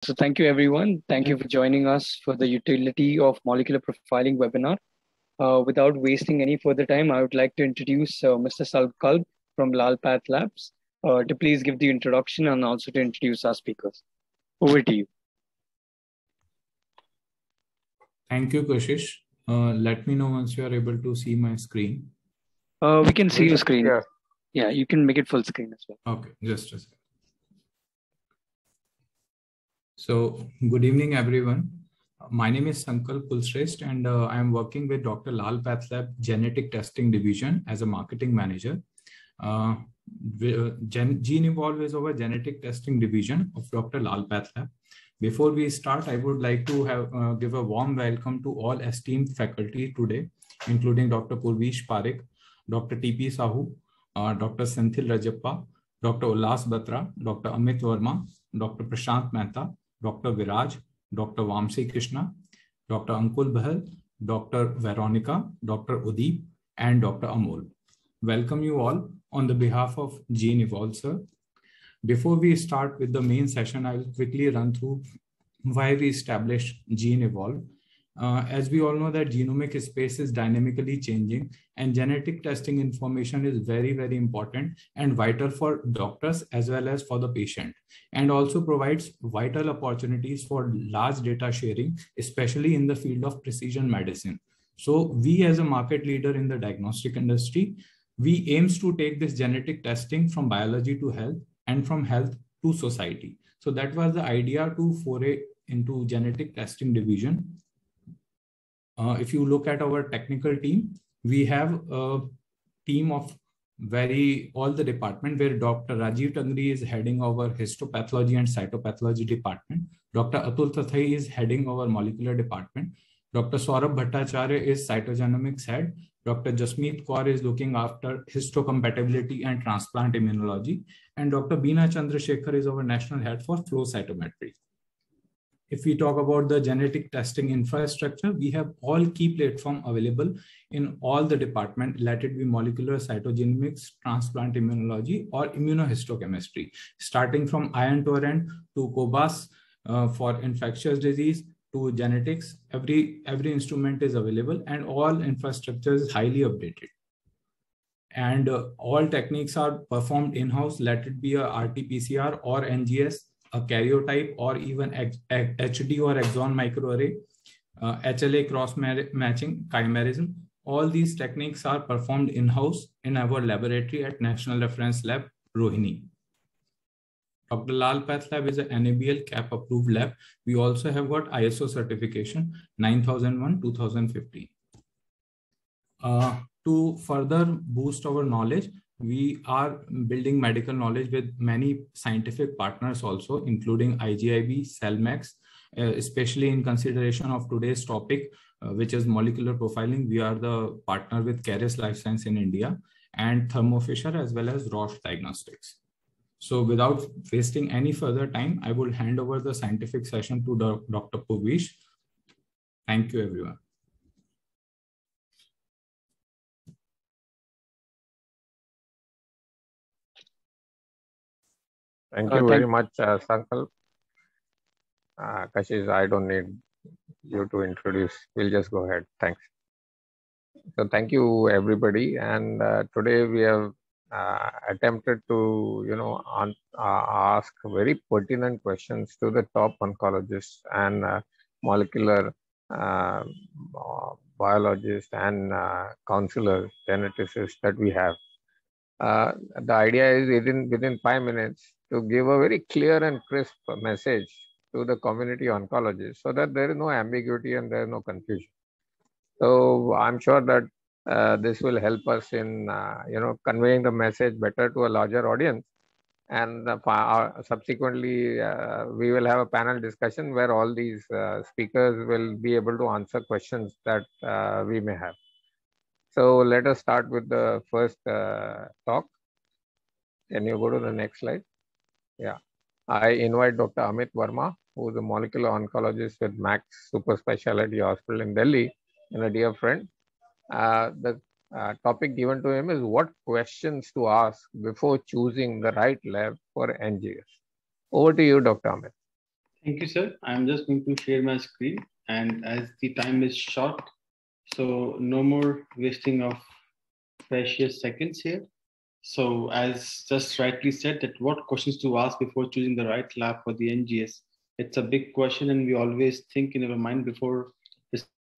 So thank you, everyone. Thank you for joining us for the utility of molecular profiling webinar. Without wasting any further time, I would like to introduce Mr. Salkalb from Lal Path Labs to please give the introduction and also to introduce our speakers. Over to you. Thank you, Kashish. Let me know once you are able to see my screen. We can see your screen. Yeah, you can make it full screen as well. Okay, just a second. So, good evening, everyone. My name is Sankalp Kulshrestha, and I am working with Dr. Lal Path Lab Genetic Testing Division as a marketing manager. Genevolve is our genetic testing division of Dr. Lal Path Lab. Before we start, I would like to give a warm welcome to all esteemed faculty today, including Dr. Purvish Parekh, Dr. T.P. Sahu, Dr. Senthil Rajappa, Dr. Ullas Batra, Dr. Amit Verma, Dr. Prashant Mehta, Dr. Viraj, Dr. Vamsi Krishna, Dr. Ankul Bahal, Dr. Veronica, Dr. Udeep, and Dr. Amol. Welcome you all on the behalf of Genevolve, sir. Before we start with the main session, I will quickly run through why we established Genevolve. As we all know that genomic space is dynamically changing and genetic testing information is very, very important and vital for doctors as well as for the patient, and also provides vital opportunities for large data sharing, especially in the field of precision medicine. So we as a market leader in the diagnostic industry, we aims to take this genetic testing from biology to health and from health to society. So that was the idea to foray into genetic testing division. If you look at our technical team, we have a team of all the department where Dr. Rajiv Tangri is heading our histopathology and cytopathology department. Dr. Atul Tathai is heading our molecular department. Dr. Saurabh Bhattacharya is cytogenomics head. Dr. Jasmeet Kaur is looking after histocompatibility and transplant immunology. And Dr. Beena Chandrasekhar is our national head for flow cytometry. If we talk about the genetic testing infrastructure, we have all key platforms available in all the departments, let it be molecular cytogenomics, transplant immunology, or immunohistochemistry, starting from ion torrent to COBAS for infectious disease to genetics. Every instrument is available and all infrastructure is highly updated. And all techniques are performed in-house, let it be a RT-PCR or NGS, a karyotype, or even HD or exon microarray, HLA cross-matching, chimerism. All these techniques are performed in-house in our laboratory at National Reference Lab, Rohini. Dr. Lal Path Lab is an NABL CAP approved lab. We also have got ISO certification 9001-2015. To further boost our knowledge, we are building medical knowledge with many scientific partners also, including IGIB, CellMax, especially in consideration of today's topic, which is molecular profiling. We are the partner with Caris Life Science in India and Thermo Fisher as well as Roche Diagnostics. So without wasting any further time, I will hand over the scientific session to Dr. Purvish. Thank you, everyone. Thank you very much, Sankalp. Kashish, I don't need you to introduce. We'll just go ahead. Thanks. So thank you, everybody. And today we have attempted to, ask very pertinent questions to the top oncologists and molecular biologists and counselors, geneticists that we have. The idea is within 5 minutes to give a very clear and crisp message to the community oncologists so that there is no ambiguity and there is no confusion. So I'm sure that this will help us in conveying the message better to a larger audience. And subsequently, we will have a panel discussion where all these speakers will be able to answer questions that we may have. So let us start with the first talk. Can you go to the next slide? Yeah. I invite Dr. Amit Verma, who is a molecular oncologist with Max Super Specialty Hospital in Delhi, and a dear friend. The topic given to him is what questions to ask before choosing the right lab for NGS. Over to you, Dr. Amit. Thank you, sir. I'm just going to share my screen, and as the time is short, so no more wasting of precious seconds here. So as just rightly said, that what questions to ask before choosing the right lab for the NGS. It's a big question, and we always think in our mind before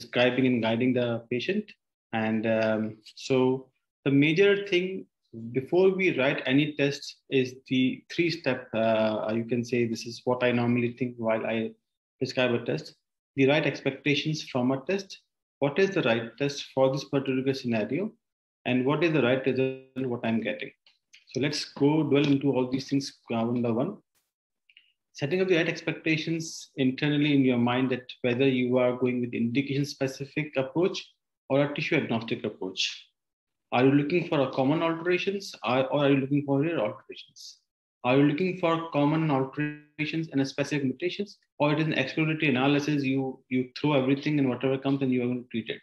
describing and guiding the patient. And so the major thing before we write any test is the 3-step, you can say this is what I normally think while I prescribe a test. The right expectations from a test. What is the right test for this particular scenario? And what is the right result, what I'm getting. So let's go dwell into all these things one by one. Setting up the right expectations internally in your mind that whether you are going with indication specific approach or a tissue agnostic approach. Are you looking for a common alterations or are you looking for rare alterations? Are you looking for common alterations and a specific mutations, or it is an exploratory analysis, you throw everything and whatever comes and you are going to treat it?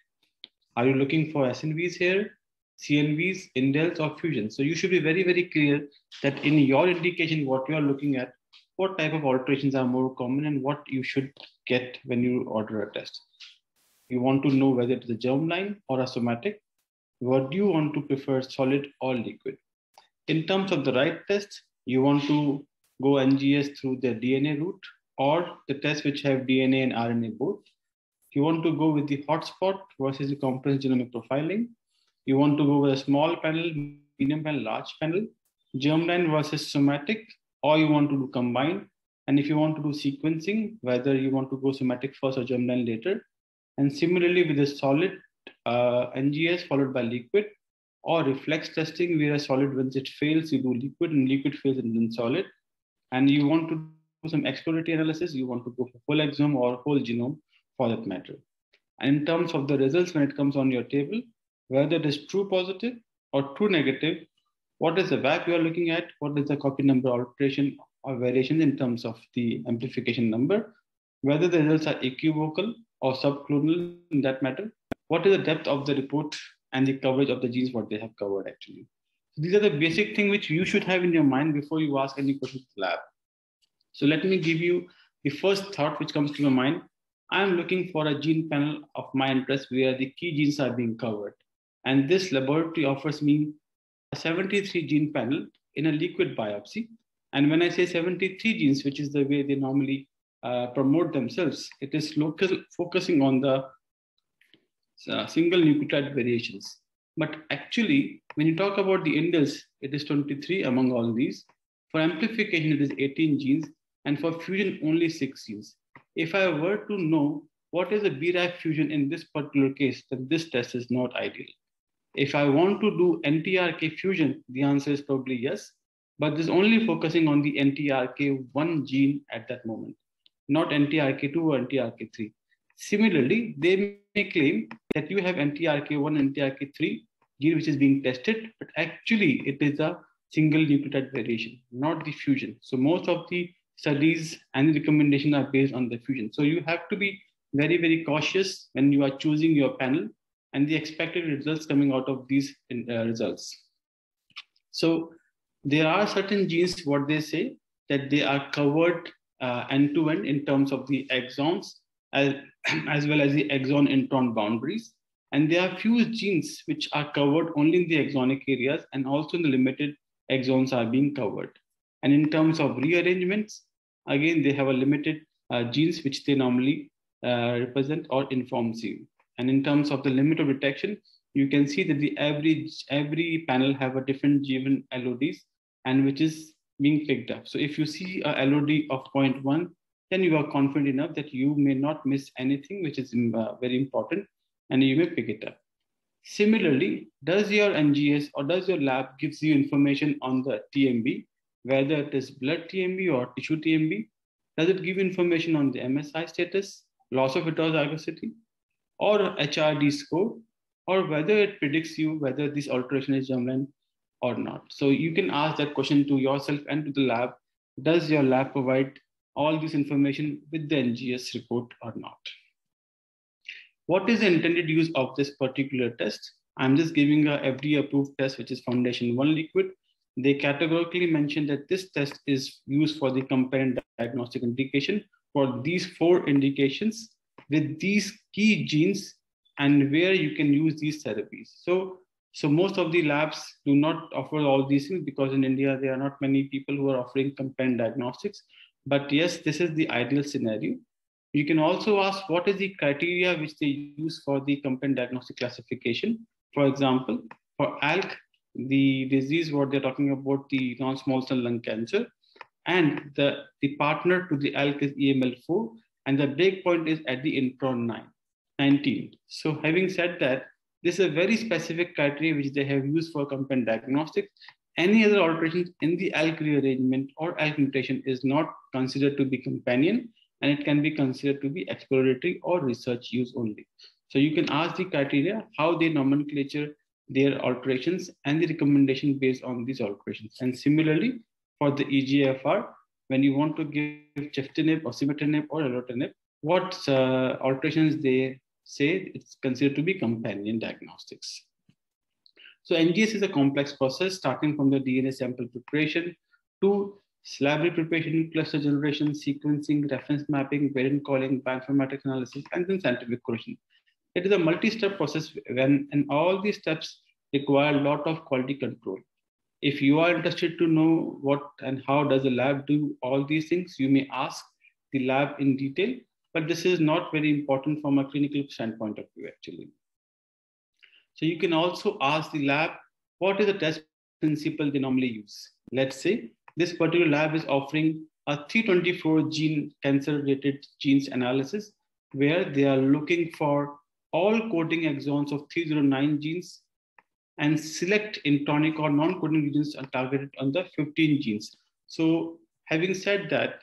Are you looking for SNVs here, CNVs, indels, or fusions? So you should be very, very clear that in your indication, what you are looking at, what type of alterations are more common and what you should get when you order a test. You want to know whether it is a germline or a somatic. What do you want to prefer, solid or liquid? In terms of the right test, you want to go NGS through the DNA route or the tests which have DNA and RNA both. You want to go with the hotspot versus the comprehensive genomic profiling. You want to go with a small panel, medium panel, large panel, germline versus somatic, or you want to do combine. And if you want to do sequencing, whether you want to go somatic first or germline later. And similarly with the solid NGS followed by liquid, or reflex testing where a solid, once it fails, you do liquid, and liquid fails and then solid. And you want to do some exploratory analysis, you want to go for full exome or whole genome for that matter. And in terms of the results, when it comes on your table, whether it is true positive or true negative, what is the VAP you are looking at, what is the copy number alteration or variation in terms of the amplification number, whether the results are equivocal or subclonal in that matter, what is the depth of the report and the coverage of the genes, what they have covered actually. So these are the basic things which you should have in your mind before you ask any questions to the lab. So let me give you the first thought which comes to your mind. I am looking for a gene panel of my interest where the key genes are being covered. And this laboratory offers me a 73 gene panel in a liquid biopsy. And when I say 73 genes, which is the way they normally promote themselves, it is focusing on the single nucleotide variations. But actually, when you talk about the indels, it is 23 among all these. For amplification, it is 18 genes. And for fusion, only 6 genes. If I were to know what is a BRAF fusion in this particular case, then this test is not ideal. If I want to do NTRK fusion, the answer is probably yes, but this is only focusing on the NTRK1 gene at that moment, not NTRK2 or NTRK3. Similarly, they may claim that you have NTRK1 and NTRK3 gene which is being tested, but actually it is a single nucleotide variation, not the fusion. So most of the studies and the recommendations are based on the fusion. So you have to be very, very cautious when you are choosing your panel and the expected results coming out of these results. So there are certain genes, what they say, that they are covered end-to-end in terms of the exons as well as the exon intron boundaries. And there are few genes which are covered only in the exonic areas, and also in the limited exons are being covered. And in terms of rearrangements, again, they have a limited genes which they normally represent or informs you. And in terms of the limit of detection, you can see that the every panel have a different given LODs and which is being picked up. So if you see a LOD of 0.1, then you are confident enough that you may not miss anything which is very important and you may pick it up. Similarly, does your NGS or does your lab gives you information on the TMV, whether it is blood TMV or tissue TMV? Does it give information on the MSI status, loss of heterozygosity, or HRD score, or whether it predicts you whether this alteration is germline or not? So you can ask that question to yourself and to the lab. Does your lab provide all this information with the NGS report or not? What is the intended use of this particular test? I'm just giving a FDA approved test, which is Foundation 1 liquid. They categorically mention that this test is used for the companion diagnostic indication for these 4 indications with these key genes and where you can use these therapies. So most of the labs do not offer all these things because in India, there are not many people who are offering companion diagnostics. But yes, this is the ideal scenario. You can also ask what is the criteria which they use for the companion diagnostic classification. For example, for ALK, the disease, what they're talking about, the non-small cell lung cancer, and the partner to the ALK is EML4, and the break point is at the intron 19. So having said that, this is a very specific criteria which they have used for companion diagnostics. Any other alterations in the ALK rearrangement or ALK mutation is not considered to be companion, and it can be considered to be exploratory or research use only. So you can ask the criteria, how they nomenclature their alterations and the recommendation based on these alterations. And similarly, for the EGFR, when you want to give ciftinib or simitinib or erlotinib, what alterations they say it's considered to be companion diagnostics. So NGS is a complex process starting from the DNA sample preparation to library preparation, cluster generation, sequencing, reference mapping, variant calling, bioinformatics analysis, and then scientific correlation. It is a multi-step process and all these steps require a lot of quality control. If you are interested to know what and how does the lab do all these things, you may ask the lab in detail, but this is not very important from a clinical standpoint of view, actually. So you can also ask the lab, what is the test principle they normally use? Let's say this particular lab is offering a 324 gene cancer-related genes analysis, where they are looking for all coding exons of 309 genes and select intronic or non-coding regions are targeted on the 15 genes. So having said that,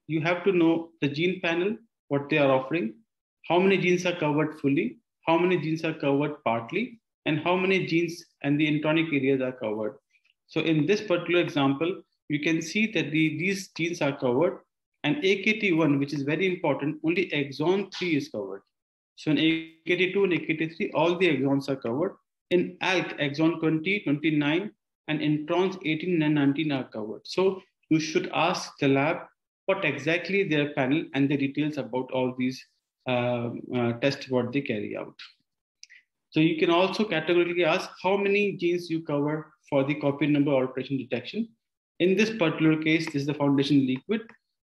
you have to know the gene panel, what they are offering, how many genes are covered fully, how many genes are covered partly, and how many genes and the intronic areas are covered. So in this particular example, you can see that these genes are covered, and AKT1, which is very important, only exon 3 is covered. So in AKT2 and AKT3, all the exons are covered. In ALK, exon 20, 29, and introns 18 and 19 are covered. So you should ask the lab what exactly their panel and the details about all these tests, what they carry out. So you can also categorically ask how many genes you cover for the copy number alteration detection. In this particular case, this is the Foundation Liquid,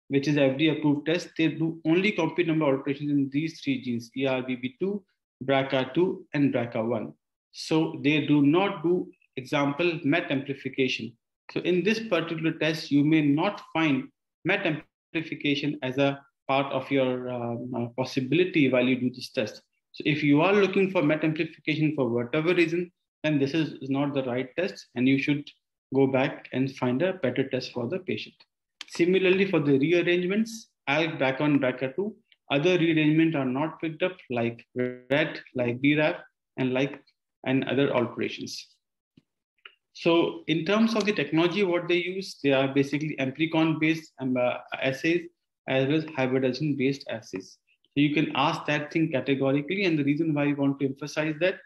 which is FDA approved test. They do only copy number alterations in these 3 genes, ERBB2, BRCA2, and BRCA1. So they do not do, example, MET amplification. So in this particular test, you may not find MET amplification as a part of your possibility while you do this test. So if you are looking for MET amplification for whatever reason, then this is not the right test, and you should go back and find a better test for the patient. Similarly, for the rearrangements, ALK, BRCA1, BRCA2, other rearrangements are not picked up like RET, like BRAF, and other alterations. So in terms of the technology, what they use, they are basically amplicon-based assays as well as hybridization-based assays. So you can ask that thing categorically, and the reason why we want to emphasize that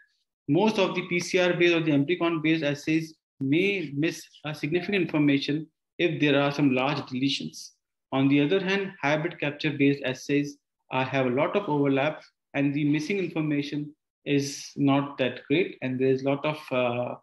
most of the PCR-based or the amplicon-based assays may miss significant information if there are some large deletions. On the other hand, hybrid capture-based assays have a lot of overlap, and the missing information is not that great, and there is a lot of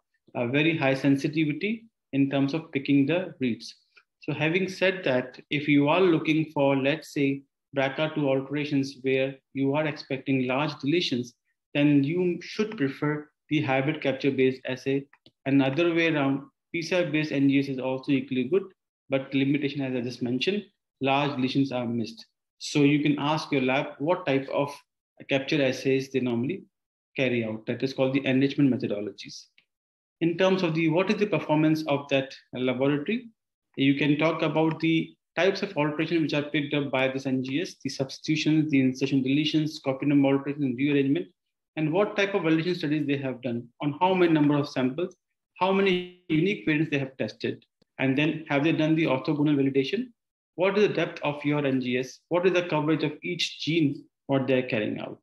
very high sensitivity in terms of picking the reads. So having said that, if you are looking for, let's say, BRCA2 alterations where you are expecting large deletions, then you should prefer the hybrid capture-based assay. Another way around, PCR-based NGS is also equally good, but limitation, as I just mentioned, large deletions are missed. So you can ask your lab what type of capture assays they normally carry out. That is called the enrichment methodologies. In terms of what is the performance of that laboratory, you can talk about the types of alteration which are picked up by this NGS, the substitutions, the insertion deletions, copy number alteration, and rearrangement, and what type of validation studies they have done, on how many number of samples, how many unique variants they have tested, and then have they done the orthogonal validation? What is the depth of your NGS? What is the coverage of each gene, what they're carrying out?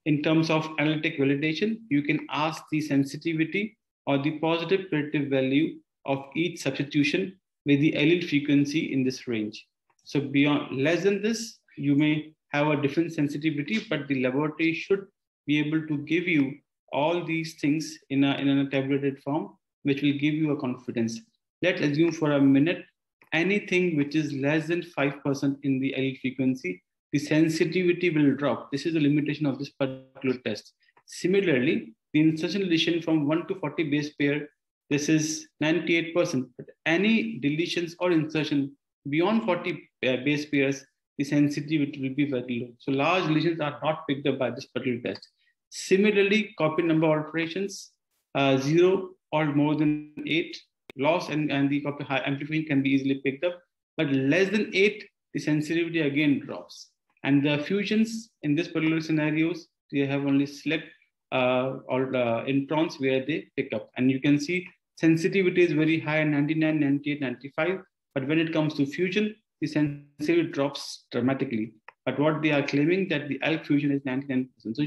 In terms of analytic validation, you can ask the sensitivity or the positive predictive value of each substitution with the allele frequency in this range. So beyond less than this, you may have a different sensitivity, but the laboratory should be able to give you all these things in a tabulated form, which will give you a confidence. Let's assume for a minute, anything which is less than 5% in the allele frequency, the sensitivity will drop. This is the limitation of this particular test. Similarly, the insertion deletion from 1 to 40 base pair, this is 98%. But any deletions or insertion beyond 40 base pairs, the sensitivity will be very low. So large deletions are not picked up by this particular test. Similarly, copy number alterations, 0 or more than 8, loss and the copy high amplification can be easily picked up. But less than 8, the sensitivity again drops. And the fusions in this particular scenarios, they have only select introns where they pick up. And you can see sensitivity is very high, 99, 98, 95. But when it comes to fusion, the sensitivity drops dramatically. But what they are claiming that the ALK fusion is 99%. So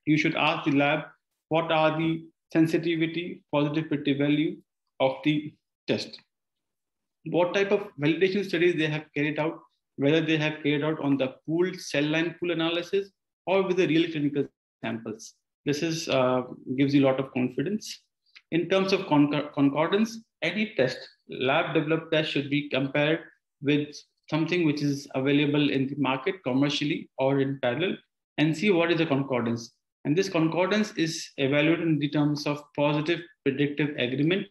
you should ask the lab what are the sensitivity, positive predictive value of the test. What type of validation studies they have carried out, whether they have carried out on the pooled cell line pool analysis or with the real clinical samples. This is gives you a lot of confidence. In terms of concordance, any test, lab developed test should be compared with something which is available in the market commercially or in parallel and see what is the concordance. And this concordance is evaluated in the terms of positive predictive agreement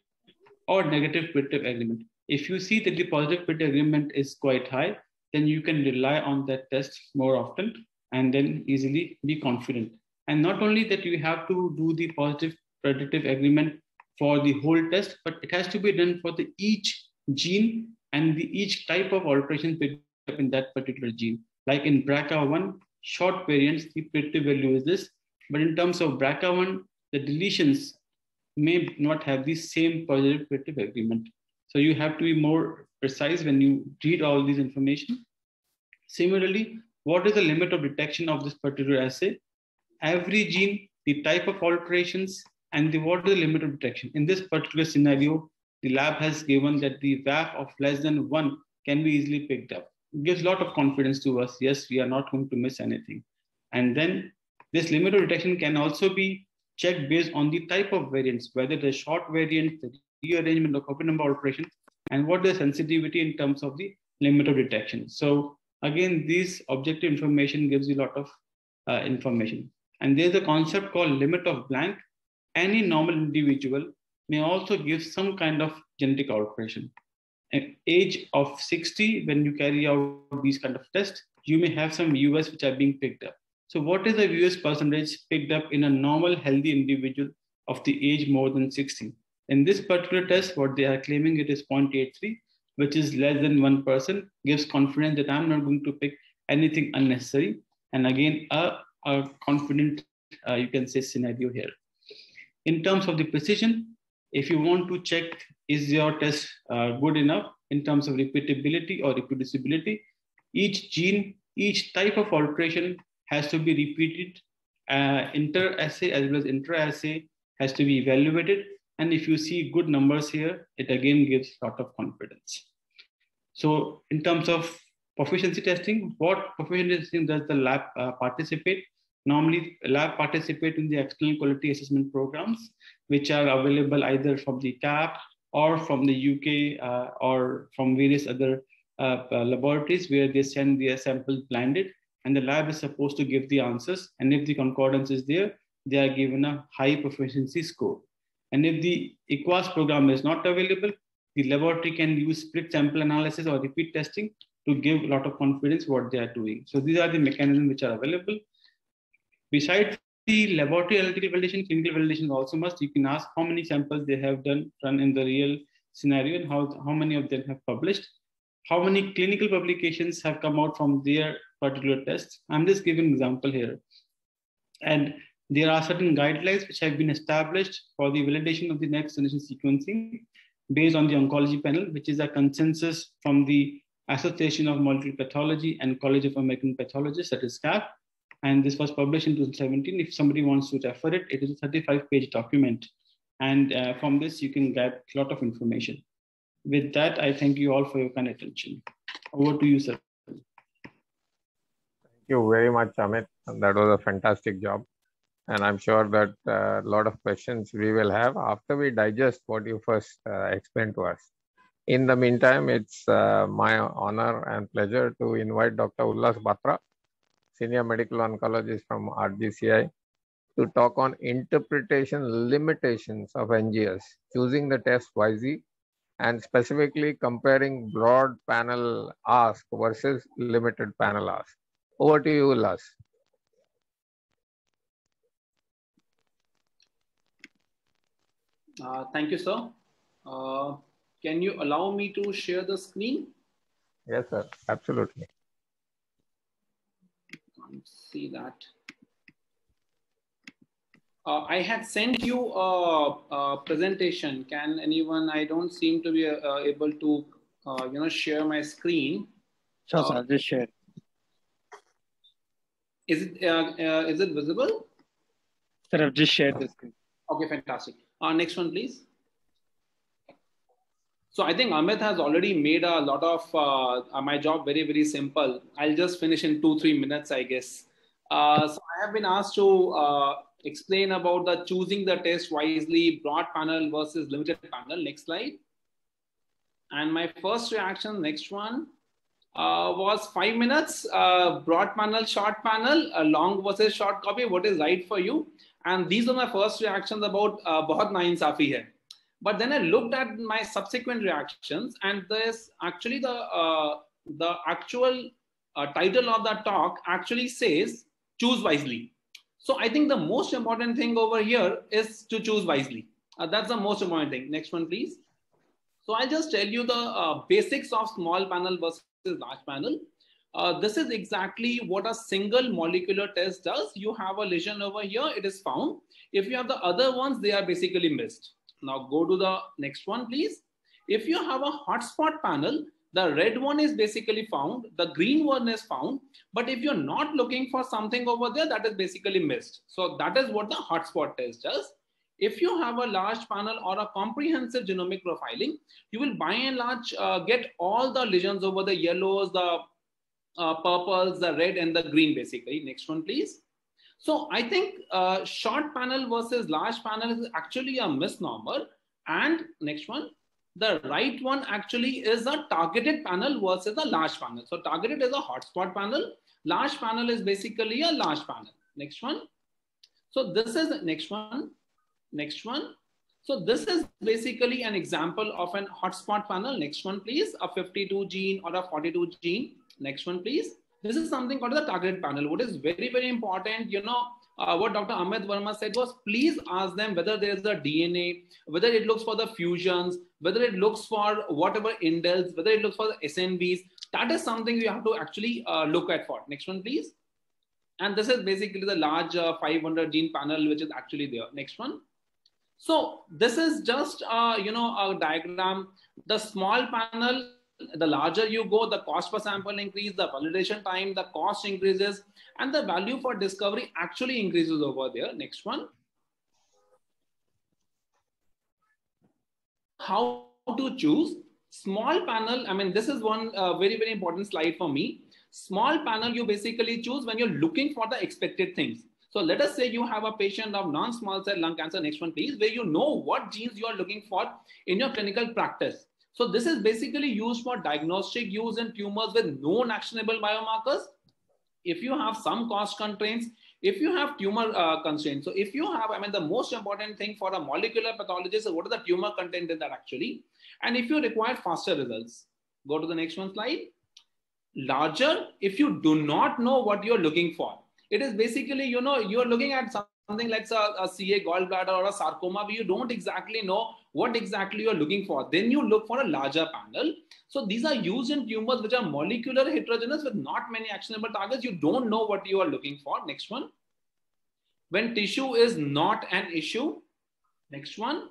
or negative predictive agreement. If you see that the positive predictive agreement is quite high, then you can rely on that test more often and then easily be confident. And not only that you have to do the positive predictive agreement for the whole test, but it has to be done for the each gene and each type of alteration picked up in that particular gene. Like in BRCA1, short variants, the predictive value is this. But in terms of BRCA1, the deletions may not have the same positive predictive agreement. So you have to be more precise when you read all this information. Similarly, what is the limit of detection of this particular assay? Every gene, the type of alterations, and what is the limit of detection. In this particular scenario, the lab has given that the VAF of less than 1 can be easily picked up. It gives a lot of confidence to us. Yes, we are not going to miss anything. And then this limit of detection can also be checked based on the type of variants, whether the short variant, the rearrangement or copy number alteration, and what the sensitivity in terms of the limit of detection. So again, this objective information gives you a lot of information. And there's a concept called limit of blank. Any normal individual may also give some kind of genetic alteration. At age of 60, when you carry out these kind of tests, you may have some US which are being picked up. So what is the US percentage picked up in a normal healthy individual of the age more than 60? In this particular test, what they are claiming it is 0.83, which is less than 1%, gives confidence that I'm not going to pick anything unnecessary. And again, a confident, you can say, scenario here. In terms of the precision, if you want to check, is your test good enough in terms of repeatability or reproducibility, each gene, each type of alteration has to be repeated. Inter-assay as well as intra-assay has to be evaluated. And if you see good numbers here, it again gives a lot of confidence. So in terms of proficiency testing, what proficiency testing does the lab participate? Normally, lab participate in the external quality assessment programs, which are available either from the CAP or from the UK or from various other laboratories where they send their samples blinded, and the lab is supposed to give the answers. And if the concordance is there, they are given a high proficiency score. And if the EQUAS program is not available, the laboratory can use split sample analysis or repeat testing to give a lot of confidence what they are doing. So these are the mechanisms which are available. Besides the laboratory analytical validation, clinical validation also must. You can ask how many samples they have run in the real scenario and how many of them have published. How many clinical publications have come out from their particular tests. I'm just giving an example here. And there are certain guidelines which have been established for the validation of the next generation sequencing based on the oncology panel, which is a consensus from the Association of Molecular Pathology and College of American Pathologists, that is CAP. And this was published in 2017. If somebody wants to refer it, it is a 35-page document. And from this, you can get a lot of information. With that, I thank you all for your kind attention. Over to you, sir. you very much, Amit. That was a fantastic job. And I'm sure that a lot of questions we will have after we digest what you first explained to us. In the meantime, it's my honor and pleasure to invite Dr. Ullas Batra, Senior Medical Oncologist from RGCI, to talk on interpretation limitations of NGS, choosing the test wisely, and specifically comparing broad panel ask versus limited panel ask. Over to you, Ullas. Thank you, sir. Can you allow me to share the screen? Yes, sir. Absolutely. Can't see that. I had sent you a presentation. Can anyone? I don't seem to be able to, share my screen. Sure, sir. I'll just share. Is it visible? Sir, I've just shared the screen. Okay, fantastic. Next one, please. So I think Amit has already made a lot of my job very, very simple. I'll just finish in 2-3 minutes, I guess. So I have been asked to explain about the choosing the test wisely, broad panel versus limited panel. Next slide. And my first reaction, next one, was 5 minutes, broad panel, short panel, long versus short copy. What is right for you? And these are my first reactions about bahut nainsafi hai. But then I looked at my subsequent reactions, and there's actually the actual title of the talk actually says choose wisely. So I think the most important thing over here is to choose wisely. That's the most important thing. Next one, please. So I'll just tell you the basics of small panel versus large panel. This is exactly what a single molecular test does. You have a lesion over here, it is found. If you have the other ones, they are basically missed. Now go to the next one, please. If you have a hotspot panel, the red one is basically found, the green one is found, but if you're not looking for something over there, that is basically missed. So that is what the hotspot test does. If you have a large panel or a comprehensive genomic profiling, you will by and large get all the lesions over the yellows, the purples, the red and the green basically. Next one, please. So I think short panel versus large panel is actually a misnomer. And next one, the right one actually is a targeted panel versus a large panel. So targeted is a hotspot panel. Large panel is basically a large panel. Next one. So this is next one. Next one. So this is basically an example of an hotspot panel. Next one, please. A 52 gene or a 42 gene. Next one, please. This is something called the targeted panel. What is very, very important, what Dr. Amit Verma said was, please ask them whether there is a DNA, whether it looks for the fusions, whether it looks for whatever indels, whether it looks for the SNVs. That is something you have to actually look at for. Next one, please. And this is basically the large 500 gene panel, which is actually there. Next one. So this is just, a diagram. The small panel, the larger you go, the cost per sample increase, the validation time, the cost increases, and the value for discovery actually increases over there. Next one. How to choose small panel? I mean, this is one very, very important slide for me. Small panel, you basically choose when you're looking for the expected things. So let us say you have a patient of non-small cell lung cancer, next one please, where you know what genes you are looking for in your clinical practice. So this is basically used for diagnostic use in tumors with known actionable biomarkers. If you have some cost constraints, if you have tumor constraints. So if you have, the most important thing for a molecular pathologist is what is the tumor content in that actually. And if you require faster results, go to the next one slide. Larger, if you do not know what you're looking for. It is basically, you're looking at something like a CA gallbladder or a sarcoma, but you don't exactly know what exactly you're looking for. Then you look for a larger panel. So these are used in tumors which are molecular heterogeneous with not many actionable targets. You don't know what you are looking for. Next one. When tissue is not an issue. Next one.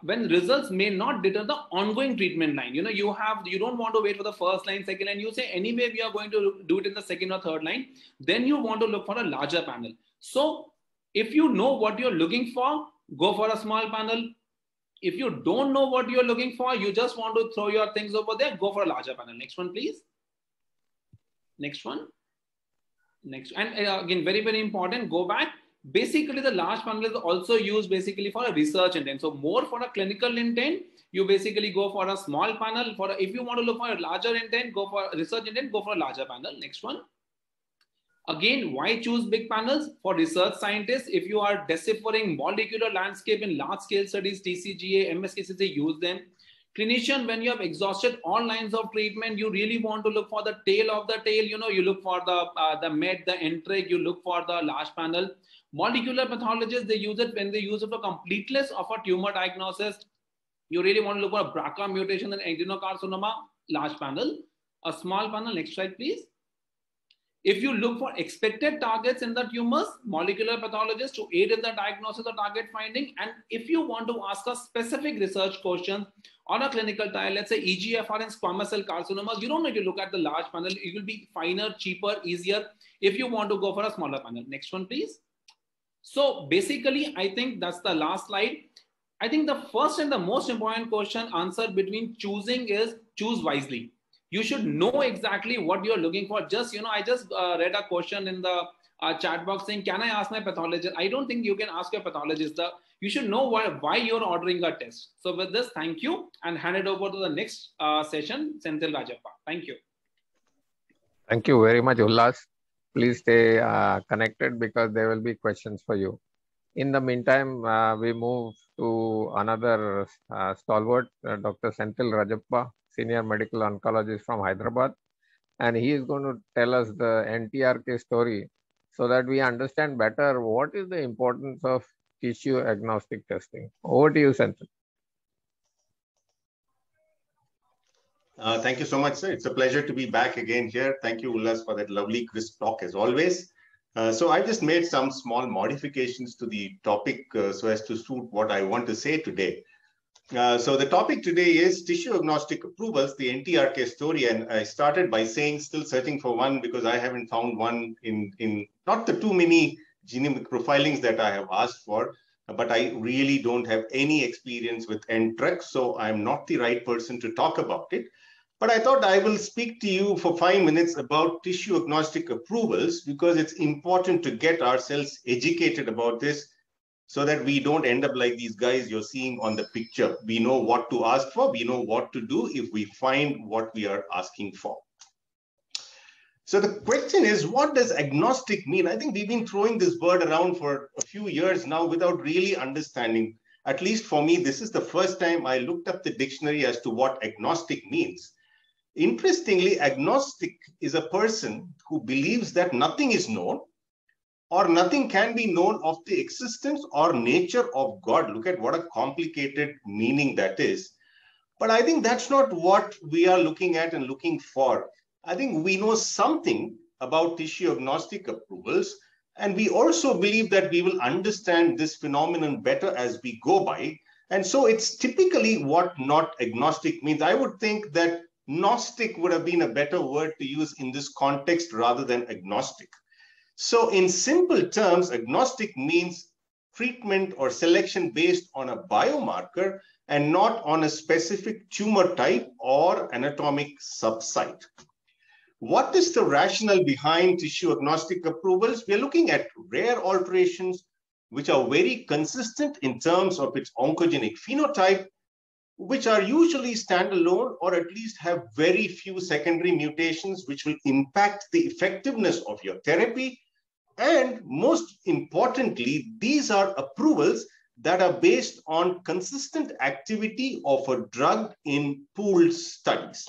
When results may not deter the ongoing treatment line. You don't want to wait for the first line, second line. You say anyway we are going to do it in the second or third line. Then you want to look for a larger panel. So if you know what you're looking for, go for a small panel. If you don't know what you're looking for, you just want to throw your things over there, go for a larger panel. Next one, please. Next one. Next, and again, very, very important, go back. Basically, the large panel is also used basically for a research intent. So more for a clinical intent, you basically go for a small panel. If you want to look for a larger intent, go for a research intent, go for a larger panel. Next one. Again, why choose big panels? For research scientists, if you are deciphering molecular landscape in large scale studies, TCGA, MSKCC, use them. Clinician, when you have exhausted all lines of treatment, you really want to look for the tail of the tail. You look for the med, the enteric, you look for the large panel. Molecular pathologists, they use it when they use it for completeness of a tumor diagnosis. You really want to look for a BRCA mutation and adenocarcinoma, large panel. A small panel, next slide, please. If you look for expected targets in the tumors, molecular pathologists to aid in the diagnosis or target finding. And if you want to ask a specific research question on a clinical trial, let's say EGFR and squamous cell carcinomas, you don't need to look at the large panel. It will be finer, cheaper, easier if you want to go for a smaller panel. Next one, please. So basically, I think that's the last slide. I think the first and the most important question answer between choosing is choose wisely. You should know exactly what you're looking for. I just read a question in the chat box saying, can I ask my pathologist? I don't think you can ask your pathologist. You should know why you're ordering a test. So with this, thank you, and hand it over to the next session, Senthil Rajappa. Thank you. Thank you very much, Ullas. Please stay connected because there will be questions for you. In the meantime, we move to another stalwart, Dr. Senthil Rajappa, Senior Medical Oncologist from Hyderabad. And he is going to tell us the NTRK story so that we understand better what is the importance of tissue agnostic testing. Over to you, Senthil. Thank you so much, sir. It's a pleasure to be back again here. Thank you, Ullas, for that lovely crisp talk as always. So I just made some small modifications to the topic so as to suit what I want to say today. So the topic today is tissue agnostic approvals, the NTRK story. And I started by saying still searching for one because I haven't found one in not the too many genomic profilings that I have asked for, but I really don't have any experience with NTRK, so I'm not the right person to talk about it. But I thought I will speak to you for 5 minutes about tissue agnostic approvals because it's important to get ourselves educated about this so that we don't end up like these guys you're seeing on the picture. We know what to ask for. We know what to do if we find what we are asking for. So the question is, what does agnostic mean? I think we've been throwing this word around for a few years now without really understanding. At least for me, this is the first time I looked up the dictionary as to what agnostic means. Interestingly, agnostic is a person who believes that nothing is known or nothing can be known of the existence or nature of God. Look at what a complicated meaning that is. But I think that's not what we are looking at and looking for. I think we know something about tissue agnostic approvals, and we also believe that we will understand this phenomenon better as we go by. And so it's typically what not agnostic means. I would think that Gnostic would have been a better word to use in this context rather than agnostic. So in simple terms, agnostic means treatment or selection based on a biomarker and not on a specific tumor type or anatomic subsite. What is the rationale behind tissue agnostic approvals? We are looking at rare alterations which are very consistent in terms of its oncogenic phenotype, which are usually standalone or at least have very few secondary mutations which will impact the effectiveness of your therapy. And most importantly, these are approvals that are based on consistent activity of a drug in pooled studies.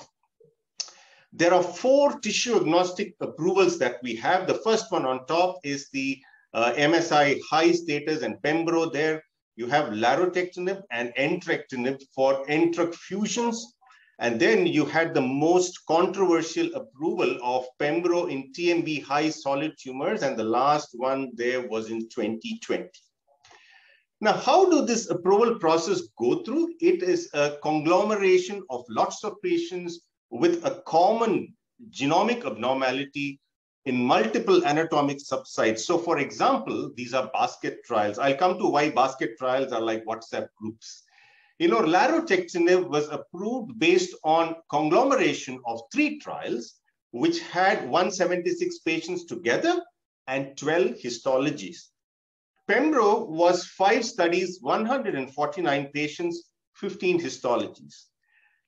There are 4 tissue agnostic approvals that we have. The first one on top is the MSI high status and Pembro there. You have larotrectinib and entrectinib for NTRK fusions. And then you had the most controversial approval of Pembro in Tmv high solid tumors. And the last one there was in 2020. Now, how do this approval process go through? It is a conglomeration of lots of patients with a common genomic abnormality in multiple anatomic subsites. So for example, these are basket trials. I'll come to why basket trials are like WhatsApp groups. Larotrectinib was approved based on conglomeration of 3 trials, which had 176 patients together and 12 histologies. Pembro was 5 studies, 149 patients, 15 histologies.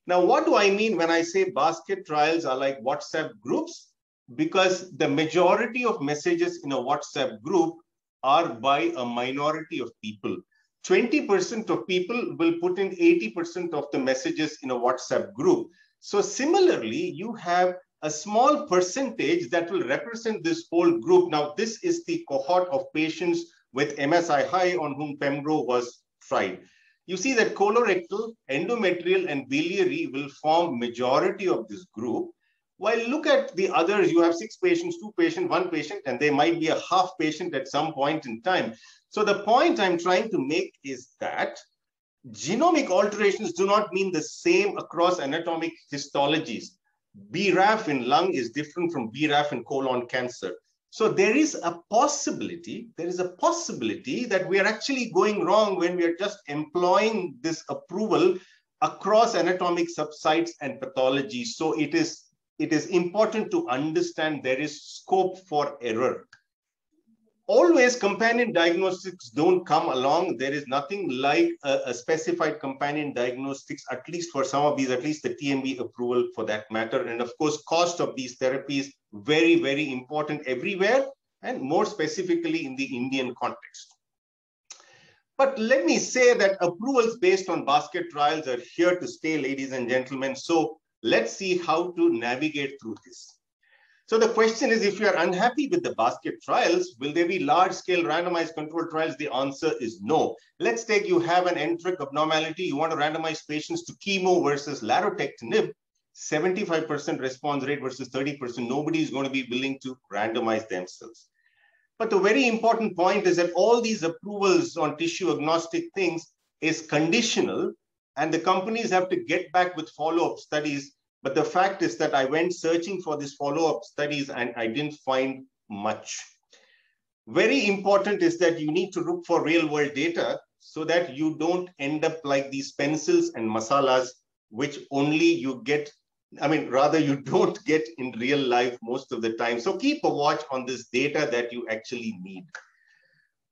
Now, what do I mean when I say basket trials are like WhatsApp groups? Because the majority of messages in a WhatsApp group are by a minority of people. 20% of people will put in 80% of the messages in a WhatsApp group. So similarly, you have a small percentage that will represent this whole group. Now, this is the cohort of patients with MSI high on whom Pembro was tried. You see that colorectal, endometrial, and biliary will form majority of this group. While look at the others, you have 6 patients, 2 patients, 1 patient, and they might be a half patient at some point in time. So the point I'm trying to make is that genomic alterations do not mean the same across anatomic histologies. BRAF in lung is different from BRAF in colon cancer. So there is a possibility that we are actually going wrong when we are just employing this approval across anatomic subsites and pathologies. So it is important to understand there is scope for error. Always companion diagnostics don't come along. There is nothing like a specified companion diagnostics, at least for some of these, at least the TMV approval for that matter. And of course, cost of these therapies, very, very important everywhere, and more specifically in the Indian context. But let me say that approvals based on basket trials are here to stay, ladies and gentlemen. So let's see how to navigate through this. So the question is, if you are unhappy with the basket trials, will there be large-scale randomized controlled trials? The answer is no. Let's take you have an enteric abnormality. You want to randomize patients to chemo versus larotrectinib. 75% response rate versus 30%. Nobody is going to be willing to randomize themselves. But the very important point is that all these approvals on tissue agnostic things is conditional, and the companies have to get back with follow-up studies. But the fact is that I went searching for these follow-up studies and I didn't find much. Very important is that you need to look for real-world data so that you don't end up like these pencils and masalas, which only you get, you don't get in real life most of the time. So keep a watch on this data that you actually need.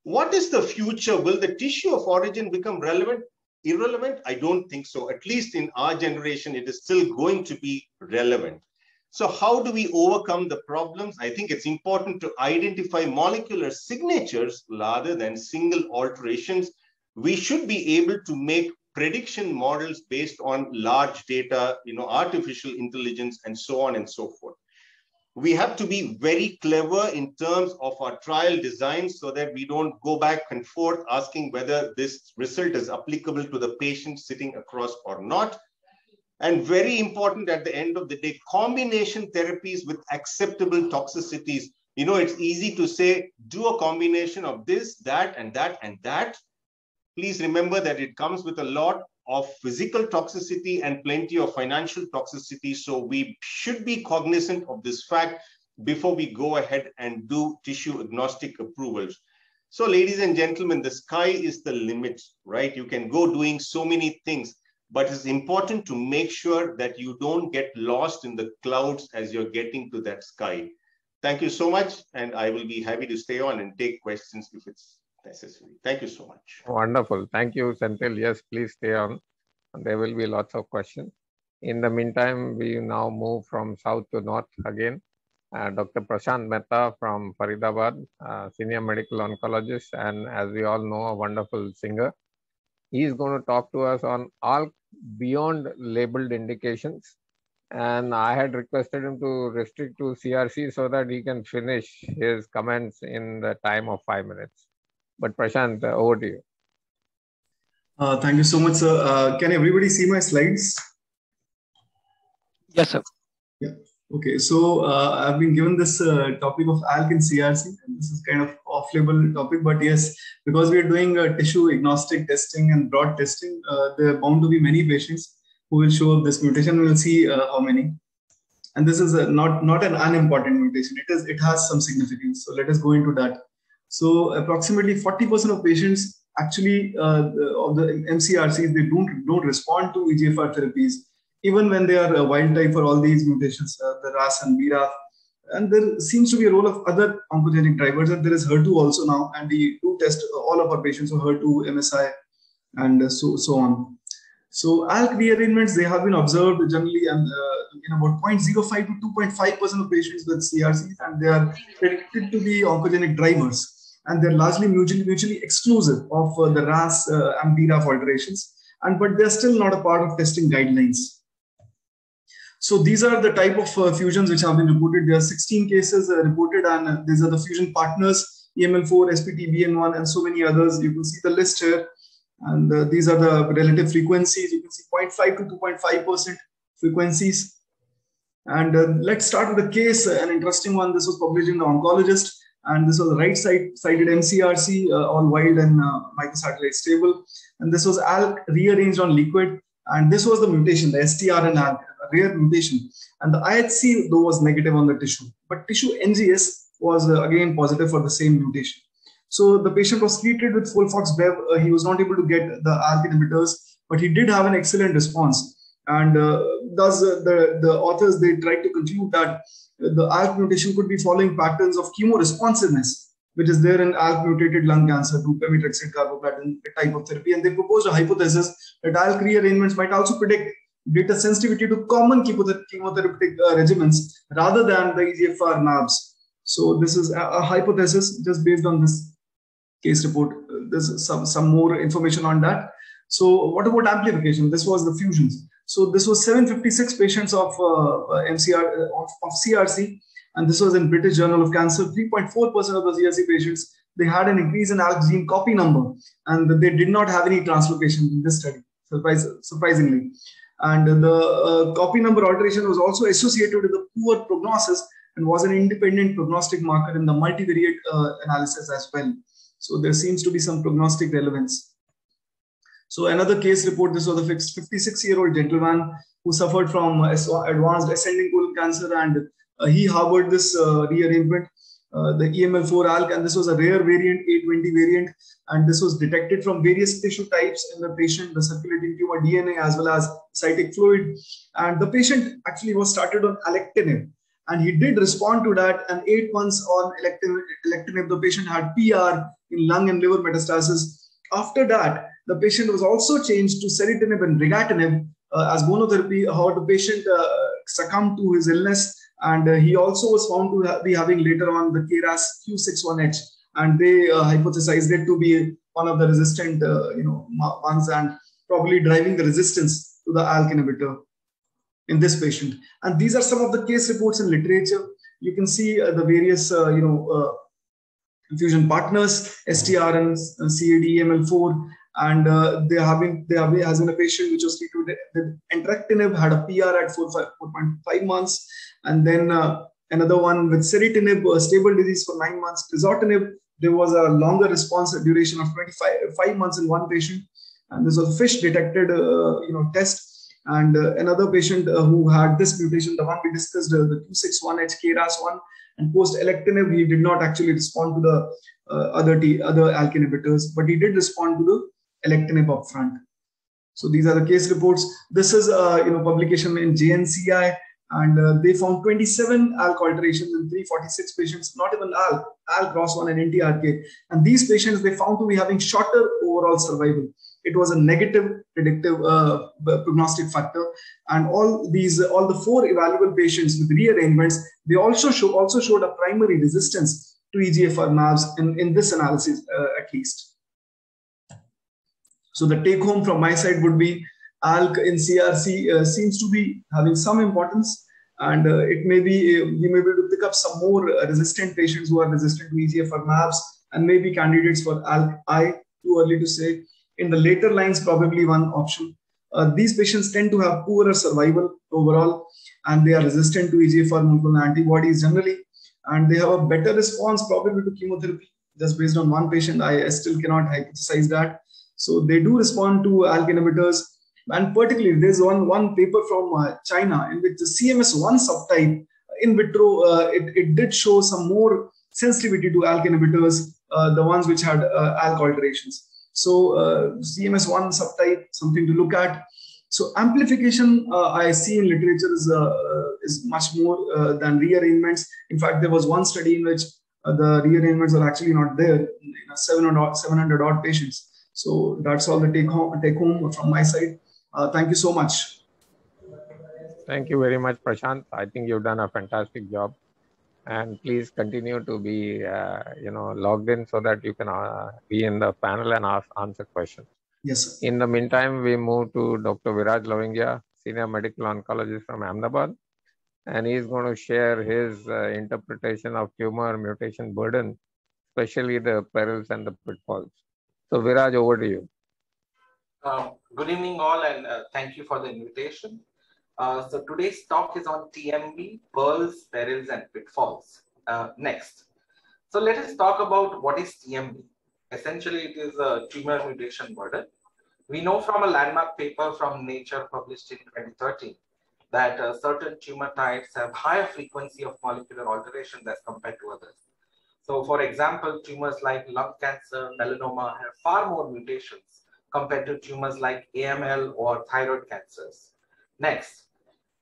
What is the future? Will the tissue of origin become relevant? Irrelevant? I don't think so. At least in our generation, it is still going to be relevant. So how do we overcome the problems? I think it's important to identify molecular signatures rather than single alterations. We should be able to make prediction models based on large data, artificial intelligence, and so on and so forth. We have to be very clever in terms of our trial design so that we don't go back and forth asking whether this result is applicable to the patient sitting across or not. And very important at the end of the day, combination therapies with acceptable toxicities. It's easy to say, do a combination of this, that, and that, and that. Please remember that it comes with a lot of physical toxicity and plenty of financial toxicity. So we should be cognizant of this fact before we go ahead and do tissue agnostic approvals. So ladies and gentlemen, the sky is the limit, right? You can go doing so many things, but it's important to make sure that you don't get lost in the clouds as you're getting to that sky. Thank you so much. And I will be happy to stay on and take questions if it's necessary. Thank you so much. Wonderful. Thank you, Senthil. Yes, please stay on. There will be lots of questions. In the meantime, we now move from south to north again. Dr. Prashant Mehta from Faridabad, senior medical oncologist, and as we all know, a wonderful singer. He is going to talk to us on all beyond labeled indications. And I had requested him to restrict to CRC so that he can finish his comments in the time of 5 minutes. But Prashant, over to you. Thank you so much, sir. Can everybody see my slides? Yes, sir. Yeah. Okay. So I've been given this topic of ALK in CRC. This is kind of off-label topic, but yes, because we are doing tissue agnostic testing and broad testing, there are bound to be many patients who will show up this mutation. We'll see how many. And this is not an unimportant mutation. It has some significance. So let us go into that. So approximately 40% of patients actually of the MCRCs, they don't respond to EGFR therapies. even when they are wild type for all these mutations, the RAS and BRAF. And there seems to be a role of other oncogenic drivers, and there is HER2 also now, and we do test all of our patients for HER2, MSI, and so on. So ALK rearrangements, they have been observed generally in about 0.05 to 2.5% of patients with CRCs, and they are predicted to be oncogenic drivers, and they're largely mutually exclusive of the RAS and BRAF alterations, but they're still not a part of testing guidelines. So these are the type of fusions which have been reported. There are 16 cases reported, and these are the fusion partners, EML4, SPT, BN1, and so many others. You can see the list here. And these are the relative frequencies. You can see 0.5 to 2.5% frequencies. And let's start with the case, an interesting one. This was published in the Oncologist, and this was the right-sided MCRC, all wild and microsatellite stable. And this was ALK rearranged on liquid, and this was the mutation, the STR and ALK, a rare mutation. And the IHC, though, was negative on the tissue, but tissue NGS was again positive for the same mutation. So the patient was treated with FOLFOX-Bev. He was not able to get the ALK inhibitors, but he did have an excellent response. And thus, the authors, they tried to conclude that the ALK mutation could be following patterns of chemoresponsiveness, which is there in ALK-mutated lung cancer to pemetrexed carboplatin type of therapy. And they proposed a hypothesis that ALK rearrangements might also predict greater sensitivity to common chemotherapeutic regimens rather than the EGFR mAbs. So this is a hypothesis just based on this case report. There's some more information on that. So what about amplification? This was the fusions. So this was 756 patients of CRC, and this was in British Journal of Cancer. 3.4% of the CRC patients, they had an increase in ALK gene copy number, and they did not have any translocation in this study, surprisingly. And the copy number alteration was also associated with a poor prognosis and was an independent prognostic marker in the multivariate analysis as well. So there seems to be some prognostic relevance. So another case report, this was a 56-year-old gentleman who suffered from advanced ascending colon cancer, and he harbored this rearrangement, the EML4 ALK, and this was a rare variant, A20 variant, and this was detected from various tissue types in the patient, the circulating tumor DNA as well as cytic fluid. And the patient actually was started on alectinib, and he did respond to that, and 8 months on alectinib, the patient had PR in lung and liver metastasis. After that, the patient was also changed to ceritinib and brigatinib as monotherapy. However, the patient succumbed to his illness, and he also was found to be having later on the KRAS Q61H, and they hypothesized it to be one of the resistant ones, and probably driving the resistance to the ALK inhibitor in this patient. And these are some of the case reports in literature. You can see the various fusion partners, STR and CAD, ML4, and there has been a patient which was treated with entrectinib, had a PR at 4.5 months, and then another one with ceritinib, stable disease for 9 months. Crizotinib, there was a longer response duration of 5 months in one patient, and this was a FISH detected test. And another patient who had this mutation, the one we discussed, the Q61H KRAS1, and post-alectinib, he did not actually respond to the other ALK inhibitors, but he did respond to the alectinib upfront. So these are the case reports. This is publication in JNCI, and they found 27 ALK alterations in 346 patients, not even ALK, ROS1 and NTRK. And these patients, they found to be having shorter overall survival. It was a negative predictive prognostic factor, and all the 4 evaluable patients with rearrangements, they also showed a primary resistance to EGFR mAbs in this analysis at least. So the take home from my side would be ALK in CRC seems to be having some importance, and it may be you may be able to pick up some more resistant patients who are resistant to EGFR mAbs and maybe candidates for ALK-I. Too early to say. In the later lines, probably one option. These patients tend to have poorer survival overall, and they are resistant to EGFR monoclonal antibodies generally, and they have a better response probably to chemotherapy. Just based on one patient, I still cannot hypothesize that. So they do respond to ALK inhibitors, and particularly there's one paper from China in which the CMS1 subtype in vitro, it did show some more sensitivity to ALK inhibitors, the ones which had ALK alterations. So CMS1 subtype, something to look at. So amplification, I see in literature is much more than rearrangements. In fact, there was one study in which the rearrangements are actually not there in 700 odd patients. So that's all the take home from my side. Thank you so much. Thank you very much, Prashant. I think you've done a fantastic job. And please continue to be, logged in so that you can be in the panel and answer questions. Yes, sir. In the meantime, we move to Dr. Viraj Lavingia, Senior Medical Oncologist from Ahmedabad. And he's going to share his interpretation of tumor mutation burden, especially the perils and the pitfalls. So Viraj, over to you. Good evening all, and thank you for the invitation. So today's talk is on TMV, pearls, perils, and pitfalls. Next. So let us talk about what is TMV. Essentially, it is a tumor mutation burden. We know from a landmark paper from Nature published in 2013 that certain tumor types have higher frequency of molecular alterations as compared to others. So for example, tumors like lung cancer, melanoma have far more mutations compared to tumors like AML or thyroid cancers. Next,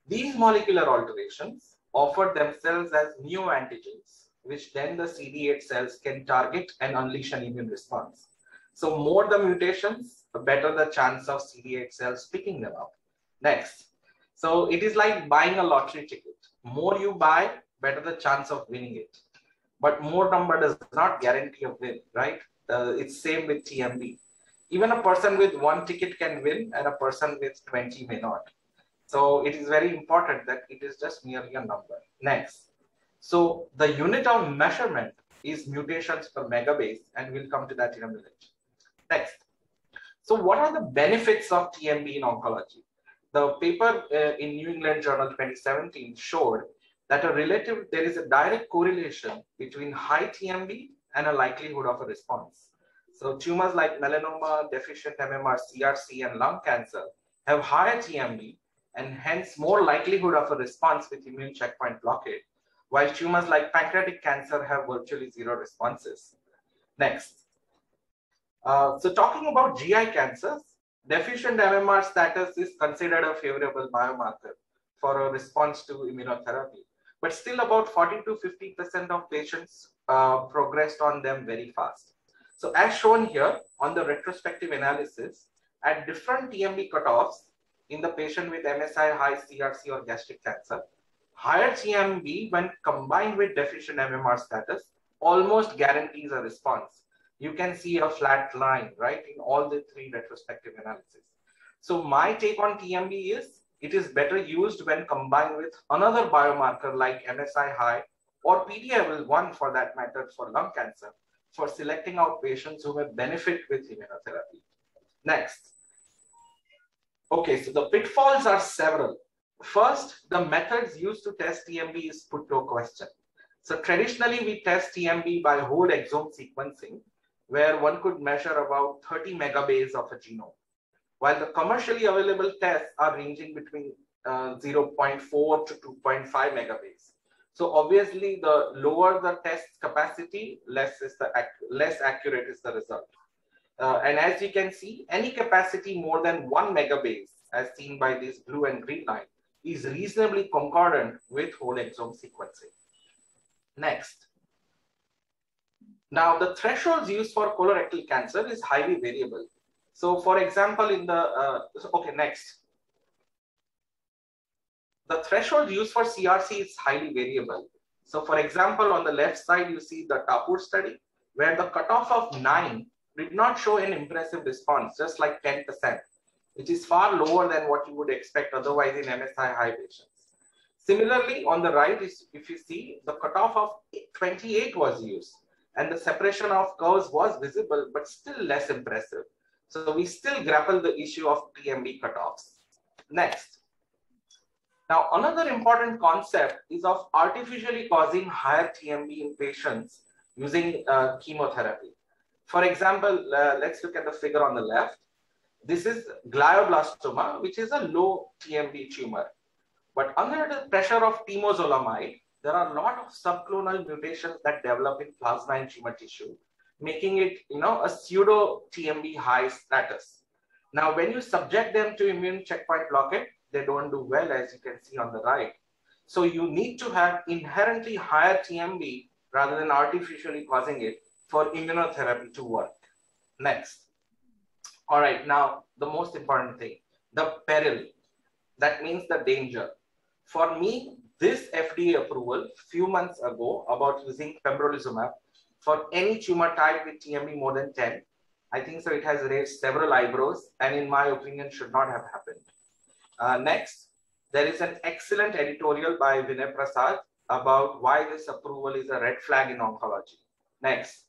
these molecular alterations offer themselves as neoantigens, which then the CD8 cells can target and unleash an immune response. So more the mutations, the better the chance of CD8 cells picking them up. Next, so it is like buying a lottery ticket. More you buy, better the chance of winning it. But more number does not guarantee a win, right? It's same with TMV. Even a person with one ticket can win and a person with 20 may not. So it is very important that it is just merely a number. Next. So the unit of measurement is mutations per megabase, and we'll come to that in a minute. Next. So what are the benefits of TMV in oncology? The paper in New England Journal 2017 showed that there is a direct correlation between high TMV and a likelihood of a response. So tumors like melanoma, deficient MMR, CRC, and lung cancer have higher TMV and hence more likelihood of a response with immune checkpoint blockade, while tumors like pancreatic cancer have virtually zero responses. Next. So talking about GI cancers, deficient MMR status is considered a favorable biomarker for a response to immunotherapy. But still about 40 to 50% of patients progressed on them very fast. So as shown here on the retrospective analysis, at different TMV cutoffs in the patient with MSI high CRC or gastric cancer, higher TMV when combined with deficient MMR status almost guarantees a response. You can see a flat line, right, in all the three retrospective analyses. So my take on TMV is, it is better used when combined with another biomarker like MSI high or PD-L1 for that matter for lung cancer for selecting out patients who may benefit with immunotherapy. Next. Okay, so the pitfalls are several. First, the methods used to test TMV is put to a question. So traditionally, we test TMV by whole exome sequencing, where one could measure about 30 megabase of a genome, while the commercially available tests are ranging between 0.4 to 2.5 megabase. So obviously, the lower the test capacity, less accurate is the result. And as you can see, any capacity more than 1 megabase, as seen by this blue and green line, is reasonably concordant with whole exome sequencing. Next. Now, the thresholds used for colorectal cancer is highly variable. So, for example, in the, next. The threshold used for CRC is highly variable. So, for example, on the left side, you see the Tapur study, where the cutoff of 9 did not show an impressive response, just like 10%, which is far lower than what you would expect otherwise in MSI high patients. Similarly, on the right, if you see, the cutoff of 28 was used, and the separation of curves was visible, but still less impressive. So we still grapple the issue of TMV cutoffs. Next. Now, another important concept is of artificially causing higher TMV in patients using chemotherapy. For example, let's look at the figure on the left. This is glioblastoma, which is a low TMV tumor. But under the pressure of temozolomide, there are a lot of subclonal mutations that develop in plasma and tumor tissue, making it, a pseudo TMV high status. Now, when you subject them to immune checkpoint blockade, they don't do well, as you can see on the right. So you need to have inherently higher TMV rather than artificially causing it for immunotherapy to work. Next. All right, now the most important thing, the peril. That means the danger. For me, this FDA approval few months ago about using pembrolizumab for any tumor type with TMV more than 10, I think so it has raised several eyebrows and in my opinion should not have happened. Next, there is an excellent editorial by Vinay Prasad about why this approval is a red flag in oncology. Next,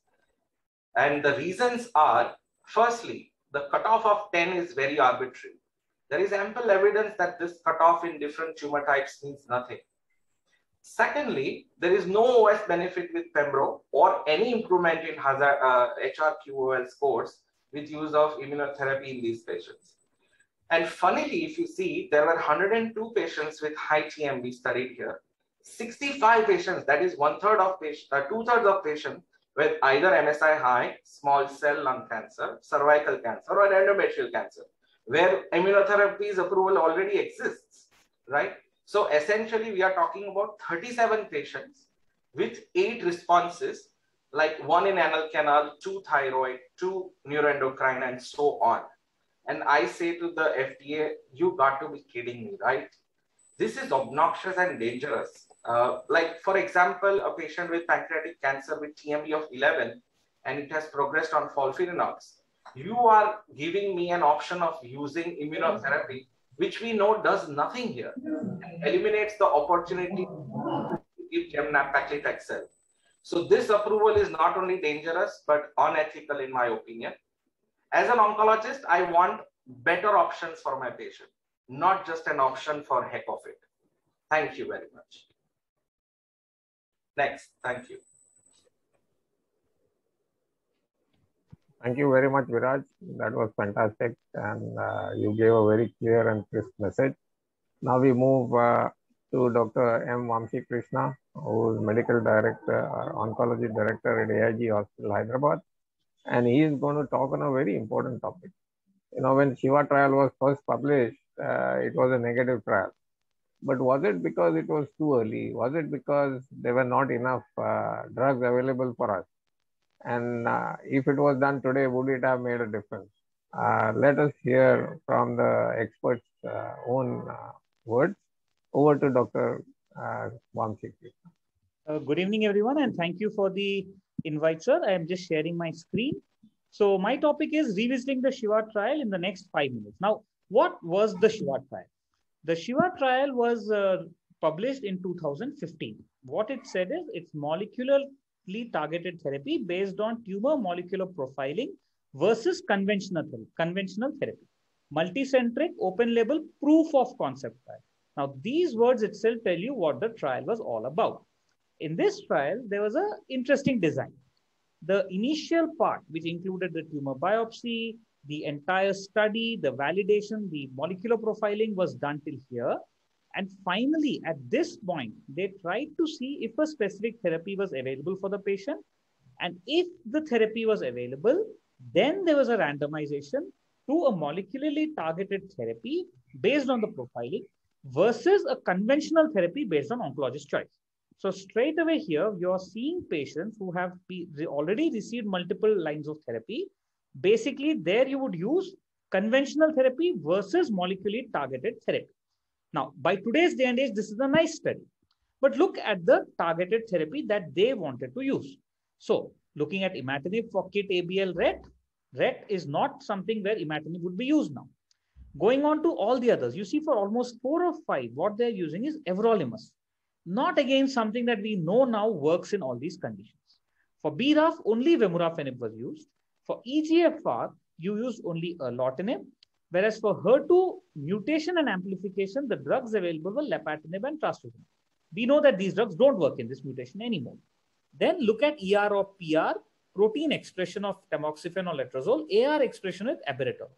and the reasons are, firstly, the cutoff of 10 is very arbitrary. There is ample evidence that this cutoff in different tumor types means nothing. Secondly, there is no OS benefit with pembro or any improvement in hazard, HRQOL scores with use of immunotherapy in these patients. And funnily, if you see, there were 102 patients with high TMV studied here. 65 patients, that is 1/3 of patients, 2/3 of patients with either MSI high, small cell lung cancer, cervical cancer, or endometrial cancer, where immunotherapy's approval already exists, right? So essentially, we are talking about 37 patients with 8 responses, like 1 in anal canal, 2 thyroid, 2 neuroendocrine, and so on. And I say to the FDA, you got to be kidding me, right? This is obnoxious and dangerous. Like, for example, a patient with pancreatic cancer with TMV of 11, and it has progressed on FOLFIRINOX. You are giving me an option of using immunotherapy, which we know does nothing here, and eliminates the opportunity to give Gem/nab-paclitaxel. So this approval is not only dangerous, but unethical in my opinion. As an oncologist, I want better options for my patient, not just an option for heck of it. Thank you very much. Next, thank you. Thank you very much, Viraj. That was fantastic. And you gave a very clear and crisp message. Now we move to Dr. M. Vamshi Krishna, who is Medical Director, Oncology Director at AIG Hospital, Hyderabad. And he is going to talk on a very important topic. You know, when Shiva Trial was first published, it was a negative trial. But was it because it was too early? Was it because there were not enough drugs available for us? And if it was done today, would it have made a difference? Let us hear from the experts' own words. Over to Dr. Vamshi. Good evening, everyone, and thank you for the invite, sir. I am just sharing my screen. So my topic is revisiting the Shiva trial in the next 5 minutes. Now, what was the Shiva trial? The Shiva trial was published in 2015. What it said is it's molecularly targeted therapy based on tumor molecular profiling versus conventional therapy. Multicentric, open label, proof of concept trial. Now, these words itself tell you what the trial was all about. In this trial, there was an interesting design. The initial part, which included the tumor biopsy, the entire study, the validation, the molecular profiling was done till here. And finally, at this point, they tried to see if a specific therapy was available for the patient. And if the therapy was available, then there was a randomization to a molecularly targeted therapy based on the profiling versus a conventional therapy based on oncologist choice. So straight away here, you're seeing patients who have already received multiple lines of therapy. Basically, there you would use conventional therapy versus molecularly targeted therapy. Now, by today's day and age, this is a nice study. But look at the targeted therapy that they wanted to use. So, looking at imatinib for KIT ABL RET, RET is not something where imatinib would be used now. Going on to all the others, you see for almost 4 or 5, what they're using is everolimus. Not again something that we know now works in all these conditions. For BRAF, only vemurafenib was used. For EGFR, you use only erlotinib. Whereas for HER2 mutation and amplification, the drugs available were lapatinib and trastuzumab. We know that these drugs don't work in this mutation anymore. Then look at ER or PR, protein expression of tamoxifen or letrozole, AR expression with abiraterone.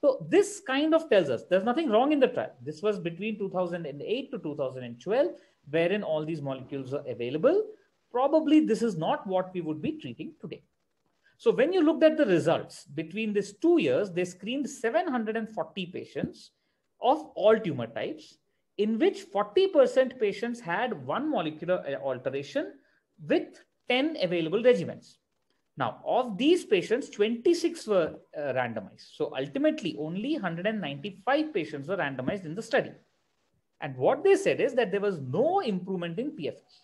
So this kind of tells us there's nothing wrong in the trial. This was between 2008 to 2012, wherein all these molecules are available. Probably this is not what we would be treating today. So when you looked at the results between these 2 years, they screened 740 patients of all tumor types, in which 40% patients had one molecular alteration with 10 available regimens. Now, of these patients, 26 were randomized. So ultimately, only 195 patients were randomized in the study. And what they said is that there was no improvement in PFS.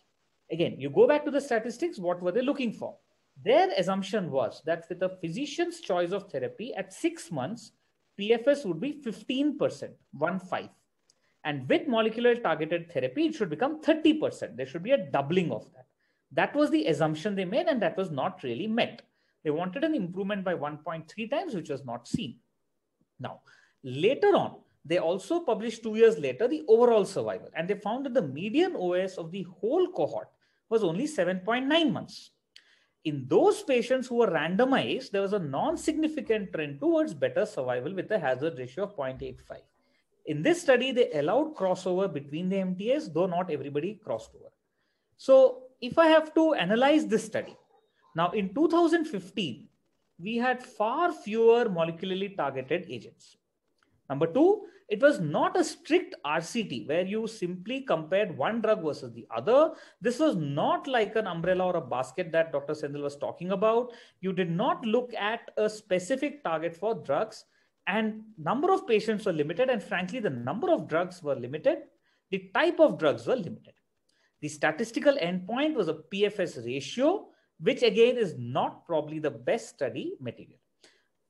Again, you go back to the statistics, what were they looking for? Their assumption was that with a physician's choice of therapy at 6 months, PFS would be 15%, 1-5. And with molecular targeted therapy, it should become 30%. There should be a doubling of that. That was the assumption they made, and that was not really met. They wanted an improvement by 1.3 times, which was not seen. Now, later on, they also published 2 years later the overall survival, and they found that the median OS of the whole cohort was only 7.9 months. In those patients who were randomized, there was a non-significant trend towards better survival with a hazard ratio of 0.85. In this study, they allowed crossover between the MTAs, though not everybody crossed over. So if I have to analyze this study, now in 2015, we had far fewer molecularly targeted agents. Number two, it was not a strict RCT where you simply compared one drug versus the other. This was not like an umbrella or a basket that Dr. Sendil was talking about. You did not look at a specific target for drugs, and number of patients were limited. And frankly, the number of drugs were limited. The type of drugs were limited. The statistical endpoint was a PFS ratio, which again is not probably the best study material.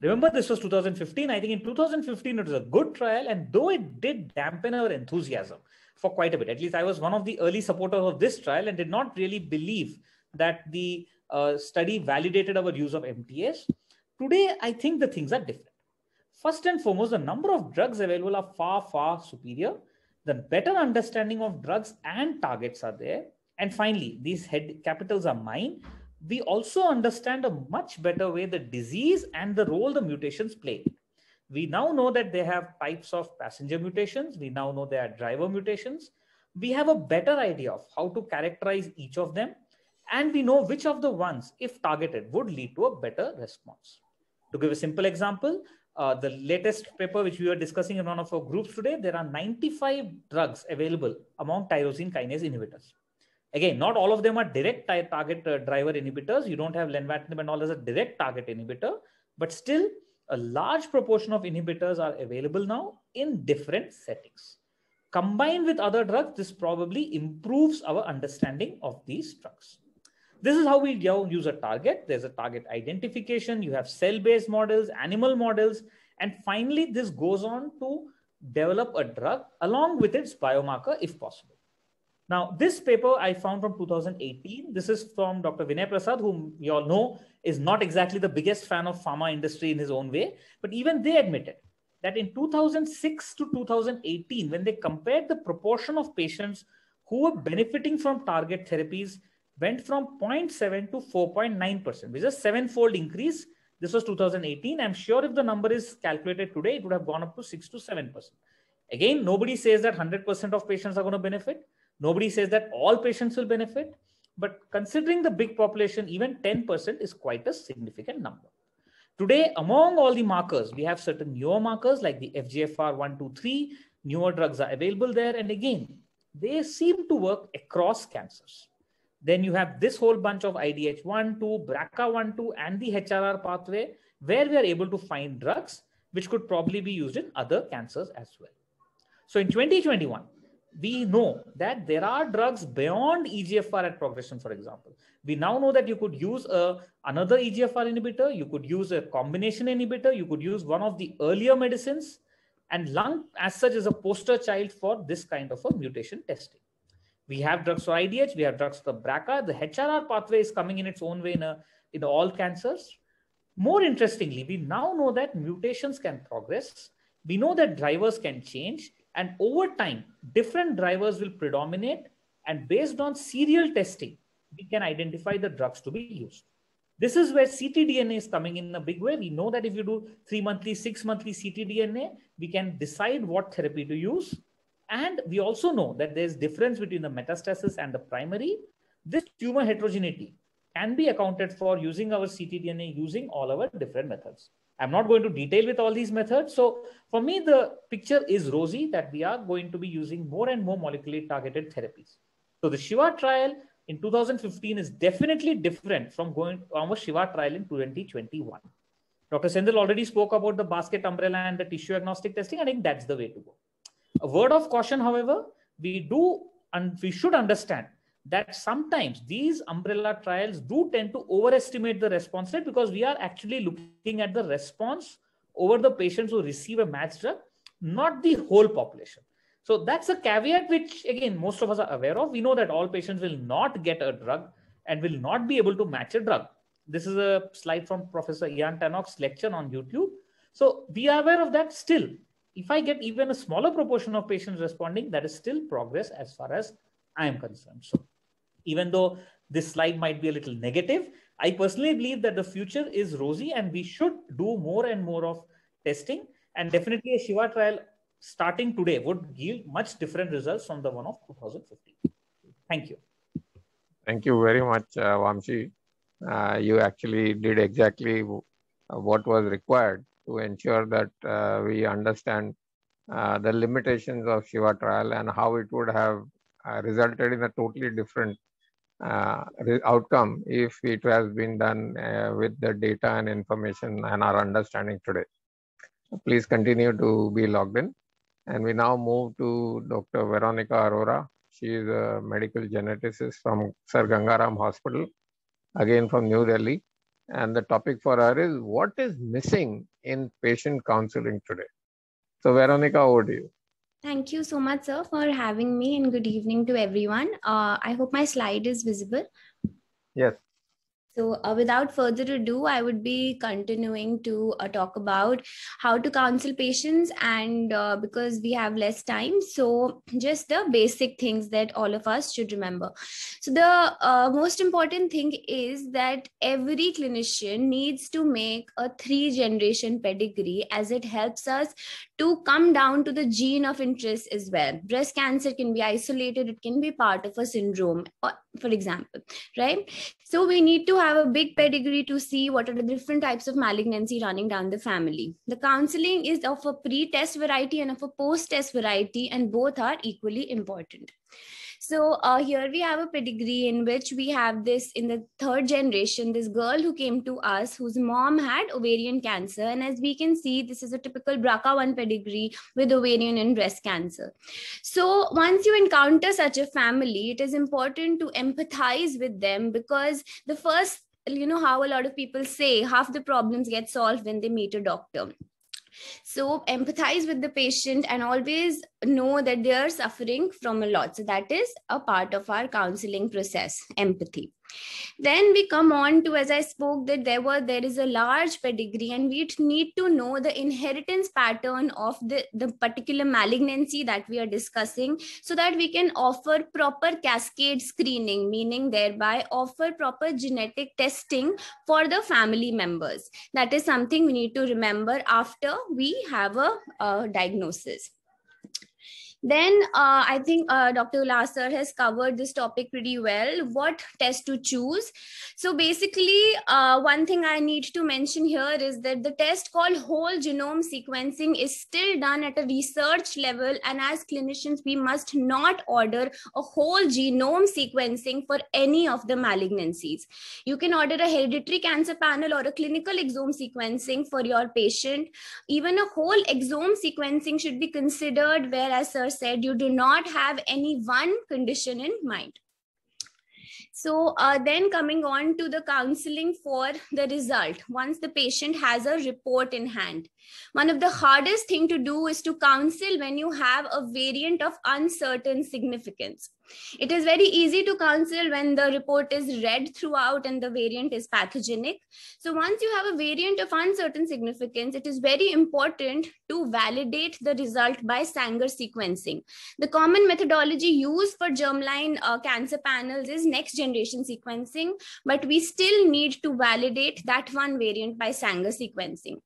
Remember, this was 2015. I think in 2015, it was a good trial. And though it did dampen our enthusiasm for quite a bit, at least I was one of the early supporters of this trial and did not really believe that the study validated our use of MTAs. Today, I think the things are different. First and foremost, the number of drugs available are far, far superior. The better understanding of drugs and targets are there. And finally, these capitals are mine. We also understand a much better way the disease and the role the mutations play. We now know that they have types of passenger mutations. We now know they are driver mutations. We have a better idea of how to characterize each of them. And we know which of the ones, if targeted, would lead to a better response. To give a simple example, the latest paper which we were discussing in one of our groups today, there are 95 drugs available among tyrosine kinase inhibitors. Again, not all of them are direct target driver inhibitors. You don't have lenvatinib and all as a direct target inhibitor, but still a large proportion of inhibitors are available now in different settings. Combined with other drugs, this probably improves our understanding of these drugs. This is how we use a target. There's a target identification. You have cell-based models, animal models, and finally, this goes on to develop a drug along with its biomarker if possible. Now, this paper I found from 2018. This is from Dr. Vinay Prasad, whom you all know is not exactly the biggest fan of pharma industry in his own way, but even they admitted that in 2006 to 2018, when they compared the proportion of patients who were benefiting from target therapies, went from 0.7 to 4.9%, which is a 7-fold increase. This was 2018. I'm sure if the number is calculated today, it would have gone up to 6 to 7%. Again, nobody says that 100% of patients are going to benefit. Nobody says that all patients will benefit. But considering the big population, even 10% is quite a significant number. Today, among all the markers, we have certain newer markers like the FGFR 1, 2, 3. Newer drugs are available there. And again, they seem to work across cancers. Then you have this whole bunch of IDH1, 2, BRCA1, 2, and the HRR pathway, where we are able to find drugs which could probably be used in other cancers as well. So in 2021, we know that there are drugs beyond EGFR at progression, for example. We now know that you could use another EGFR inhibitor, you could use a combination inhibitor, you could use one of the earlier medicines, and lung as such is a poster child for this kind of a mutation testing. We have drugs for IDH, we have drugs for BRCA. The HRR pathway is coming in its own way in all cancers. More interestingly, we now know that mutations can progress. We know that drivers can change. And over time, different drivers will predominate. And based on serial testing, we can identify the drugs to be used. This is where ctDNA is coming in a big way. We know that if you do 3-monthly, 6-monthly ctDNA, we can decide what therapy to use. And we also know that there's difference between the metastasis and the primary. This tumor heterogeneity can be accounted for using our ctDNA, using all our different methods. I'm not going to detail with all these methods. So for me, the picture is rosy that we are going to be using more and more molecularly targeted therapies. So the Shiva trial in 2015 is definitely different from going on our Shiva trial in 2021. Dr. Sendil already spoke about the basket umbrella and the tissue agnostic testing. I think that's the way to go. A word of caution, however, we should understand that sometimes these umbrella trials do tend to overestimate the response rate, because we are actually looking at the response over the patients who receive a matched drug, not the whole population. So that's a caveat which, again, most of us are aware of. We know that all patients will not get a drug and will not be able to match a drug. This is a slide from Professor Ian Tannock's lecture on YouTube. So we are aware of that. Still, if I get even a smaller proportion of patients responding, that is still progress as far as I am concerned. So even though this slide might be a little negative, I personally believe that the future is rosy and we should do more and more of testing. And definitely a Shiva trial starting today would yield much different results from the one of 2015. Thank you. Thank you very much, Vamshi. You actually did exactly what was required to ensure that we understand the limitations of Shiva trial and how it would have resulted in a totally different outcome if it has been done with the data and information and our understanding today. Please continue to be logged in. And we now move to Dr. Veronica Arora. She is a medical geneticist from Sir Gangaram Hospital, again from New Delhi. And the topic for her is what is missing in patient counseling today. So Veronica, over to you. Thank you so much, sir, for having me, and good evening to everyone. I hope my slide is visible. Yes. So without further ado, I would be continuing to talk about how to counsel patients, and because we have less time, so just the basic things that all of us should remember. So the most important thing is that every clinician needs to make a 3-generation pedigree, as it helps us to come down to the gene of interest as well. Breast cancer can be isolated, it can be part of a syndrome, for example, right? So we need to have a big pedigree to see what are the different types of malignancy running down the family. The counseling is of a pre-test variety and of a post-test variety, and both are equally important. So here we have a pedigree in which we have this in the 3rd generation, this girl who came to us whose mom had ovarian cancer. And as we can see, this is a typical BRCA1 pedigree with ovarian and breast cancer. So once you encounter such a family, it is important to empathize with them, because the first, you know how a lot of people say, half the problems get solved when they meet a doctor. So empathize with the patient and always know that they are suffering from a lot. So that is a part of our counseling process, empathy. Then we come on to, as I spoke, that there is a large pedigree, and we need to know the inheritance pattern of the particular malignancy that we are discussing, so that we can offer proper cascade screening, meaning thereby offer proper genetic testing for the family members. That is something we need to remember after we have a diagnosis. Then I think Dr. Ullas sir has covered this topic pretty well, what test to choose. So basically, one thing I need to mention here is that the test called whole genome sequencing is still done at a research level, and as clinicians, we must not order a whole genome sequencing for any of the malignancies. You can order a hereditary cancer panel or a clinical exome sequencing for your patient. Even a whole exome sequencing should be considered, whereas sir said you do not have any one condition in mind. So then coming on to the counseling for the result, once the patient has a report in hand. One of the hardest thing to do is to counsel when you have a variant of uncertain significance. It is very easy to counsel when the report is red throughout and the variant is pathogenic. So once you have a variant of uncertain significance, it is very important to validate the result by Sanger sequencing. The common methodology used for germline cancer panels is next generation sequencing, but we still need to validate that one variant by Sanger sequencing.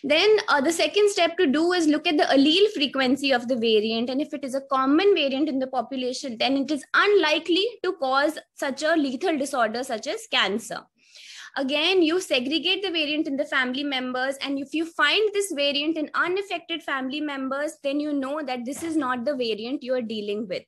Then the second step to do is look at the allele frequency of the variant, and if it is a common variant in the population, then and it is unlikely to cause such a lethal disorder such as cancer. Again, you segregate the variant in the family members, and if you find this variant in unaffected family members, then you know that this is not the variant you are dealing with.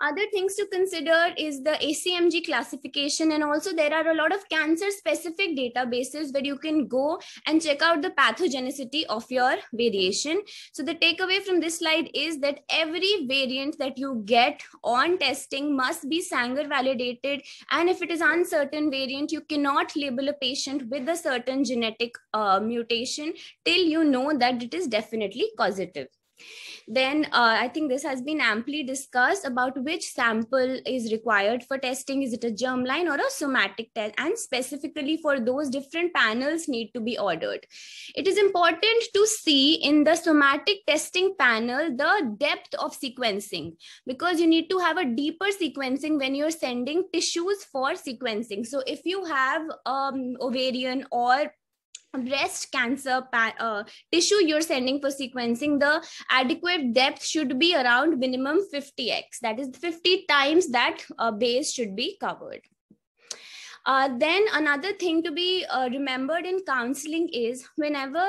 Other things to consider is the ACMG classification, and also there are a lot of cancer specific databases where you can go and check out the pathogenicity of your variation. So the takeaway from this slide is that every variant that you get on testing must be Sanger validated, and if it is uncertain variant, you cannot label a patient with a certain genetic mutation till you know that it is definitely causative. Then I think this has been amply discussed about which sample is required for testing. Is it a germline or a somatic test? And specifically for those, different panels need to be ordered. It is important to see in the somatic testing panel the depth of sequencing, because you need to have a deeper sequencing when you're sending tissues for sequencing. So if you have ovarian or breast cancer tissue you're sending for sequencing, the adequate depth should be around minimum 50x. That is 50 times that base should be covered. Then another thing to be remembered in counseling is whenever,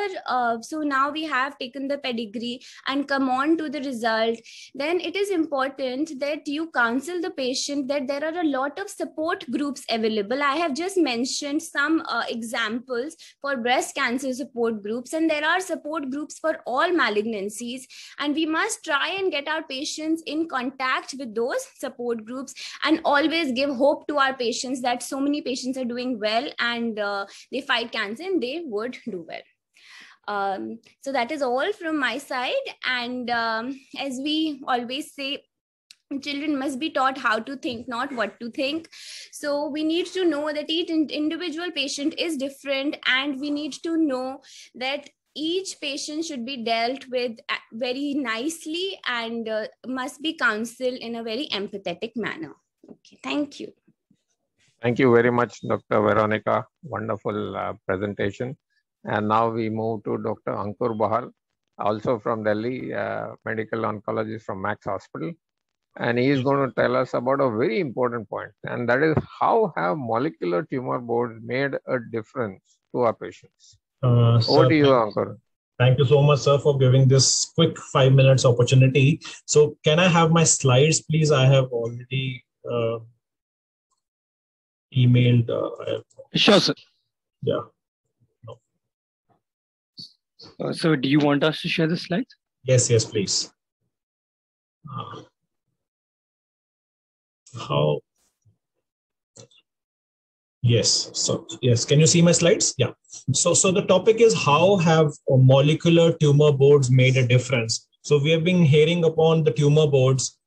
so now we have taken the pedigree and come on to the result, then it is important that you counsel the patient that there are a lot of support groups available. I have just mentioned some examples for breast cancer support groups, and there are support groups for all malignancies, and we must try and get our patients in contact with those support groups and always give hope to our patients that so many patients are doing well and they fight cancer and they would do well. So that is all from my side. And as we always say, children must be taught how to think, not what to think. So we need to know that each individual patient is different, and we need to know that each patient should be dealt with very nicely and must be counseled in a very empathetic manner. Okay, thank you. Thank you very much, Dr. Veronica. Wonderful presentation. And now we move to Dr. Ankur Bahal, also from Delhi, medical oncologist from Max Hospital. And he is going to tell us about a very important point, and that is how have molecular tumor boards made a difference to our patients? Over to you, Ankur. Thank you so much, sir, for giving this quick 5 minutes opportunity. So can I have my slides, please? I have already emailed. Sure, sir. Yeah. No. So do you want us to share the slides? Yes, yes, please. How? Yes. So yes, can you see my slides? Yeah. So the topic is how have molecular tumor boards made a difference? So we have been hearing upon the tumor boards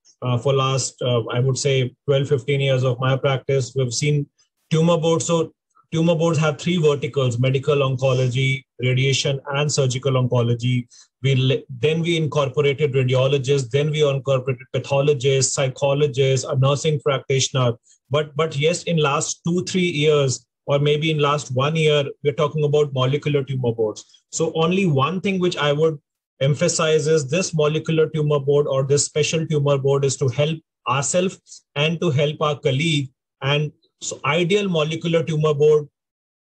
for last, I would say 12, 15 years of my practice. We've seen tumor boards. So tumor boards have three verticals: medical oncology, radiation, and surgical oncology. Then we incorporated radiologists, then we incorporated pathologists, psychologists, a nursing practitioner. But yes, in last 2-3 years, or maybe in last 1 year, we're talking about molecular tumor boards. So only one thing which I would emphasize is this molecular tumor board or this special tumor board is to help ourselves and to help our colleague. And so ideal molecular tumor board,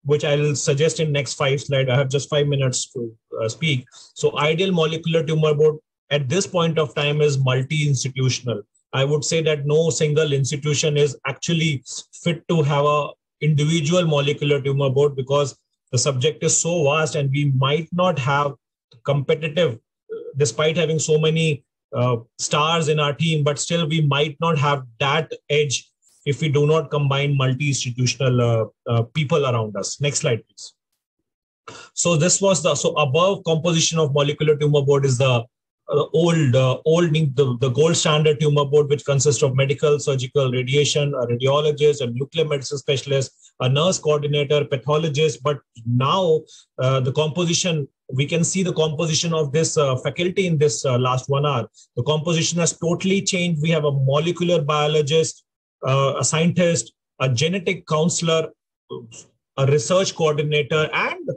which I will suggest in next 5 slides. I have just 5 minutes to speak. So ideal molecular tumor board at this point of time is multi-institutional. I would say that no single institution is actually fit to have a individual molecular tumor board because the subject is so vast and we might not have competitive, despite having so many stars in our team, but still we might not have that edge if we do not combine multi-institutional people around us. Next slide, please. So this was the above composition of molecular tumor board is the the gold standard tumor board, which consists of medical, surgical, radiation, a radiologist, a nuclear medicine specialist, a nurse coordinator, pathologist. But now the composition, we can see the composition of this faculty in this last 1 hour. The composition has totally changed. We have a molecular biologist, a scientist, a genetic counselor, a research coordinator, and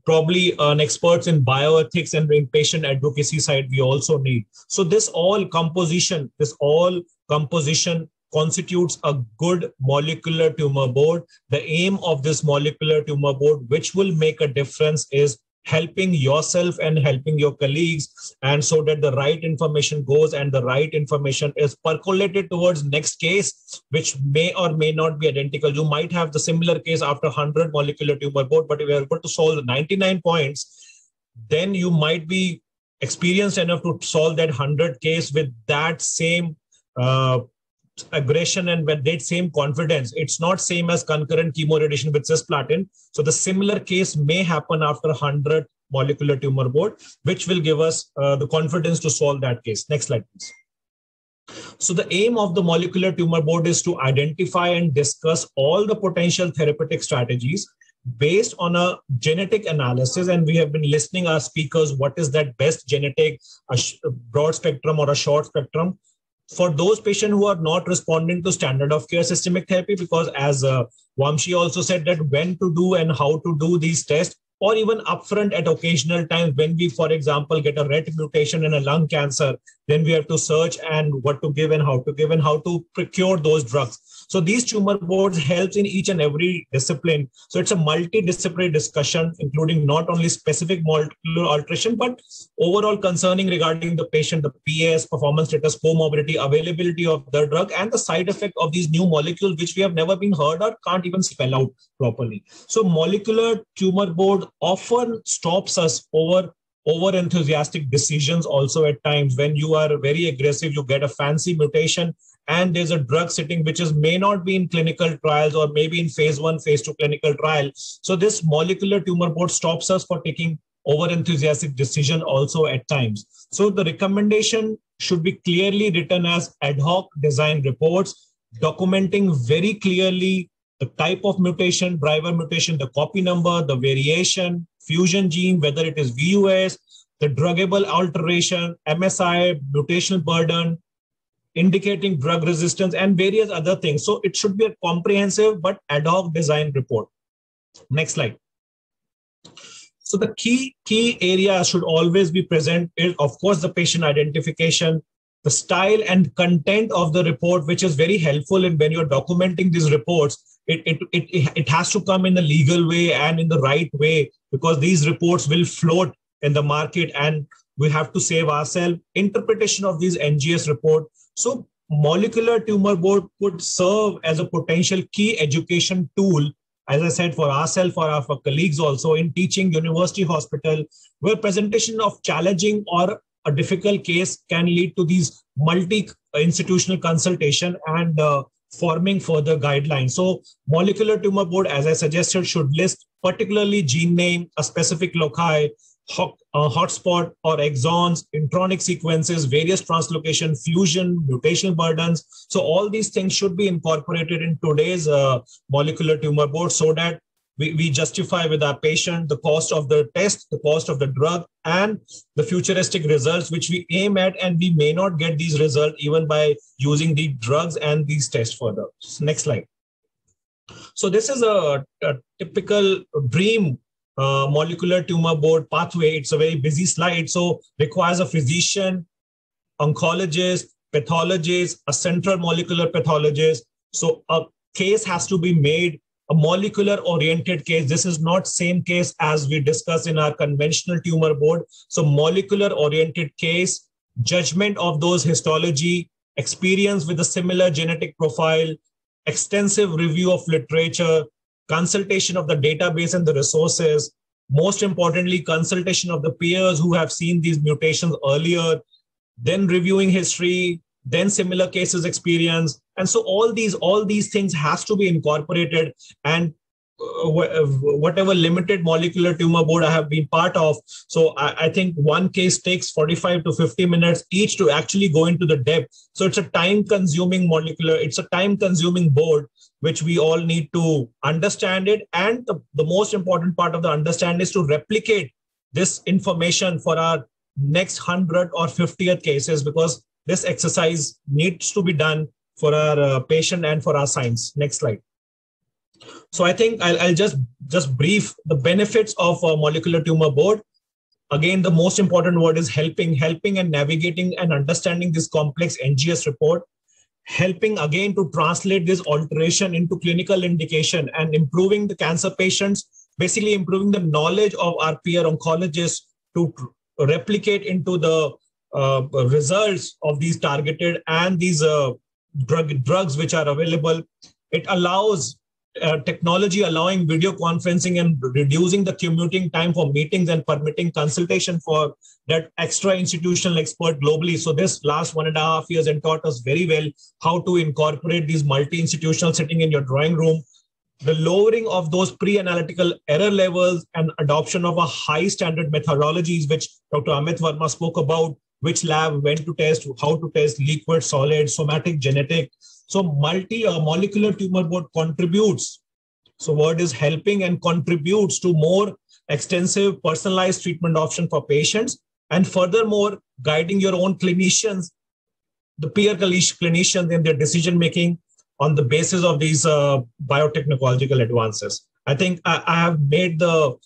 probably an expert in bioethics and in patient advocacy side we also need. So this all composition, this all composition constitutes a good molecular tumor board. The aim of this molecular tumor board, which will make a difference, is helping yourself and helping your colleagues, and so that the right information goes and the right information is percolated towards next case, which may or may not be identical. You might have the similar case after 100 molecular tumor board, but if you're able to solve the 99 points, then you might be experienced enough to solve that 100 case with that same aggression and with that same confidence. It's not same as concurrent chemoradiation with cisplatin. So the similar case may happen after 100 molecular tumor board, which will give us the confidence to solve that case. Next slide, please. So the aim of the molecular tumor board is to identify and discuss all the potential therapeutic strategies based on a genetic analysis. And we have been listening our speakers, what is that best genetic, a broad spectrum or a short spectrum, for those patients who are not responding to standard of care systemic therapy, because as Vamshi also said, that when to do and how to do these tests, or even upfront at occasional times when we, for example, get a RET mutation in a lung cancer, then we have to search and what to give and how to give and how to procure those drugs. So these tumor boards helps in each and every discipline. So it's a multidisciplinary discussion, including not only specific molecular alteration, but overall concerning regarding the patient, the PS, performance status, comorbidity, availability of the drug, and the side effect of these new molecules, which we have never been heard or can't even spell out properly. So molecular tumor board often stops us over enthusiastic decisions also at times. When you are very aggressive, you get a fancy mutation and there's a drug sitting which is may not be in clinical trials or maybe in phase 1, phase 2 clinical trial. So this molecular tumor board stops us for taking over enthusiastic decision also at times. So the recommendation should be clearly written as ad hoc design reports, documenting very clearly the type of mutation, driver mutation, the copy number, the variation, fusion gene, whether it is VUS, the druggable alteration, MSI, mutational burden, indicating drug resistance, and various other things. So it should be a comprehensive but ad hoc design report. Next slide. So the key area should always be present is, of course, the patient identification, the style and content of the report, which is very helpful in when you're documenting these reports. It has to come in a legal way and in the right way, because these reports will float in the market and we have to save ourselves. Interpretation of these NGS report. So molecular tumor board could serve as a potential key education tool, as I said, for ourselves, for our colleagues also in teaching university hospital, where presentation of challenging or a difficult case can lead to these multi-institutional consultation and forming further guidelines. So molecular tumor board, as I suggested, should list particularly gene name, a specific loci, hotspot or exons, intronic sequences, various translocation, fusion, mutational burdens. So all these things should be incorporated in today's molecular tumor board, so that we justify with our patient the cost of the test, the cost of the drug, and the futuristic results which we aim at, and we may not get these results even by using the drugs and these tests further. Next slide. So this is a typical dream molecular tumor board pathway. It's a very busy slide, so requires a physician, oncologist, pathologist, a central molecular pathologist. So a case has to be made, a molecular oriented case. This is not same case as we discussed in our conventional tumor board. So molecular oriented case, judgment of those histology, experience with a similar genetic profile, extensive review of literature, consultation of the database and the resources, most importantly, consultation of the peers who have seen these mutations earlier, then reviewing history, then similar cases experience. And so all these things has to be incorporated, and whatever limited molecular tumor board I have been part of. So I think one case takes 45 to 50 minutes each to actually go into the depth. So it's a time-consuming it's a time-consuming board, which we all need to understand it. And the most important part of the understanding is to replicate this information for our next 100 or 50th cases, because this exercise needs to be done for our patient and for our science. Next slide. So I think I'll just brief the benefits of a molecular tumor board. Again, the most important word is helping and navigating and understanding this complex NGS report, helping again to translate this alteration into clinical indication and improving the cancer patients, basically improving the knowledge of our peer oncologists to replicate into the results of these targeted and these drugs which are available. It allows technology allowing video conferencing and reducing the commuting time for meetings and permitting consultation for that extra institutional expert globally. So this last 1.5 years and taught us very well how to incorporate these multi-institutional sitting in your drawing room, the lowering of those pre-analytical error levels and adoption of a high standard methodologies, which Dr. Amit Verma spoke about, which lab, when to test, how to test, liquid, solid, somatic, genetic. So molecular tumor board contributes. So word is helping and contributes to more extensive personalized treatment option for patients. And furthermore, guiding your own clinicians, the peer clinicians in their decision-making on the basis of these biotechnological advances. I think I have made the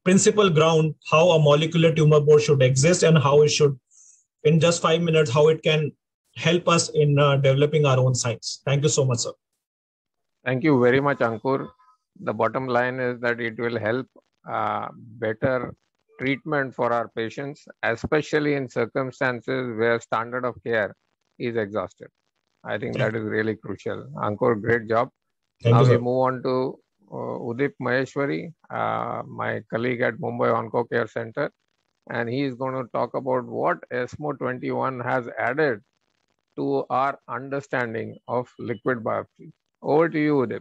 principal ground how a molecular tumor board should exist and how it should, in just 5 minutes, how it can help us in developing our own science. Thank you so much, sir. Thank you very much, Ankur. The bottom line is that it will help better treatment for our patients, especially in circumstances where standard of care is exhausted. I think that is really crucial. Ankur, great job. Now we move on to Udip Maheshwari, my colleague at Mumbai Onco Care Center, and he is going to talk about what ESMO 21 has added to our understanding of liquid biopsy. Over to you, Udip.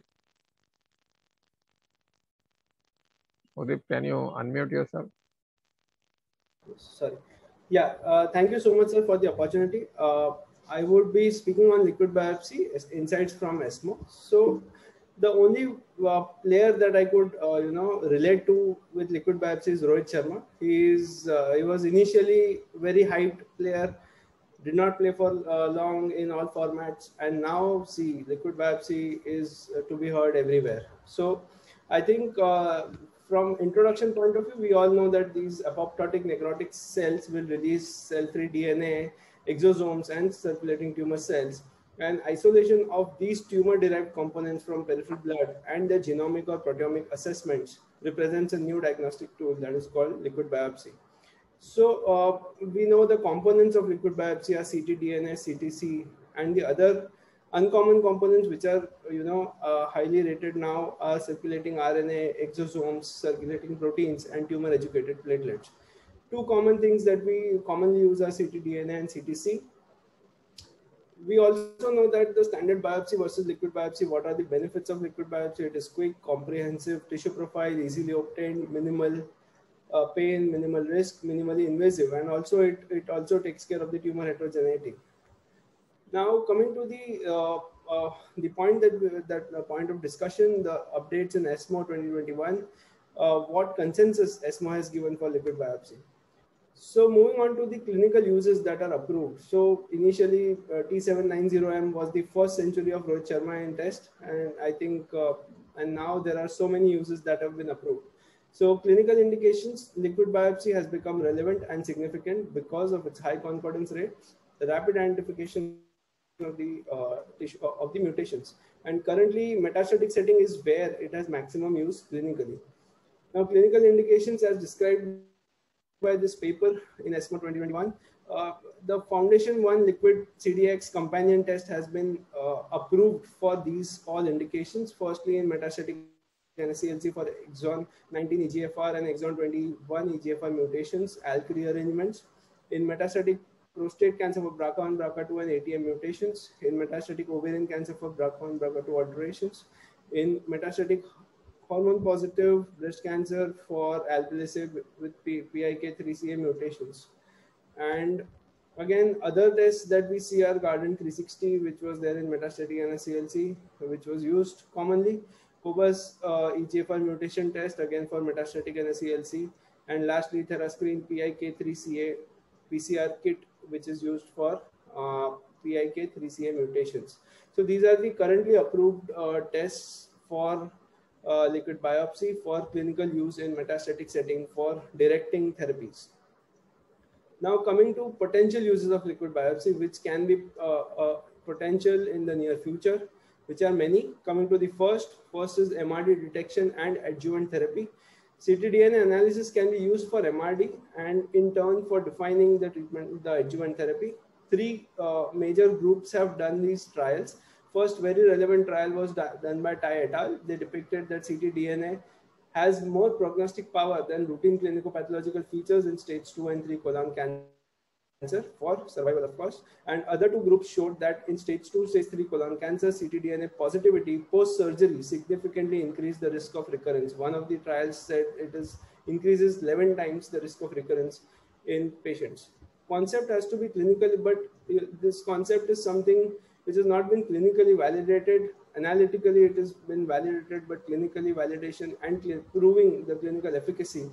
Udip, can you unmute yourself? Sorry. Yeah, thank you so much, sir, for the opportunity. I would be speaking on liquid biopsy, insights from ESMO. So the only player that I could, relate to with liquid biopsy is Rohit Sharma. He was initially very hyped player, did not play for long in all formats, and now see liquid biopsy is to be heard everywhere. So I think from introduction point of view, we all know that these apoptotic necrotic cells will release cell-free DNA, exosomes, and circulating tumor cells. And isolation of these tumor-derived components from peripheral blood and their genomic or proteomic assessments represents a new diagnostic tool that is called liquid biopsy. So we know the components of liquid biopsy are ctDNA, CTC, and the other uncommon components which are highly rated now are circulating RNA, exosomes, circulating proteins, and tumor-educated platelets. Two common things that we commonly use are ctDNA and CTC. We also know that the standard biopsy versus liquid biopsy, what are the benefits of liquid biopsy? It is quick, comprehensive, tissue profile, easily obtained, minimal pain, minimal risk, minimally invasive, and also it also takes care of the tumor heterogeneity. Now coming to the point that point of discussion, the updates in ESMO 2021, what consensus ESMO has given for liquid biopsy. So moving on to the clinical uses that are approved. So initially T790M was the first century of Rohit Sharma in test, and I think and now there are so many uses that have been approved. So clinical indications, liquid biopsy has become relevant and significant because of its high concordance rate, the rapid identification of the mutations, and currently metastatic setting is where it has maximum use clinically. Now clinical indications as described by this paper in ESMO 2021, the Foundation 1 liquid CDX companion test has been approved for these all indications. Firstly, in metastatic NSCLC for exon 19 EGFR and exon 21 EGFR mutations, ALK rearrangements. In metastatic prostate cancer for BRCA1, BRCA2 and ATM mutations. In metastatic ovarian cancer for BRCA1, BRCA2 alterations. In metastatic hormone positive breast cancer for alpelisib with PIK3CA mutations. And again, other tests that we see are Guardant 360, which was there in metastatic NSCLC, which was used commonly. Cobas EGFR mutation test, again for metastatic NSCLC. And lastly, Therascreen PIK3CA PCR kit, which is used for PIK3CA mutations. So these are the currently approved tests for liquid biopsy for clinical use in metastatic setting for directing therapies. Now coming to potential uses of liquid biopsy, which can be potential in the near future, which are many. Coming to the first is MRD detection and adjuvant therapy. ctDNA analysis can be used for MRD and in turn for defining the treatment, the adjuvant therapy. Three major groups have done these trials. First very relevant trial was done by Tai et al. They depicted that ctDNA has more prognostic power than routine clinicopathological features in stage 2 and 3 colon cancer for survival, of course. And other two groups showed that in stage 2, stage 3 colon cancer, ctDNA positivity post-surgery significantly increased the risk of recurrence. One of the trials said it increases 11 times the risk of recurrence in patients. Concept has to be clinical, but this concept is something which has not been clinically validated. Analytically, it has been validated, but clinically validation and proving the clinical efficacy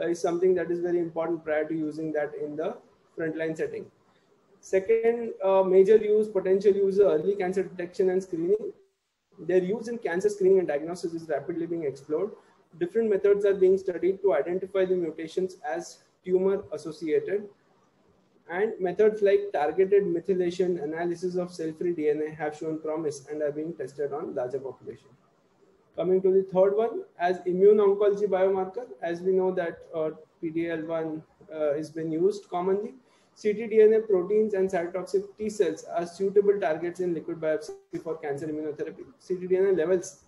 is something that is very important prior to using that in the frontline setting. Second major potential use, early cancer detection and screening. Their use in cancer screening and diagnosis is rapidly being explored. Different methods are being studied to identify the mutations as tumor associated. And methods like targeted methylation analysis of cell-free DNA have shown promise and are being tested on larger population. Coming to the third one, as immune oncology biomarker, as we know that PD-L1 is being used commonly, ctDNA proteins and cytotoxic T cells are suitable targets in liquid biopsy for cancer immunotherapy. ctDNA levels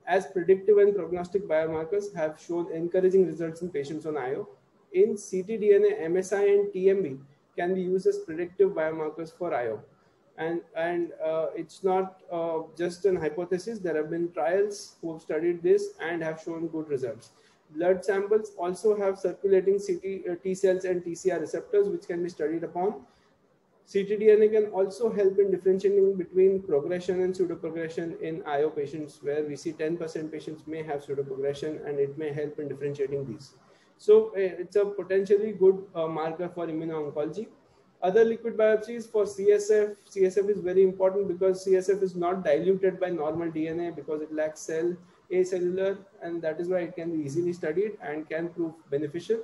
as predictive and prognostic biomarkers have shown encouraging results in patients on IO. In ctDNA, MSI and TMV can be used as predictive biomarkers for IO. And it's not just an hypothesis. There have been trials who have studied this and have shown good results. Blood samples also have circulating T cells and TCR receptors, which can be studied upon. ctDNA can also help in differentiating between progression and pseudoprogression in IO patients, where we see 10% patients may have pseudoprogression, and it may help in differentiating these. So it's a potentially good marker for immuno-oncology. Other liquid biopsies for CSF. CSF is very important because CSF is not diluted by normal DNA because it lacks acellular, and that is why it can be easily studied and can prove beneficial.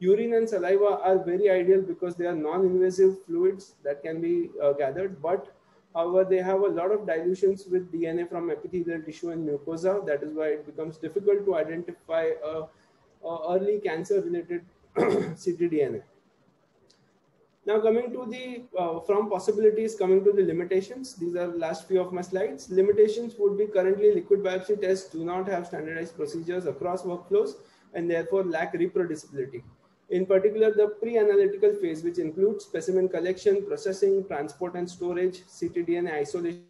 Urine and saliva are very ideal because they are non-invasive fluids that can be gathered, but however, they have a lot of dilutions with DNA from epithelial tissue and mucosa. That is why it becomes difficult to identify early cancer-related ctDNA. Now coming to the, from possibilities, coming to the limitations. These are the last few of my slides. Limitations would be currently liquid biopsy tests do not have standardized procedures across workflows and therefore lack reproducibility. In particular, the pre-analytical phase, which includes specimen collection, processing, transport and storage, ctDNA isolation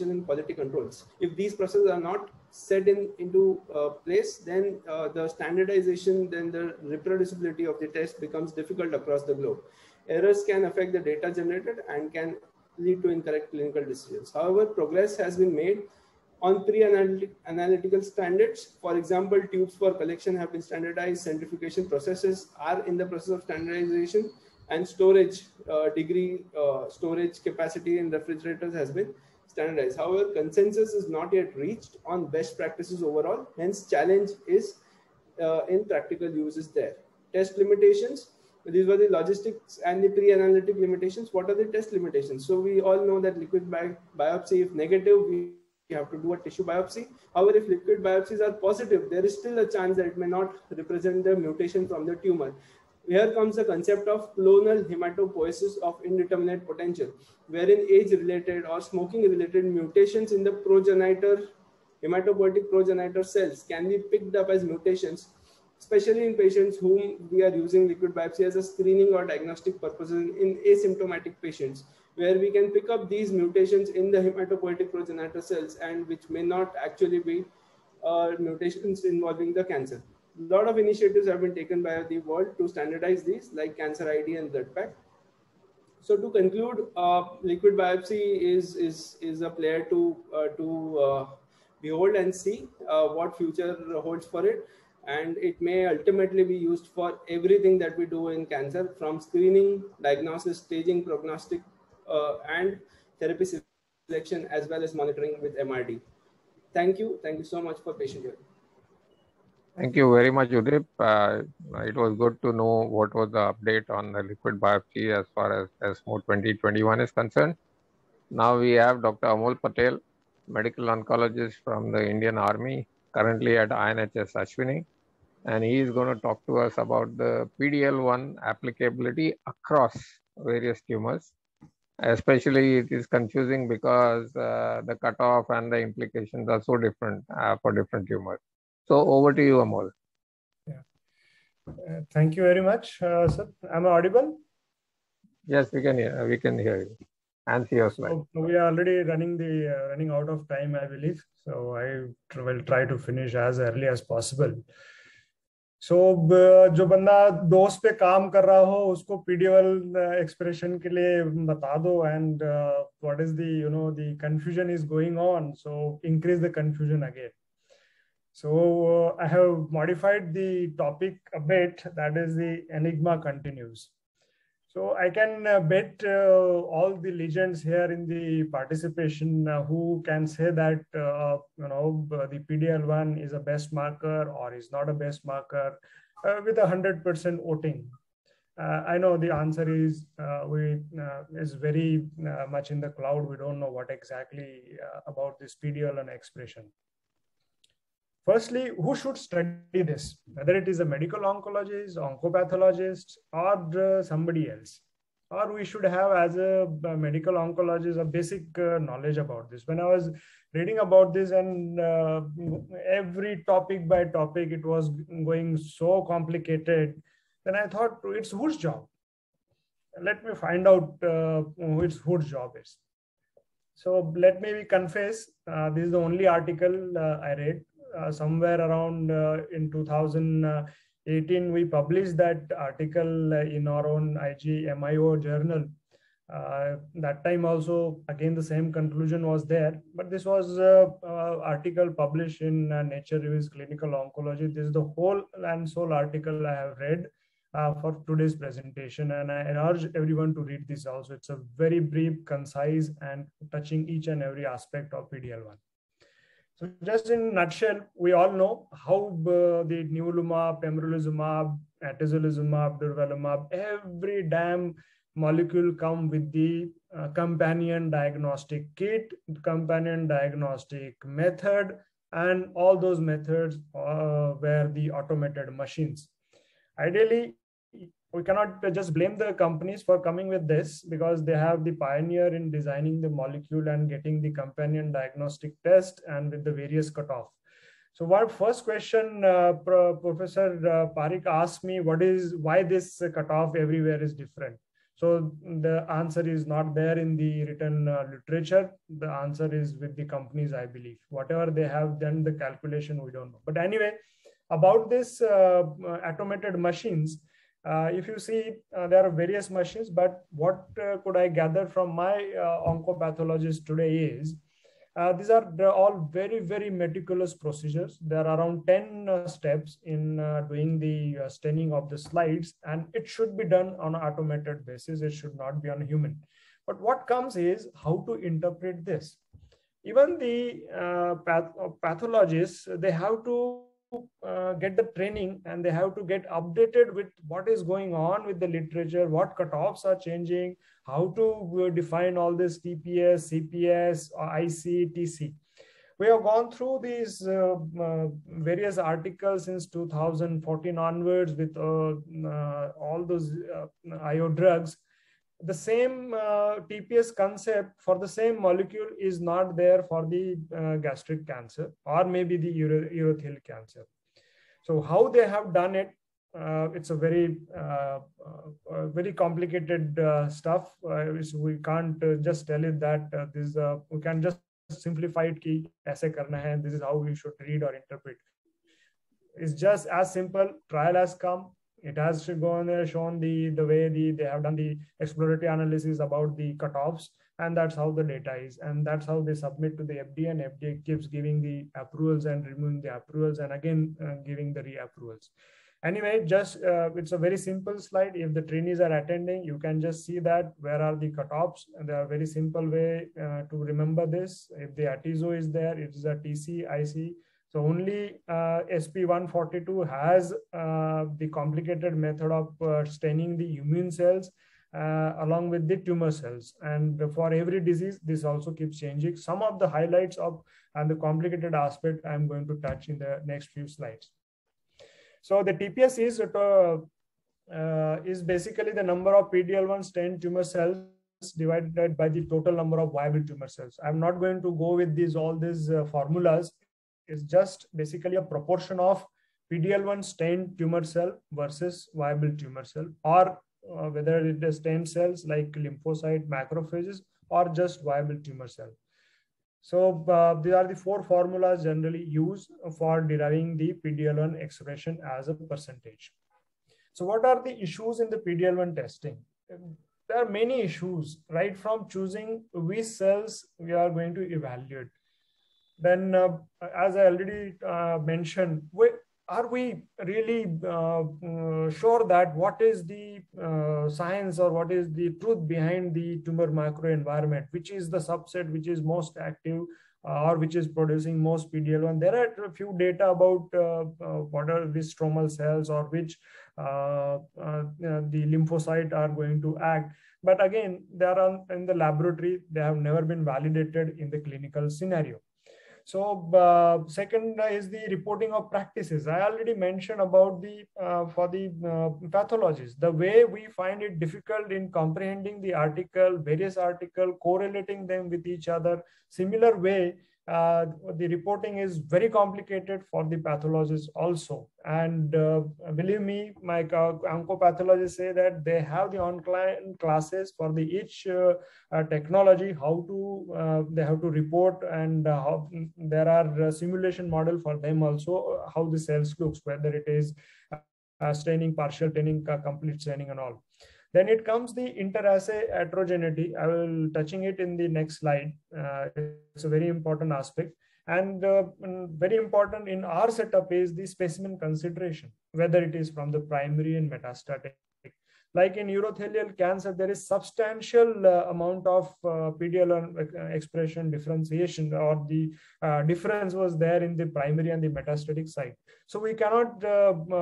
and quality controls. If these processes are not set into place, then the standardization, then the reproducibility of the test becomes difficult across the globe. Errors can affect the data generated and can lead to incorrect clinical decisions. However, progress has been made on pre-analytical standards. For example, tubes for collection have been standardized, centrifugation processes are in the process of standardization, and storage storage capacity in refrigerators has been standardized. However, consensus is not yet reached on best practices overall. Hence, challenge is in practical uses there. Test limitations. These were the logistics and the pre-analytic limitations. What are the test limitations? So we all know that liquid biopsy, if negative, we have to do a tissue biopsy. However, if liquid biopsies are positive, there is still a chance that it may not represent the mutation from the tumor. Here comes the concept of clonal hematopoiesis of indeterminate potential, wherein age-related or smoking-related mutations in the progenitor, hematopoietic progenitor cells can be picked up as mutations, especially in patients whom we are using liquid biopsy as a screening or diagnostic purposes in asymptomatic patients, where we can pick up these mutations in the hematopoietic progenitor cells and which may not actually be mutations involving the cancer. A lot of initiatives have been taken by the world to standardize these, like Cancer ID and BloodPack. So to conclude, liquid biopsy is a player to behold and see what future holds for it. And it may ultimately be used for everything that we do in cancer, from screening, diagnosis, staging, prognostic, and therapy selection, as well as monitoring with MRD. Thank you. Thank you so much for patient hearing. Thank you very much, Udip. It was good to know what was the update on the liquid biopsy as far as ESMO 2021 is concerned. Now we have Dr. Amol Patel, medical oncologist from the Indian Army, currently at INHS Ashwini. And he is going to talk to us about the PDL1 applicability across various tumors. Especially it is confusing because the cutoff and the implications are so different for different tumors. So over to you, Amol. Yeah. Thank you very much, sir. Am I audible? Yes, we can hear you and see your slide. So we are already running out of time, I believe. So I will try to finish as early as possible. So जो बंदा dose पे काम कर रहा हो उसको PDL expression के लिए बता दो and what is the confusion is going on so increase the confusion again so I have modified the topic a bit, that is the enigma continues. So I can bet all the legends here in the participation who can say that the PDL1 is a best marker or is not a best marker with 100% voting. I know the answer is is very much in the cloud. We don't know what exactly about this PDL1 expression. Firstly, who should study this? Whether it is a medical oncologist, oncopathologist, or somebody else. Or we should have, as a medical oncologist, a basic knowledge about this. When I was reading about this and every topic by topic, it was going so complicated. Then I thought, it's whose job? Let me find out whose job is. So let me confess, this is the only article I read. Somewhere around in 2018, we published that article in our own IGMIO journal. That time also, again, the same conclusion was there, but this was article published in Nature Reviews Clinical Oncology. This is the whole and sole article I have read for today's presentation, and I urge everyone to read this also. It's a very brief, concise, and touching each and every aspect of PDL1. So just in a nutshell, we all know how the nivolumab, pembrolizumab, atezolizumab, durvalumab, every damn molecule come with the companion diagnostic kit, companion diagnostic method, and all those methods were the automated machines. Ideally, we cannot just blame the companies for coming with this, because they have the pioneer in designing the molecule and getting the companion diagnostic test and with the various cutoff. So what first question Professor Parikh asked me, why this cutoff everywhere is different? So the answer is not there in the written literature. The answer is with the companies, I believe. Whatever they have done, the calculation, we don't know. But anyway, about this automated machines, if you see, there are various machines, but what could I gather from my oncopathologist today is, these are all very, very meticulous procedures. There are around 10 steps in doing the staining of the slides, and it should be done on an automated basis. It should not be on a human. But what comes is how to interpret this. Even the pathologists, they have to get the training, and they have to get updated with what is going on with the literature, what cutoffs are changing, how to define all this TPS, CPS, IC, TC. We have gone through these various articles since 2014 onwards with all those IO drugs. The same TPS concept for the same molecule is not there for the gastric cancer or maybe the urothelial cancer. So how they have done it, it's a very complicated stuff. We can't just tell it that we can just simplify it ki aise karna hai, this is how we should read or interpret. It's just as simple. Trial has come. It has shown the way they have done the exploratory analysis about the cutoffs, and that's how the data is, and that's how they submit to the FDA, and FDA keeps giving the approvals and removing the approvals, and again giving the reapprovals. Anyway, just it's a very simple slide. If the trainees are attending, you can just see that where are the cutoffs, and there are very simple way to remember this. If the atezo is there, it is a TC, IC. So only SP142 has the complicated method of staining the immune cells, along with the tumor cells. And for every disease, this also keeps changing. Some of the highlights of and the complicated aspect I'm going to touch in the next few slides. So the TPS is basically the number of PD-L1 stained tumor cells divided by the total number of viable tumor cells. I'm not going to go with all these formulas. It's just basically a proportion of PD-L1 stained tumor cell versus viable tumor cell, or whether it is stained cells like lymphocyte, macrophages, or just viable tumor cell. So these are the four formulas generally used for deriving the PD-L1 expression as a percentage. So what are the issues in the PD-L1 testing? There are many issues, right from choosing which cells we are going to evaluate. Then, as I already mentioned, are we really sure that what is the science or what is the truth behind the tumor microenvironment, which is the subset which is most active or which is producing most PD-L1? There are a few data about what are the stromal cells or which the lymphocyte are going to act. But again, they are in the laboratory. They have never been validated in the clinical scenario. So second is the reporting of practices. I already mentioned about the for the pathologists, the way we find it difficult in comprehending the article, various articles, correlating them with each other. Similar way, the reporting is very complicated for the pathologists also. And believe me, my oncopathologists say that they have the online classes for the each technology, how to they have to report, and how there are simulation model for them also, how the cells looks, whether it is staining, partial staining, complete staining, and all. Then it comes the interassay heterogeneity. I will touching it in the next slide. It's a very important aspect. And very important in our setup is the specimen consideration, whether it is from the primary and metastatic. Like in urothelial cancer, there is substantial amount of PD-L1 expression differentiation, or the difference was there in the primary and the metastatic site. So we cannot,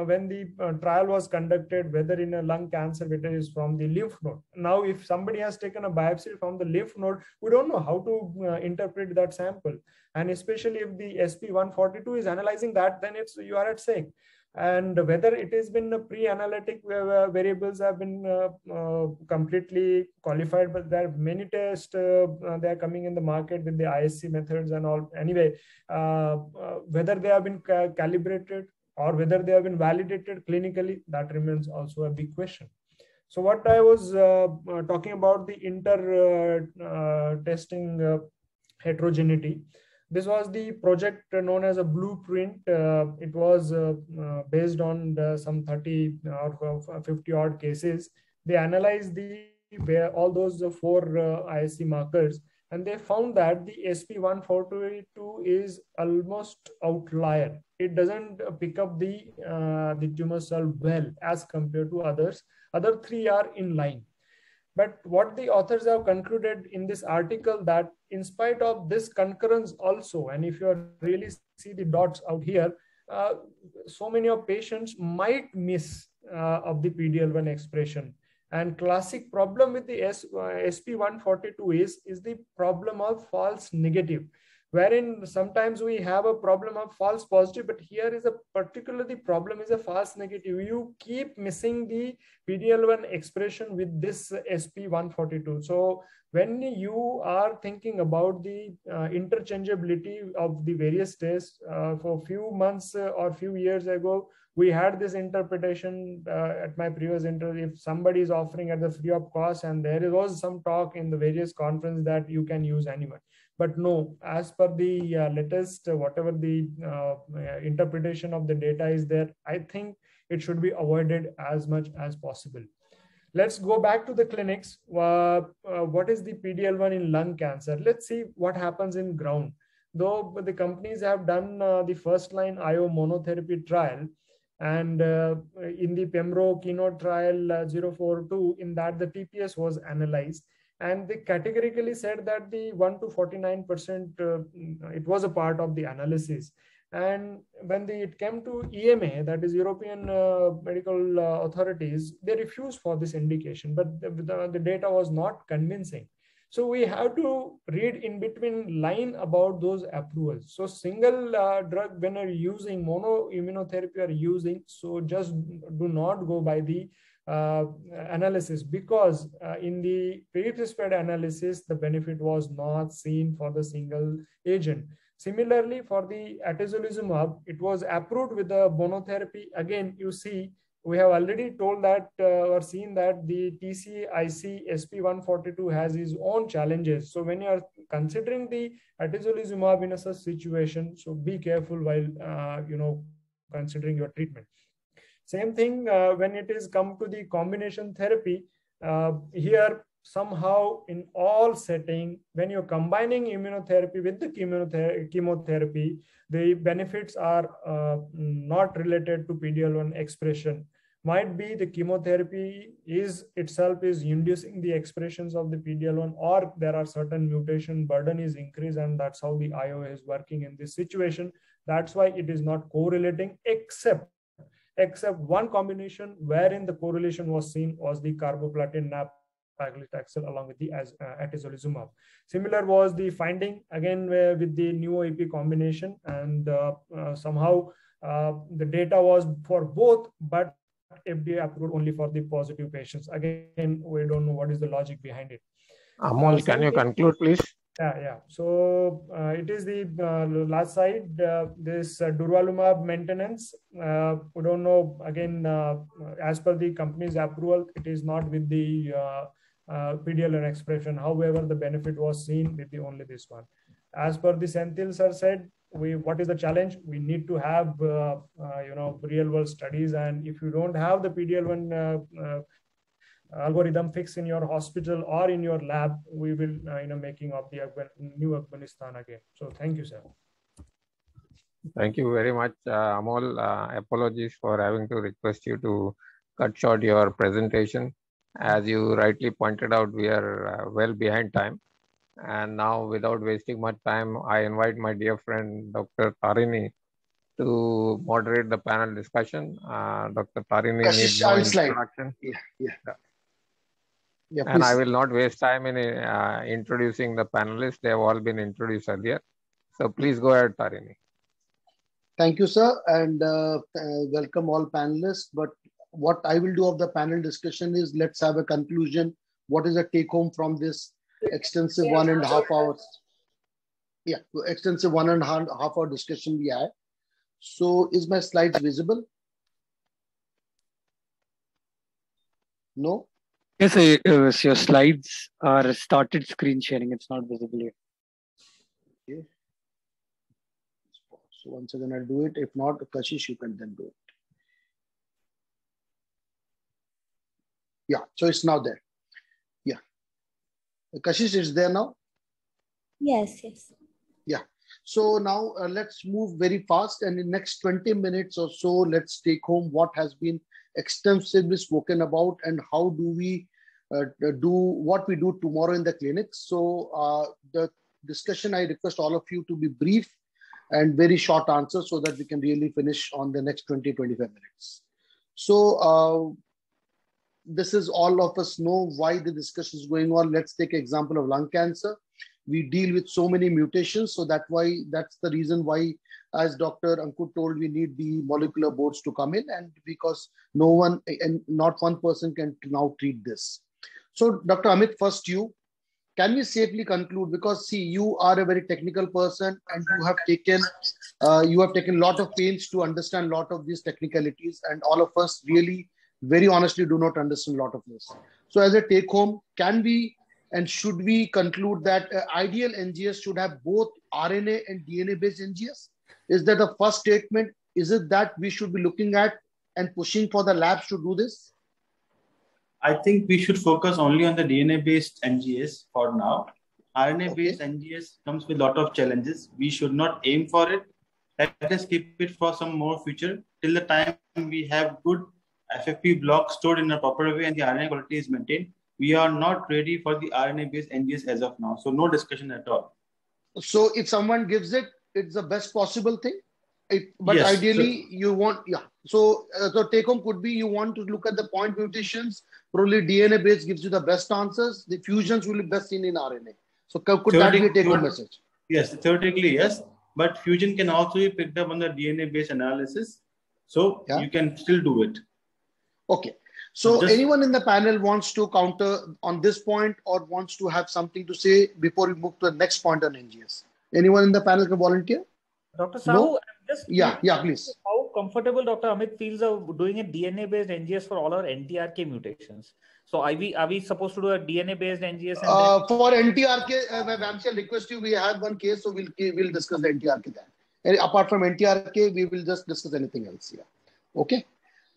when the trial was conducted, whether in a lung cancer, whether it is from the lymph node. Now, if somebody has taken a biopsy from the lymph node, we don't know how to interpret that sample. And especially if the SP142 is analyzing that, then you are at stake. And whether it has been pre-analytic variables have been completely qualified, but there are many tests they are coming in the market with the ISC methods and all. Anyway, whether they have been calibrated or whether they have been validated clinically, that remains also a big question. So what I was talking about, the testing heterogeneity. This was the project known as a blueprint. It was based on some 30 or 50 odd cases. They analyzed all those four ISC markers, and they found that the SP142 is almost outlier. It doesn't pick up the tumor cell well as compared to others. Other three are in line. But what the authors have concluded in this article, that in spite of this concurrence also, and if you really see the dots out here, so many of patients might miss of the PD-L1 expression. And classic problem with the SP142 is the problem of false negative, wherein sometimes we have a problem of false positive, but here is a particularly problem is a false negative. You keep missing the PD-L1 expression with this SP142. So when you are thinking about the interchangeability of the various tests, for a few months or few years ago, we had this interpretation at my previous interview. If somebody is offering at the free of cost, and there was some talk in the various conference that you can use anyone. But no, as per the latest, whatever the interpretation of the data is there, I think it should be avoided as much as possible. Let's go back to the clinics. What is the PD-L1 in lung cancer? Let's see what happens in ground. Though the companies have done the first line IO monotherapy trial, and in the Pembro Keynote trial 042, in that the TPS was analyzed. And they categorically said that the 1 to 49%, it was a part of the analysis. And when it came to EMA, that is European medical authorities, they refused for this indication, but the data was not convincing. So we have to read in between line about those approvals. So single drug when you're using, mono immunotherapy are using, so just do not go by the analysis, because in the pre-specified analysis, the benefit was not seen for the single agent. Similarly, for the atezolizumab, it was approved with the monotherapy. Again, you see, we have already told that or seen that the TCIC SP142 has its own challenges. So when you are considering the atezolizumab in a such situation, so be careful while considering your treatment. Same thing when it is come to the combination therapy. Here, somehow in all setting, when you're combining immunotherapy with the chemotherapy, the benefits are not related to PD-L1 expression. Might be the chemotherapy itself is inducing the expressions of the PD-L1, or there are certain mutation burden is increased, and that's how the IO is working in this situation. That's why it is not correlating, except one combination wherein the correlation was seen was the carboplatin nab-paclitaxel along with the atezolizumab. Similar was the finding again with the NeoAP combination, and somehow the data was for both, but FDA approved only for the positive patients. Again, we don't know what is the logic behind it. Amol, can you conclude, please? Yeah. So it is the last slide. This durvalumab maintenance. We don't know. Again, as per the company's approval, it is not with the PD-L1 expression. However, the benefit was seen with only this one. As per the Senthil sir said, what is the challenge? We need to have real world studies, and if you don't have the PD-L1 algorithm fixed in your hospital or in your lab, we will making of the new Afghanistan again. So thank you, sir. Thank you very much, Amol. Apologies for having to request you to cut short your presentation. As you rightly pointed out, we are well behind time. And now, without wasting much time, I invite my dear friend, Dr. Tarini, to moderate the panel discussion. Dr. Tarini needs no introduction. Yeah, and I will not waste time in introducing the panelists. They have all been introduced earlier. So please go ahead, Tarini. Thank you, sir, and welcome all panelists. But what I will do of the panel discussion is let's have a conclusion. What is the take home from this extensive 1.5 hours? Yeah, extensive 1.5 hour discussion we had. So is my slides visible? No? Yes, your slides are started screen sharing. It's not visible yet. Okay. So once again, I'll do it. If not, Kashish, you can then do it. Yeah, so it's now there. Yeah. Kashish is there now? Yes. Yeah. So now let's move very fast, and in the next 20 minutes or so, let's take home what has been extensively spoken about and how do we do what we do tomorrow in the clinics. So the discussion, I request all of you to be brief and very short answers so that we can really finish on the next 20-25 minutes. So this is all of us know why the discussion is going on. Let's take an example of lung cancer. We deal with so many mutations, so that's the reason why, as Dr. Ankur told, we need the molecular boards to come in, and because no one and not one person can now treat this. So Dr. Amit, first can we safely conclude, because see, you are a very technical person and you have taken a lot of pains to understand a lot of these technicalities, and all of us really very honestly do not understand a lot of this. So as a take home, can we and should we conclude that ideal NGS should have both RNA and DNA based NGS? Is that the first statement? Is it that we should be looking at and pushing for the labs to do this? I think we should focus only on the DNA based NGS for now. RNA based NGS comes with a lot of challenges. We should not aim for it. Let us keep it for some more future till the time we have good FFP block stored in a proper way and the RNA quality is maintained. We are not ready for the RNA-based NGS as of now. So no discussion at all. So if someone gives it, it's the best possible thing? But yes, ideally, you want, yeah. So the take home could be you want to look at the point mutations. Probably DNA based gives you the best answers. The fusions will be best seen in RNA. So could that be a take home message? Yes, theoretically, yes. But fusion can also be picked up on the DNA based analysis. So you can still do it. Okay. So anyone in the panel wants to counter on this point or wants to have something to say before we move to the next point on NGS? Anyone in the panel can volunteer? Dr. Sahu, No? I'm just please. How comfortable Dr. Amit feels of doing a DNA-based NGS for all our NTRK mutations. So are we supposed to do a DNA-based NGS? And for NTRK, Vamsi, I'll request you. We have one case, so we'll discuss the NTRK then. And apart from NTRK, we will just discuss anything else here. Okay.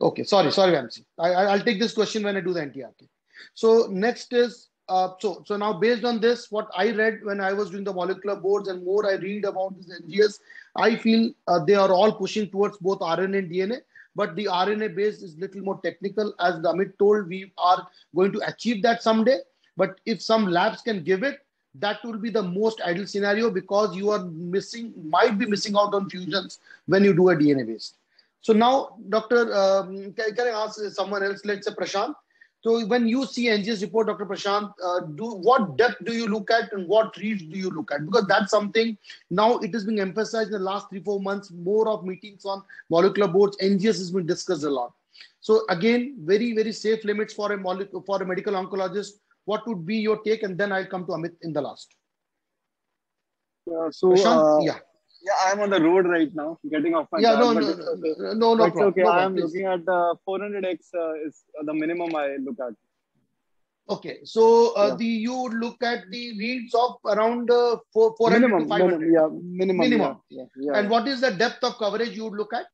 Okay. Sorry, Vamsi. I'll take this question when I do the NTRK. So next is so now based on this, what I read when I was doing the molecular boards and more I read about this NGS, I feel they are all pushing towards both RNA and DNA, but the RNA based is little more technical. As Amit told, we are going to achieve that someday. But if some labs can give it, that will be the most ideal scenario because you are might be missing out on fusions when you do a DNA based. So now, Doctor, can I ask someone else? Let's say Prashant. So when you see NGS report, Dr. Prashant, what depth do you look at and what reads do you look at? Because that's something now it is being emphasized in the last 3-4 months, more of meetings on molecular boards. NGS has been discussed a lot. So again, very, very safe limits for a medical oncologist. What would be your take? And then I'll come to Amit in the last. Prashant, I'm on the road right now, getting off my car. No it's problem. Okay, I'm looking at 400x is the minimum I look at. Okay, so you would look at the reads of around 400 to 500. Minimum. Yeah. And what is the depth of coverage you would look at?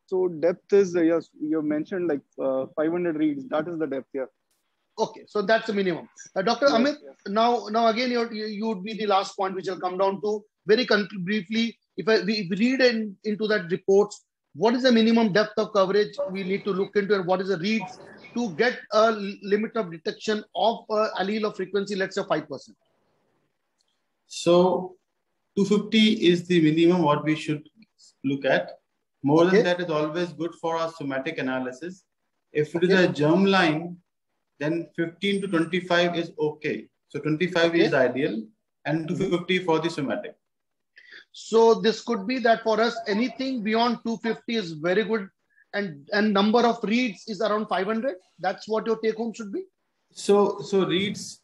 So depth is, yes, you mentioned like 500 reads. That is the depth here. Okay, so that's the minimum. Dr. Amit, now again, you would be the last point, which will come down to very briefly. If we read into that reports, what is the minimum depth of coverage we need to look into, and what is the reads to get a limit of detection of allele of frequency, let's say 5%? So 250 is the minimum what we should look at. More than that is always good for our somatic analysis. If it is a germline, then 15 to 25 is okay. So 25 is ideal and 250 for the somatic. So this could be that for us, anything beyond 250 is very good, and number of reads is around 500. That's what your take home should be. So reads,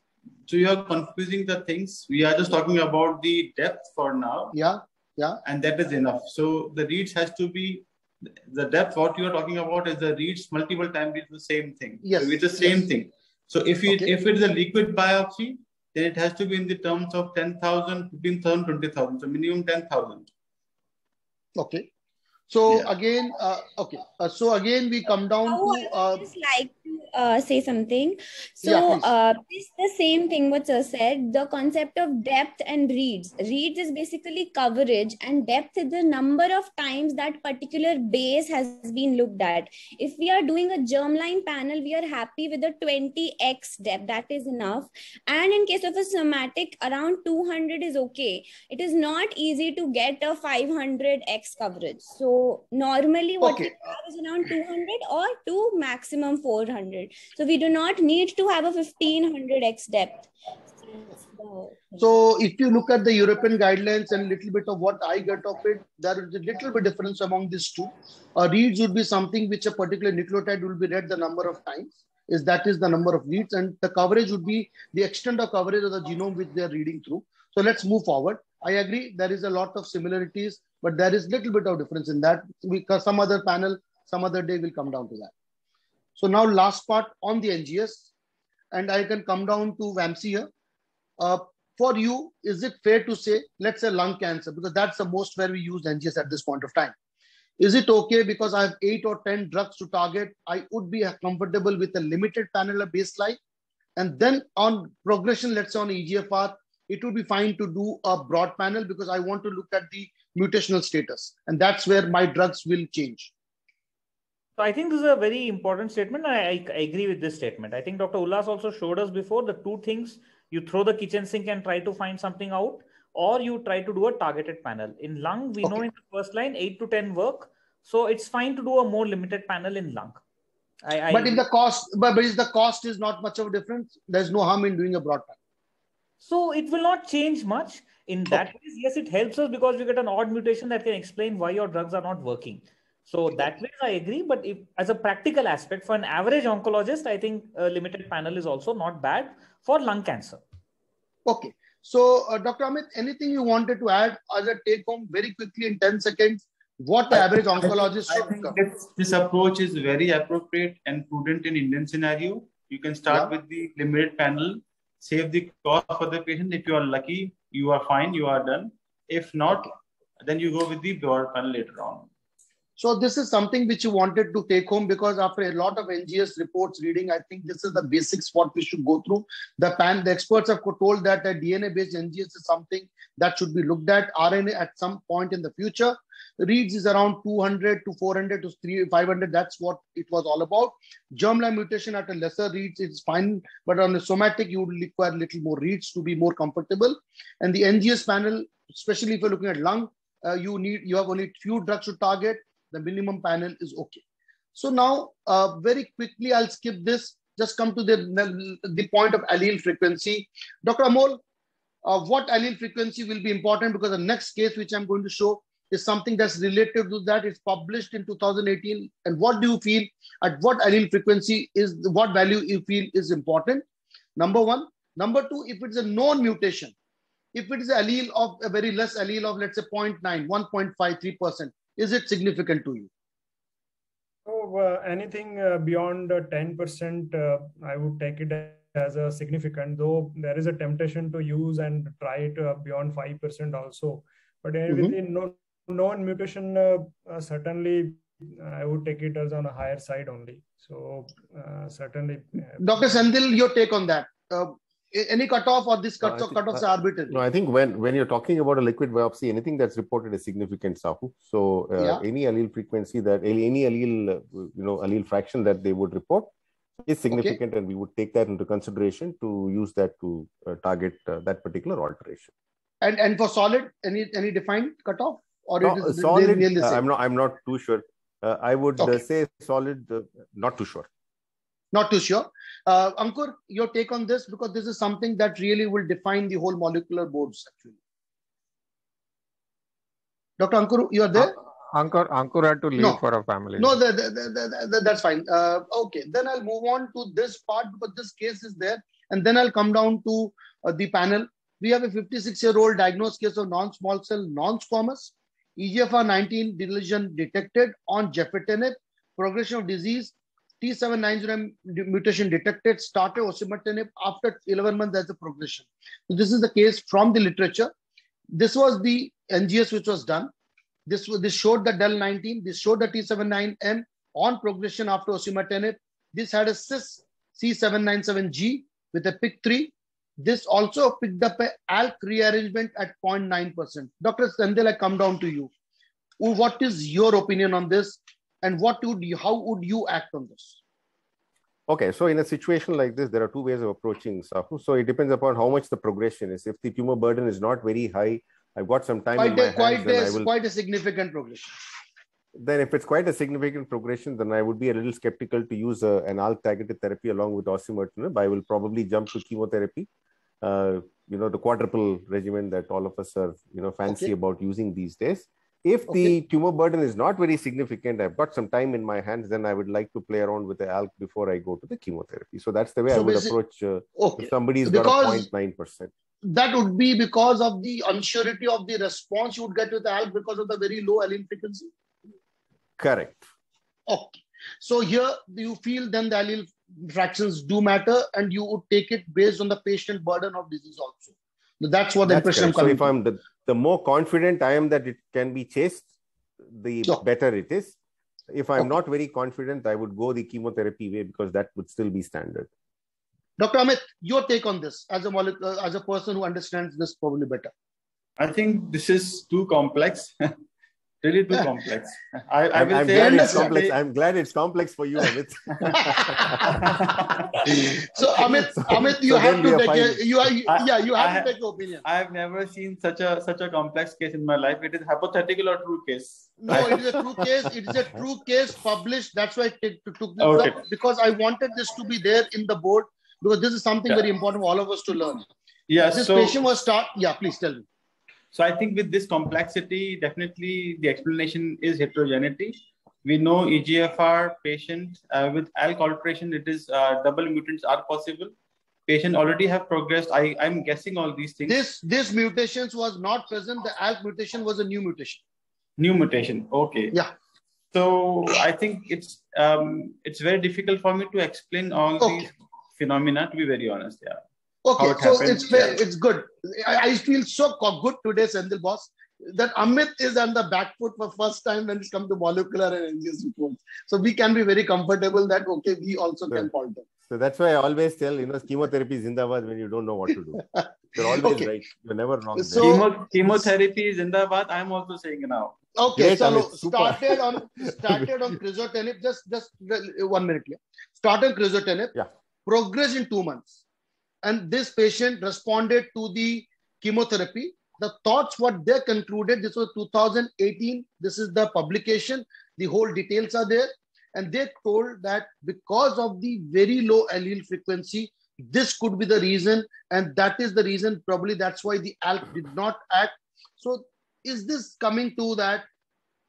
so you are confusing the things. We are just talking about the depth for now. Yeah. And that is enough. So the reads has to be, the depth what you are talking about is the reads multiple times is the same thing. Yes. So it's the same thing. So if it is a liquid biopsy, then it has to be in the terms of 10,000, 15,000, 20,000. So minimum 10,000. Okay. So again, so again we come down to. I would just like to say something. So it's the same thing what sir said. The concept of depth and reads. Reads is basically coverage, and depth is the number of times that particular base has been looked at. If we are doing a germline panel, we are happy with a 20x depth. That is enough. And in case of a somatic, around 200 is okay. It is not easy to get a 500x coverage. So normally what we have is around 200 or to maximum 400. So we do not need to have a 1500x depth. So if you look at the European guidelines and little bit of what I get of it, there is a little bit difference among these two. Reads would be something which a particular nucleotide will be read the number of times. That is the number of reads, and the coverage would be the extent of coverage of the genome which they are reading through. So let's move forward. I agree there is a lot of similarities, but there is little bit of difference in that. Because some other panel, some other day will come down to that. So now last part on the NGS, and I can come down to Vamsi here. For you, is it fair to say, let's say lung cancer, because that's the most where we use NGS at this point of time. Is it okay because I have 8 or 10 drugs to target? I would be comfortable with a limited panel of baseline. And then on progression, let's say on EGFR, it would be fine to do a broad panel because I want to look at the mutational status. And that's where my drugs will change. So I think this is a very important statement. I agree with this statement. I think Dr. Ullas also showed us before the two things: you throw the kitchen sink and try to find something out, or you try to do a targeted panel. In lung, we know in the first line, 8 to 10 work. So it's fine to do a more limited panel in lung. But if the cost, but if the cost is not much of a difference, there's no harm in doing a broad panel. So it will not change much. In that case, yes, it helps us because we get an odd mutation that can explain why your drugs are not working. So that way I agree. But if, as a practical aspect for an average oncologist, I think a limited panel is also not bad for lung cancer. Okay. So Dr. Amit, anything you wanted to add as a take home very quickly in 10 seconds? What the average oncologist I think this approach is very appropriate and prudent in Indian scenario. You can start with the limited panel, save the cost for the patient. If you are lucky, you are fine, you are done. If not, then you go with the broad panel later on. So this is something which you wanted to take home, because after a lot of NGS reports reading, I think this is the basics what we should go through. The experts have told that a DNA-based NGS is something that should be looked at. RNA at some point in the future. Reads is around 200 to 400 to 500. That's what it was all about. Germline mutation at a lesser reads is fine, but on the somatic, you would require a little more reads to be more comfortable. And the NGS panel, especially if you're looking at lung, you have only few drugs to target. The minimum panel is okay. So now, very quickly, I'll skip this. Just come to the point of allele frequency. Dr. Amol, what allele frequency will be important, because the next case which I'm going to show is something that's related to that. It's published in 2018. And what do you feel at what allele frequency is, what value you feel is important? Number one. Number two, if it's a known mutation, if it is an allele of a very less allele of, let's say 0.9, 1.53%, is it significant to you? So anything beyond 10%, I would take it as a significant, though there is a temptation to use and try it beyond 5% also. But within known mutation, certainly I would take it as on a higher side only. So certainly. Dr. Sandil, your take on that? Any cutoff, or this cutoffs are arbitrary? No, I think when you're talking about a liquid biopsy, anything that's reported is significant, Sahu. So any allele frequency any allele, allele fraction that they would report is significant, and we would take that into consideration to use that to target that particular alteration. And for solid, any defined cutoff, or no, it is solid? really the same? I'm not too sure. I would say solid, not too sure. Not too sure. Ankur, your take on this, because this is something that really will define the whole molecular boards actually. Dr. Ankur, you are there? Ankur had to leave for a family. No, that's fine. Okay, then I'll move on to this part, because this case is there. And then I'll come down to the panel. We have a 56-year-old diagnosed case of non-small cell non-squamous, EGFR 19 deletion detected on gefitinib, progression of disease, T790M mutation detected, started osimertinib, after 11 months there's a progression. So this is the case from the literature. This was the NGS which was done. This showed the DEL19, this showed the T790M on progression after osimertinib. This had a cis C797G with a PIK3. This also picked up a ALK rearrangement at 0.9%. Dr. Sandil, I come down to you. What is your opinion on this? And how would you act on this? Okay, so in a situation like this, there are two ways of approaching Sahu. So it depends upon how much the progression is. If the tumor burden is not very high, I've got some time in my hands, quite a significant progression. Then if it's quite a significant progression, then I would be a little skeptical to use an ALK-targeted therapy along with osimertinib. I will probably jump to chemotherapy, the quadruple regimen that all of us are, fancy about using these days. If the tumor burden is not very significant, I've got some time in my hands, then I would like to play around with the ALK before I go to the chemotherapy. So that's the way I would approach if somebody's got a 0.9%. That would be because of the unsurety of the response you would get with the ALK because of the very low allele frequency? Correct. Okay. So here you feel then the allele fractions do matter, and you would take it based on the patient burden of disease also. That's what the impression I'm coming. So if I'm the more confident I am that it can be chased, the better it is. If I'm not very confident, I would go the chemotherapy way, because that would still be standard. Dr. Amit, your take on this as a person who understands this probably better. I think this is too complex. really too complex. I will I'm say glad it's complex. I'm glad it's complex for you, Amit. So Amit, you have to take you have to take your opinion. I have never seen such a complex case in my life. It is hypothetical or true case? No, it is a true case. It is a true case published. That's why I took this up, because I wanted this to be there in the board, because this is something very important for all of us to learn. Yeah. This patient was please tell me. So I think with this complexity, definitely the explanation is heterogeneity. We know EGFR patient with ALK alteration, it is double mutants are possible. Patient already have progressed. I'm guessing all these things. This mutations was not present. The ALK mutation was a new mutation. New mutation. Okay. Yeah. So I think it's very difficult for me to explain all these phenomena, to be very honest. Yeah. Okay, so it's good. I feel so good today, Sendil boss, that Amit is on the back foot for first time when it's come to molecular and NGS reports. So we can be very comfortable that, okay, we also can falter. So that's why I always tell, chemotherapy is Zindabad when you don't know what to do. You're always right. You're never wrong. So, chemotherapy is Zindabad. I'm also saying now. Okay, so started on crizotinib, just 1 minute here. Started crizotinib, progress in 2 months. And this patient responded to the chemotherapy. The thoughts, what they concluded, this was 2018. This is the publication. The whole details are there. And they told that because of the very low allele frequency, this could be the reason. And that is the reason, probably that's why the ALK did not act. So is this coming to that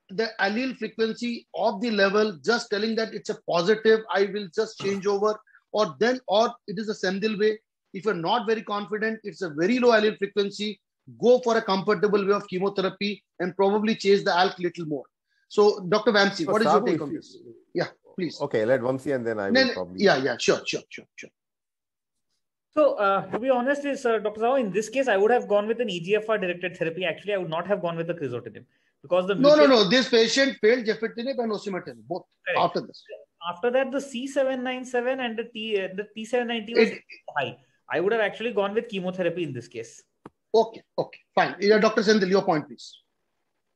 the allele frequency of the level, just telling that it's a positive, I will just change over, or it is a Sendil way. If you're not very confident, it's a very low allele frequency, go for a comfortable way of chemotherapy and probably chase the ALK little more. So, Dr. Vamsi, what is your take on this? Yeah, please. Okay, let Vamsi and then I will probably. Yeah, sure. So, to be honest, Dr. Rao, in this case, I would have gone with an EGFR-directed therapy. Actually, I would not have gone with the crizotinib, because the No. This patient failed gefitinib and osimertinib, both. Correct. After this. After that, the C797 and the T790 was high. I would have actually gone with chemotherapy in this case. Okay, fine. Yeah, Dr. Sendil, your point, please.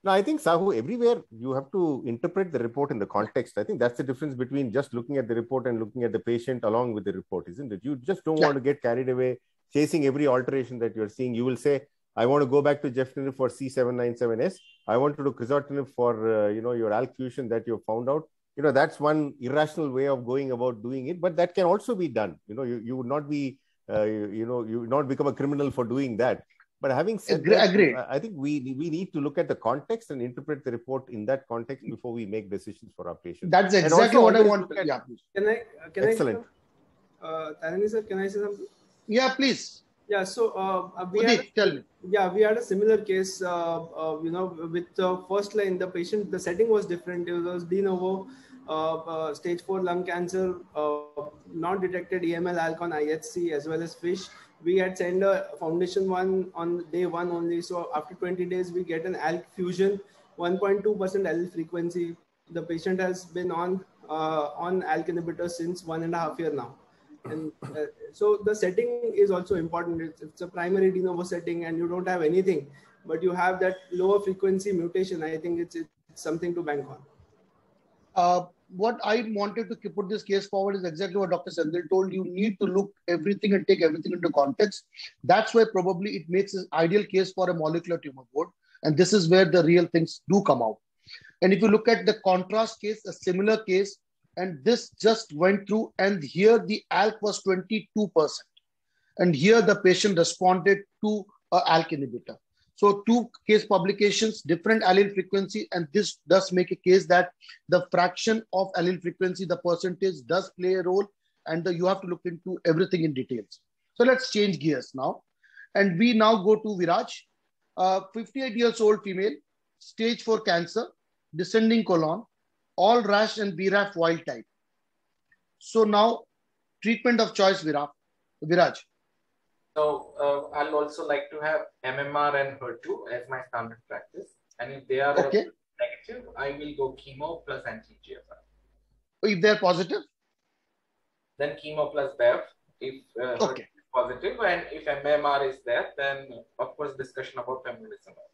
No, I think, Sahu, everywhere you have to interpret the report in the context. I think that's the difference between just looking at the report and looking at the patient along with the report, isn't it? You just don't want to get carried away chasing every alteration that you're seeing. You will say, I want to go back to gefitinib for C797S. I want to do crizotinib for your ALK fusion that you found out. That's one irrational way of going about doing it, but that can also be done. You would not be you would not become a criminal for doing that. But having said that, I think we need to look at the context and interpret the report in that context before we make decisions for our patients. That's exactly what I want. Yeah, please. Excellent. Tarini sir, can I say something? Yeah, please. Yeah, so tell me. Yeah, we had a similar case, with the first line, the patient, the setting was different. It was de novo, stage 4 lung cancer, not detected EML ALK on IHC as well as FISH. We had sent a foundation one on day 1 only. So after 20 days, we get an ALK fusion, 1.2% allele frequency. The patient has been on ALK inhibitors since 1.5 years now. And so the setting is also important. It's a primary de novo setting and you don't have anything, but you have that lower frequency mutation. I think it's something to bank on. What I wanted to put this case forward is exactly what Dr. Sendil told. You need to look everything and take everything into context. That's why probably it makes an ideal case for a molecular tumor board. And this is where the real things do come out. And if you look at the contrast case, a similar case, and this just went through, and here the ALK was 22%. And here the patient responded to an ALK inhibitor. So 2 case publications, different allele frequency, and this does make a case that the fraction of allele frequency, the percentage does play a role, and you have to look into everything in details. So let's change gears now. And we now go to Viraj, 58 years old female, stage 4 cancer, descending colon, all RAS and BRAF wild type. So now treatment of choice, Viraj. So I'll also like to have MMR and HER2 as my standard practice. And if they are negative, I will go chemo plus anti-EGFR. If they're positive? Then chemo plus BEV. If HER2 is positive, and if MMR is there, then of course discussion about pembrolizumab.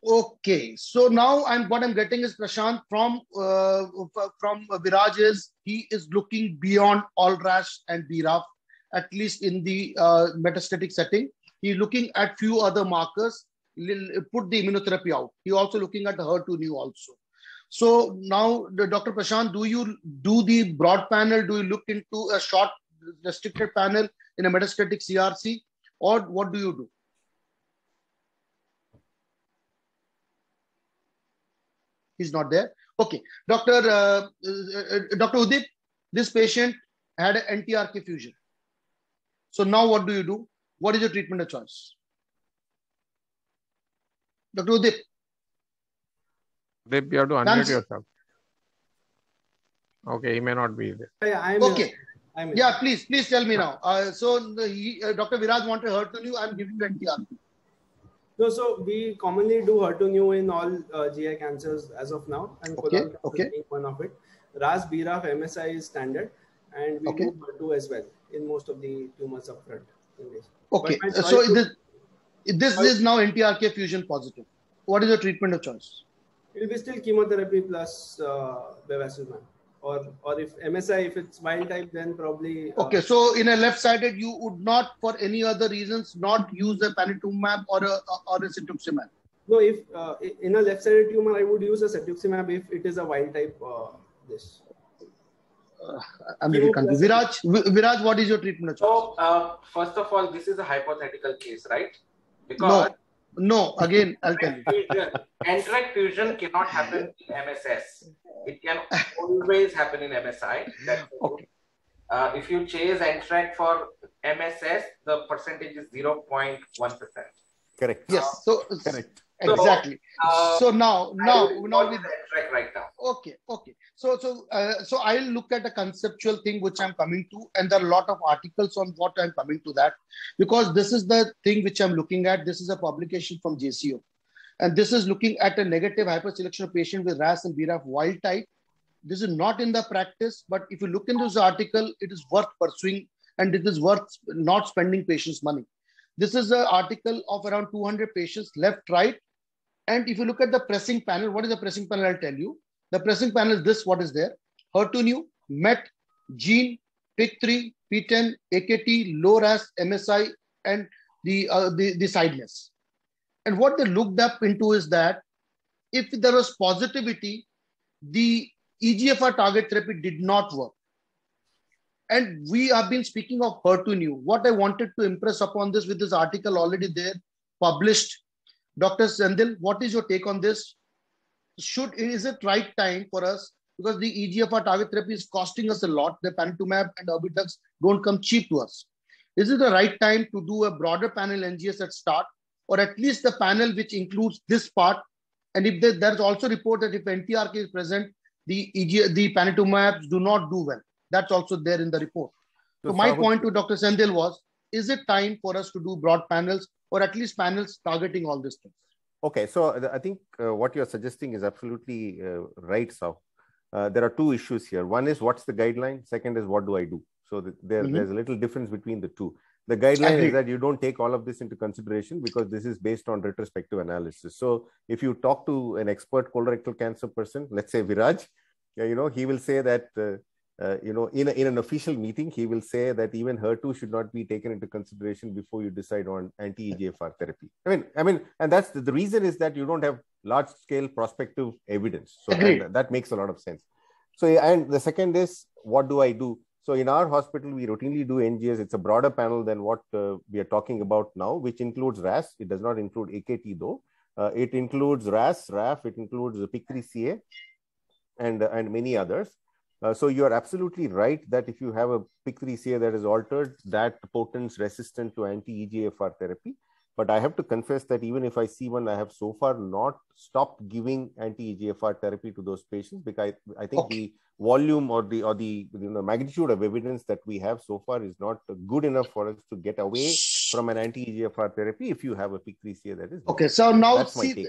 Okay, so now what I'm getting is Prashant from Viraj is he is looking beyond all-RAS and BRAF, at least in the metastatic setting. He's looking at few other markers. Put the immunotherapy out. He's also looking at the HER2/neu also. So now, Dr. Prashant, do you do the broad panel? Do you look into a short restricted panel in a metastatic CRC, or what do you do? He's not there. Okay, Dr. Udit, this patient had an NTRK fusion. So now what do you do? What is your treatment of choice? Dr. Udit. Udit, you have to unmute yourself. Okay, he may not be there. Okay. Yeah, please tell me now. Dr. Viraj wanted HER2/neu. I'm giving you NTRK. No, so we commonly do HER2/neu in all GI cancers as of now, and colorectal being one of it. RAS, BRAF, MSI is standard, and we do HER2 as well in most of the tumors upfront. Okay, so this is now NTRK fusion positive. What is your treatment of choice? It will be still chemotherapy plus bevacizumab. Or if MSI, if it's wild type, then probably... Okay, so in a left-sided, you would not, for any other reasons, not use a panitumumab or a cetuximab? No, if in a left-sided tumor, I would use a cetuximab if it is a wild type I'm really confused. Viraj, what is your treatment of choice? So, first of all, this is a hypothetical case, right? Because no, again, I'll tell you. NTRK fusion cannot happen in MSS. It can always happen in MSI. Okay. If you chase NTRK for MSS, the percentage is 0.1%. Correct. Yes. So correct. Exactly. So now with NTRK right now. Okay. So I'll look at a conceptual thing which I'm coming to, and there are a lot of articles on what I'm coming to that, because this is the thing which I'm looking at. This is a publication from JCO, and this is looking at a negative hyperselection of patient with RAS and BRAF wild type. This is not in the practice, but if you look into this article, it is worth pursuing, and it is worth not spending patients' money. This is an article of around 200 patients, left, right. And if you look at the pressing panel, what is the pressing panel? I'll tell you. The pressing panel is this, what is there? HER2/neu, MET, gene, PIK3, PTEN, AKT, low RAS, MSI, and the sideness. And what they looked up into is that if there was positivity, the EGFR target therapy did not work. And we have been speaking of HER2/neu. What I wanted to impress upon this with this article already there, published. Dr. Sendil, what is your take on this? Is it right time for us? Because the EGFR target therapy is costing us a lot. The panitumumab and Erbitux don't come cheap to us. Is it the right time to do a broader panel NGS at start, or at least the panel which includes this part? And if there's also report that if NTRK is present, the panitumumabs do not do well. That's also there in the report. So my point to Dr. Sendil was, is it time for us to do broad panels, or at least panels targeting all these things? Okay, so I think what you're suggesting is absolutely right, Sav. There are two issues here. One is what's the guideline? Second is what do I do? So there's a little difference between the two. The guideline is that you don't take all of this into consideration because this is based on retrospective analysis. So if you talk to an expert colorectal cancer person, let's say Viraj, he will say that in an official meeting, he will say that even HER2 should not be taken into consideration before you decide on anti-EGFR therapy. I mean, and that's the reason is that you don't have large-scale prospective evidence. So that makes a lot of sense. So, and the second is, what do I do? So in our hospital, we routinely do NGS. It's a broader panel than what we are talking about now, which includes RAS. It does not include AKT though. It includes RAS, RAF, it includes the PIK3CA and many others. So you are absolutely right that if you have a PIK3CA that is altered, that potent's resistant to anti-EGFR therapy. But I have to confess that even if I see one, I have so far not stopped giving anti-EGFR therapy to those patients, because I think the volume or the magnitude of evidence that we have so far is not good enough for us to get away from an anti-EGFR therapy if you have a PIK3CA that is. Okay, so now that's my take.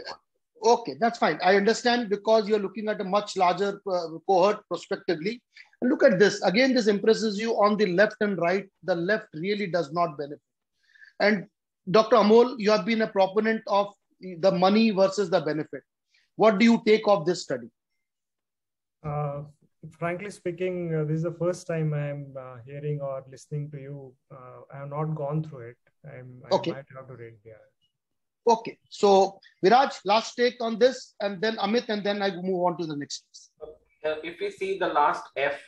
Okay, that's fine. I understand, because you're looking at a much larger cohort prospectively. And look at this. Again, this impresses you on the left and right. The left really does not benefit. And Dr. Amol, you have been a proponent of the money versus the benefit. What do you take of this study? Frankly speaking, this is the first time I'm hearing or listening to you. I have not gone through it. I might have to read the Okay, so Viraj, last take on this, and then Amit, and then I move on to the next case. If we see the last F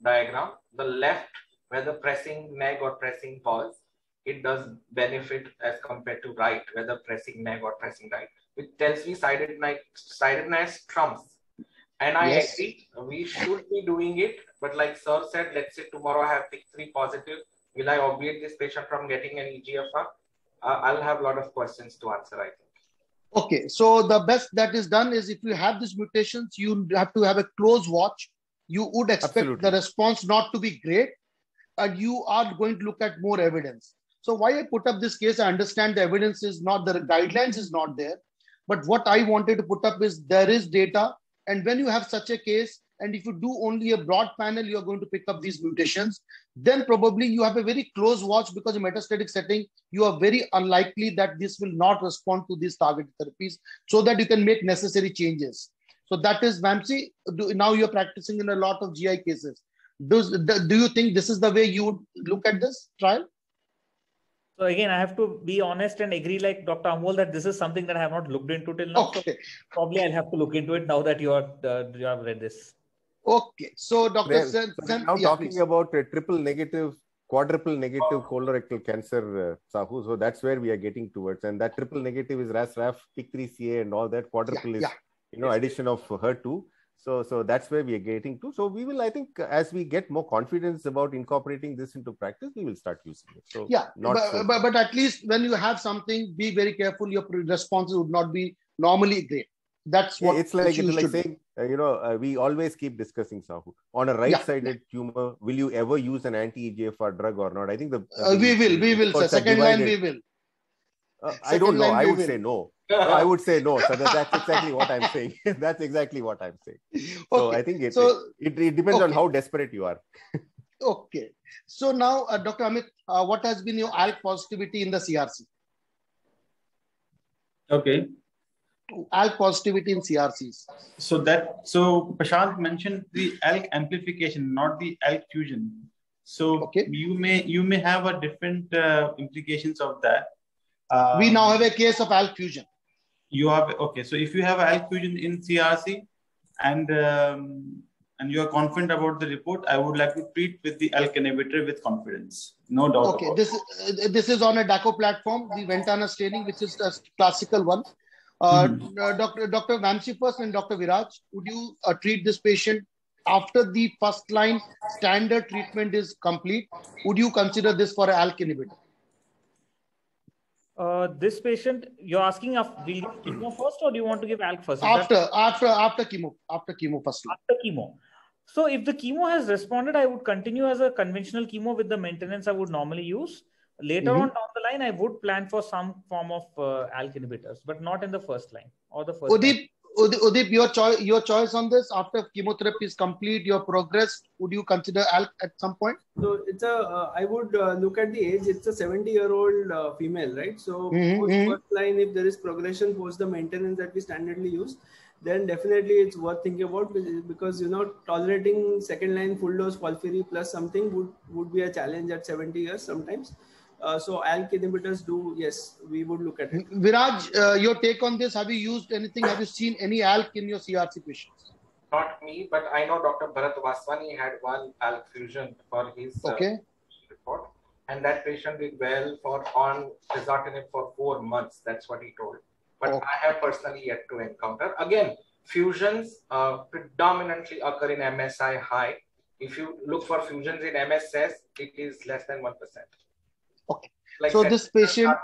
diagram, the left, whether pressing neg or pressing pause, it does benefit as compared to right, whether pressing neg or pressing right, which tells me sidedness trumps. And I agree, we should be doing it. But like sir said, let's say tomorrow I have PIK3 positive. Will I obviate this patient from getting an EGFR? I'll have a lot of questions to answer, I think. Okay, so the best that is done is if you have these mutations, you have to have a close watch. You would expect the response not to be great, and you are going to look at more evidence. So why I put up this case, I understand the evidence is not, the guidelines is not there. But what I wanted to put up is there is data. And when you have such a case, and if you do only a broad panel, you are going to pick up these mutations, then probably you have a very close watch, because in metastatic setting, you are very unlikely that this will not respond to these targeted therapies, so that you can make necessary changes. So that is Vamsi. Now you're practicing in a lot of GI cases. Do you think this is the way you would look at this trial? So again, I have to be honest and agree like Dr. Amol that this is something that I have not looked into till now. Okay. So probably I'll have to look into it now that you have read this. Okay. So Dr. Sen, now talking about a triple negative, quadruple negative colorectal cancer, Sahu. So that's where we are getting towards. And that triple negative is RAS, RAF, PIK3CA and all that. Quadruple is, addition of HER2. So that's where we are getting to. So we will, I think, as we get more confidence about incorporating this into practice, we will start using it. So but at least when you have something, be very careful. Your responses would not be normally great. That's what it's like saying, we always keep discussing, Sahu. On a right-sided tumor, will you ever use an anti-EGFR drug or not? I think we will. Sir. Second line, we will. I don't know. I would say no. No, I would say no. So that's exactly what I'm saying. That's exactly what I'm saying. So I think it depends on how desperate you are. Okay. So now, Dr. Amit, what has been your ALK positivity in the CRC? Okay. ALK positivity in CRCs. So Prashant mentioned the ALK amplification, not the ALK fusion. So you may have a different implications of that. We now have a case of ALK fusion. You have so if you have ALK fusion in CRC and you are confident about the report, I would like to treat with the ALK inhibitor with confidence. No doubt. Okay, this is on a DACO platform, the Ventana staining, which is a classical one. Dr. Vamsi first and Dr. Viraj, would you treat this patient after the first line standard treatment is complete? Would you consider this for an ALK inhibitor? This patient, you're asking, will you give chemo first or do you want to give ALK first? After chemo first. After chemo. So if the chemo has responded, I would continue as a conventional chemo with the maintenance I would normally use. Later on down the line, I would plan for some form of ALK inhibitors, but not in the first line or the first line. Udip, your choice on this. After chemotherapy is complete, your progress, would you consider ALK at some point? So it's I would look at the age. It's a 70-year-old female, right? So first line, if there is progression post the maintenance that we standardly use, then definitely it's worth thinking about, because tolerating second line full dose FOLFIRI plus something would be a challenge at 70 years sometimes. So ALK inhibitors we would look at it. Viraj, your take on this? Have you used anything? Have you seen any ALK in your CRC patients? Not me, but I know Dr. Bharat Vaswani had one ALK fusion for his report, and that patient did well on quizartinib for 4 months. That's what he told. But I have personally yet to encounter. Again, fusions predominantly occur in MSI high. If you look for fusions in MSS, it is less than 1%. Okay. So this patient,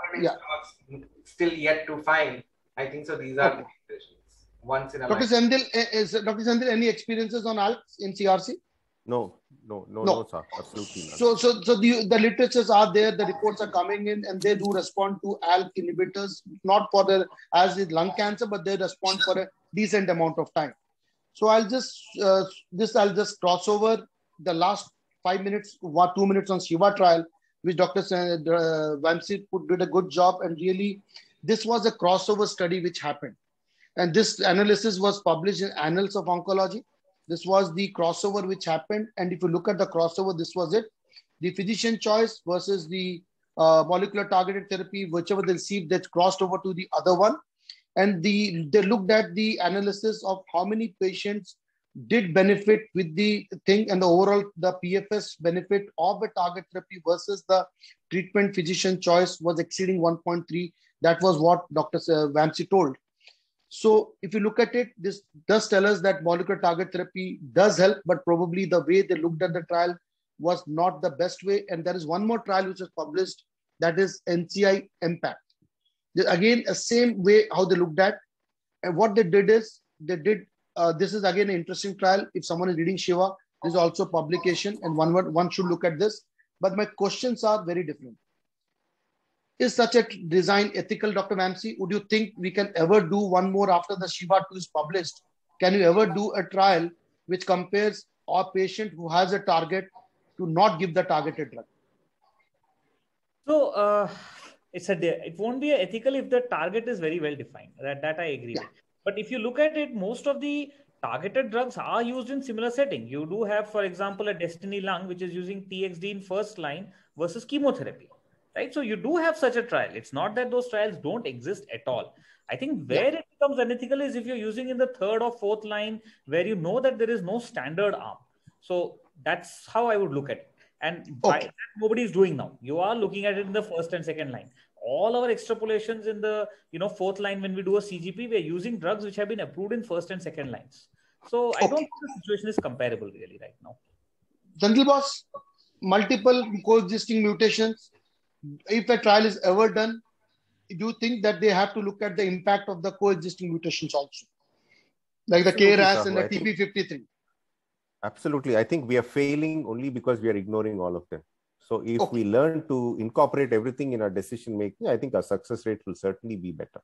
still yet to find. I think so. These are patients once in a Dr. Sendil, any experiences on ALK in CRC? No, sir. Absolutely not. So the literatures are there, the reports are coming in, and they do respond to ALK inhibitors, not for as with lung cancer, but they respond for a decent amount of time. So I'll just cross over the last 5 minutes, 2 minutes on Shiva trial, which Dr. Vamsi did a good job, and really This was a crossover study which happened. And this analysis was published in Annals of Oncology. This was the crossover which happened. And if you look at the crossover, this was it. The physician choice versus the molecular targeted therapy, whichever they received, that crossed over to the other one. And they looked at the analysis of how many patients did benefit with the thing, and the overall, the PFS benefit of a target therapy versus the treatment physician choice was exceeding 1.3. That was what Dr. Vamsi told. So if you look at it, this does tell us that molecular target therapy does help, but probably the way they looked at the trial was not the best way. And there is one more trial which was published, that is NCI Impact. Again, the same way how they looked at, and what they did is they did. This is again an interesting trial. If someone is reading Shiva, this is also publication, and one should look at this. But my questions are very different. Is such a design ethical, Dr. Vamsi? Would you think we can ever do one more after the Shiva 2 is published? Can you ever do a trial which compares a patient who has a target to not give the targeted drug? So it won't be ethical if the target is very well defined. That I agree with. But if you look at it, most of the targeted drugs are used in similar setting. You do have, for example, a Destiny Lung, which is using TXD in first line versus chemotherapy, right? So you do have such a trial. It's not that those trials don't exist at all. I think where it becomes unethical is if you're using in the third or fourth line where you know that there is no standard arm. So that's how I would look at it. And by that, nobody is doing now. You are looking at it in the first and second line. All our extrapolations in the fourth line, when we do a CGP, we're using drugs which have been approved in first and second lines. So I don't think the situation is comparable really right now. General Boss, multiple coexisting mutations. If a trial is ever done, do you think that they have to look at the impact of the coexisting mutations also? Like the KRAS and the TP53. Absolutely. I think we are failing only because we are ignoring all of them. So if we learn to incorporate everything in our decision making, I think our success rate will certainly be better.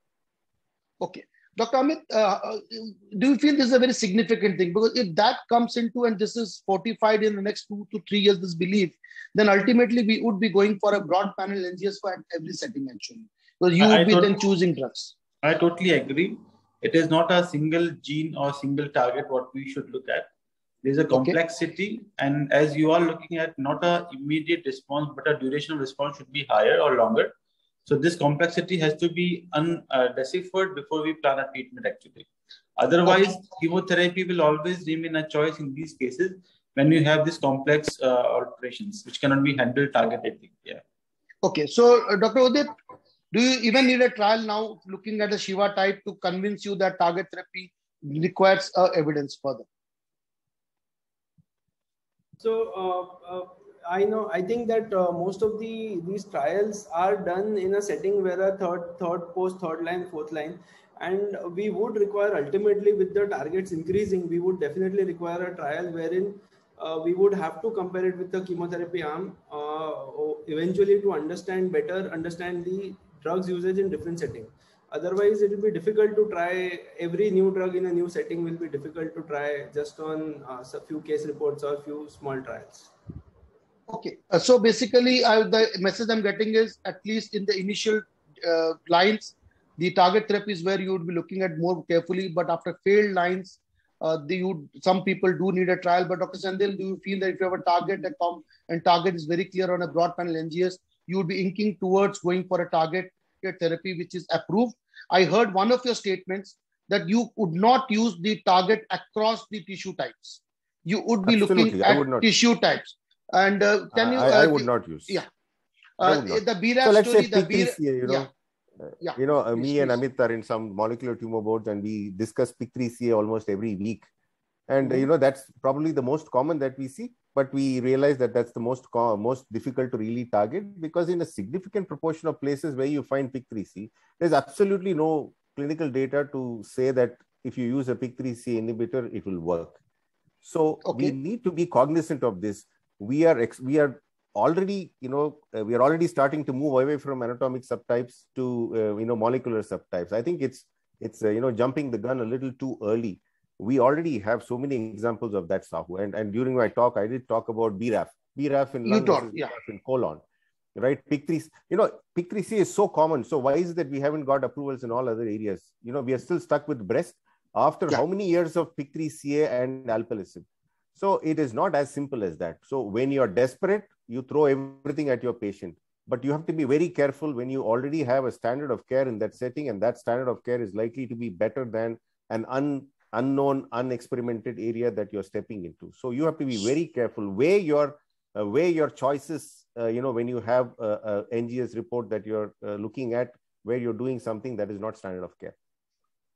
Okay. Dr. Amit, do you feel this is a very significant thing? Because if that comes into, and this is fortified in the next 2 to 3 years, this belief, then ultimately we would be going for a broad panel NGS for every setting actually. Because you would be then choosing drugs. I totally agree. It is not a single gene or single target what we should look at. There's a complexity, and as you are looking at not a immediate response, but a duration of response should be higher or longer. So this complexity has to be deciphered before we plan a treatment actually. Otherwise, chemotherapy will always remain a choice in these cases when you have these complex alterations, which cannot be handled targetedly. Yeah. Okay. So Dr. Udit, do you even need a trial now looking at the Shiva type to convince you that target therapy requires evidence further? So I think that most of these trials are done in a setting where a third line, fourth line, and we would require ultimately, with the targets increasing, we would definitely require a trial wherein we would have to compare it with the chemotherapy arm eventually to understand the drugs usage in different settings. Otherwise, it will be difficult to try every new drug in a new setting. Will be difficult to try just on a few case reports or a few small trials. Okay, so basically, the message I'm getting is, at least in the initial lines, the target therapy is where you would be looking at more carefully. But after failed lines, some people do need a trial. But Dr. Sandil, do you feel that if you have a target and target is very clear on a broad panel NGS, you would be inking towards going for a target therapy which is approved? I heard one of your statements that you would not use the target across the tissue types. You would be looking at tissue types. And can you? I would not use. Yeah. The BRAF so let's story, say PIK3CA, me and Amit are in some molecular tumor boards, and we discuss PIK3CA almost every week. And that's probably the most common that we see. But we realize that that's the most difficult to really target, because in a significant proportion of places where you find PIK3CA, there's absolutely no clinical data to say that if you use a PIK3CA inhibitor, it will work. So we need to be cognizant of this. We are already, we are already starting to move away from anatomic subtypes to molecular subtypes. I think it's jumping the gun a little too early. We already have so many examples of that, Sahu. And during my talk, I did talk about BRAF in lung, BRAF in colon. right? PIK3, PIK3C is so common. So why is it that we haven't got approvals in all other areas? We are still stuck with breast after how many years of PIK3CA and alpelisib? So it is not as simple as that. So when you're desperate, you throw everything at your patient. But you have to be very careful when you already have a standard of care in that setting, and that standard of care is likely to be better than an unknown, unexperimented area that you're stepping into. So you have to be very careful. Weigh your choices, when you have a NGS report that you're looking at, where you're doing something that is not standard of care.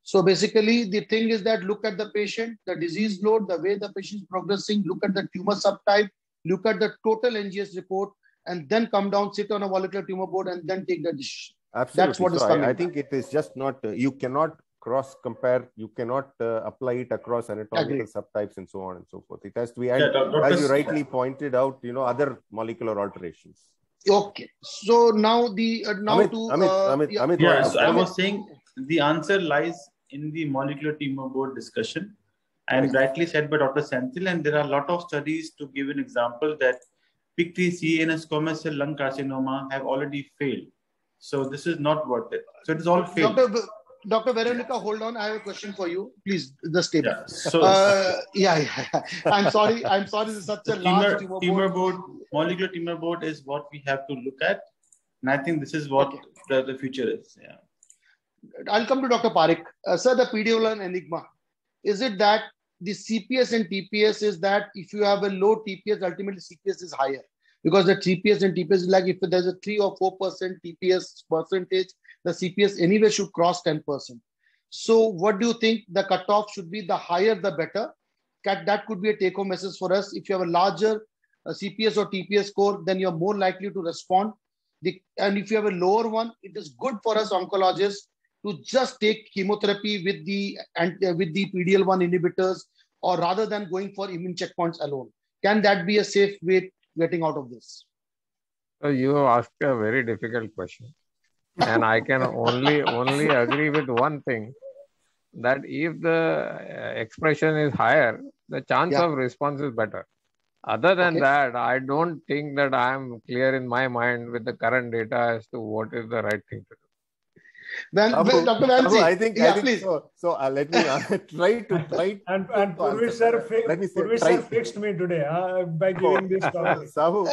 So basically, the thing is that look at the patient, the disease load, the way the patient is progressing, look at the tumor subtype, look at the total NGS report, and then come down, sit on a molecular tumor board, and then take the decision. Absolutely. That's what is so coming. I think it is just not, you cannot cross compare, you cannot apply it across anatomical subtypes and so on and so forth. It has to be, and as you rightly pointed out, other molecular alterations. Okay. So now Amit, I was saying the answer lies in the molecular tumor board discussion, and rightly said by Dr. Senthil, and there are a lot of studies to give an example that PIK3CA in a squamous cell lung carcinoma have already failed. So this is not worth it. So it is all failed. Dr. Veronica, hold on. I have a question for you. Please, the statement. I'm sorry. This is such a large tumor board. Molecular tumor board is what we have to look at. And I think this is what the future is. Yeah. I'll come to Dr. Parekh. Sir, the PD-L1 enigma. Is it that the CPS and TPS is that if you have a low TPS, ultimately CPS is higher? Because the TPS and TPS is like if there's a 3 or 4% TPS percentage, the CPS anyway should cross 10%. So what do you think the cutoff should be? The higher, the better. That could be a take-home message for us. If you have a larger CPS or TPS score, then you're more likely to respond. And if you have a lower one, it is good for us oncologists to just take chemotherapy with the PD-L1 inhibitors, or rather than going for immune checkpoints alone. Can that be a safe way getting out of this? So you asked a very difficult question. And I can only agree with one thing, that if the expression is higher, the chance of response is better. Other than that, I don't think that I am clear in my mind with the current data as to what is the right thing to do. Dr. Vamsi, I think so. So let me try to. And Purvi sir fixed me today by giving this topic. Sahu,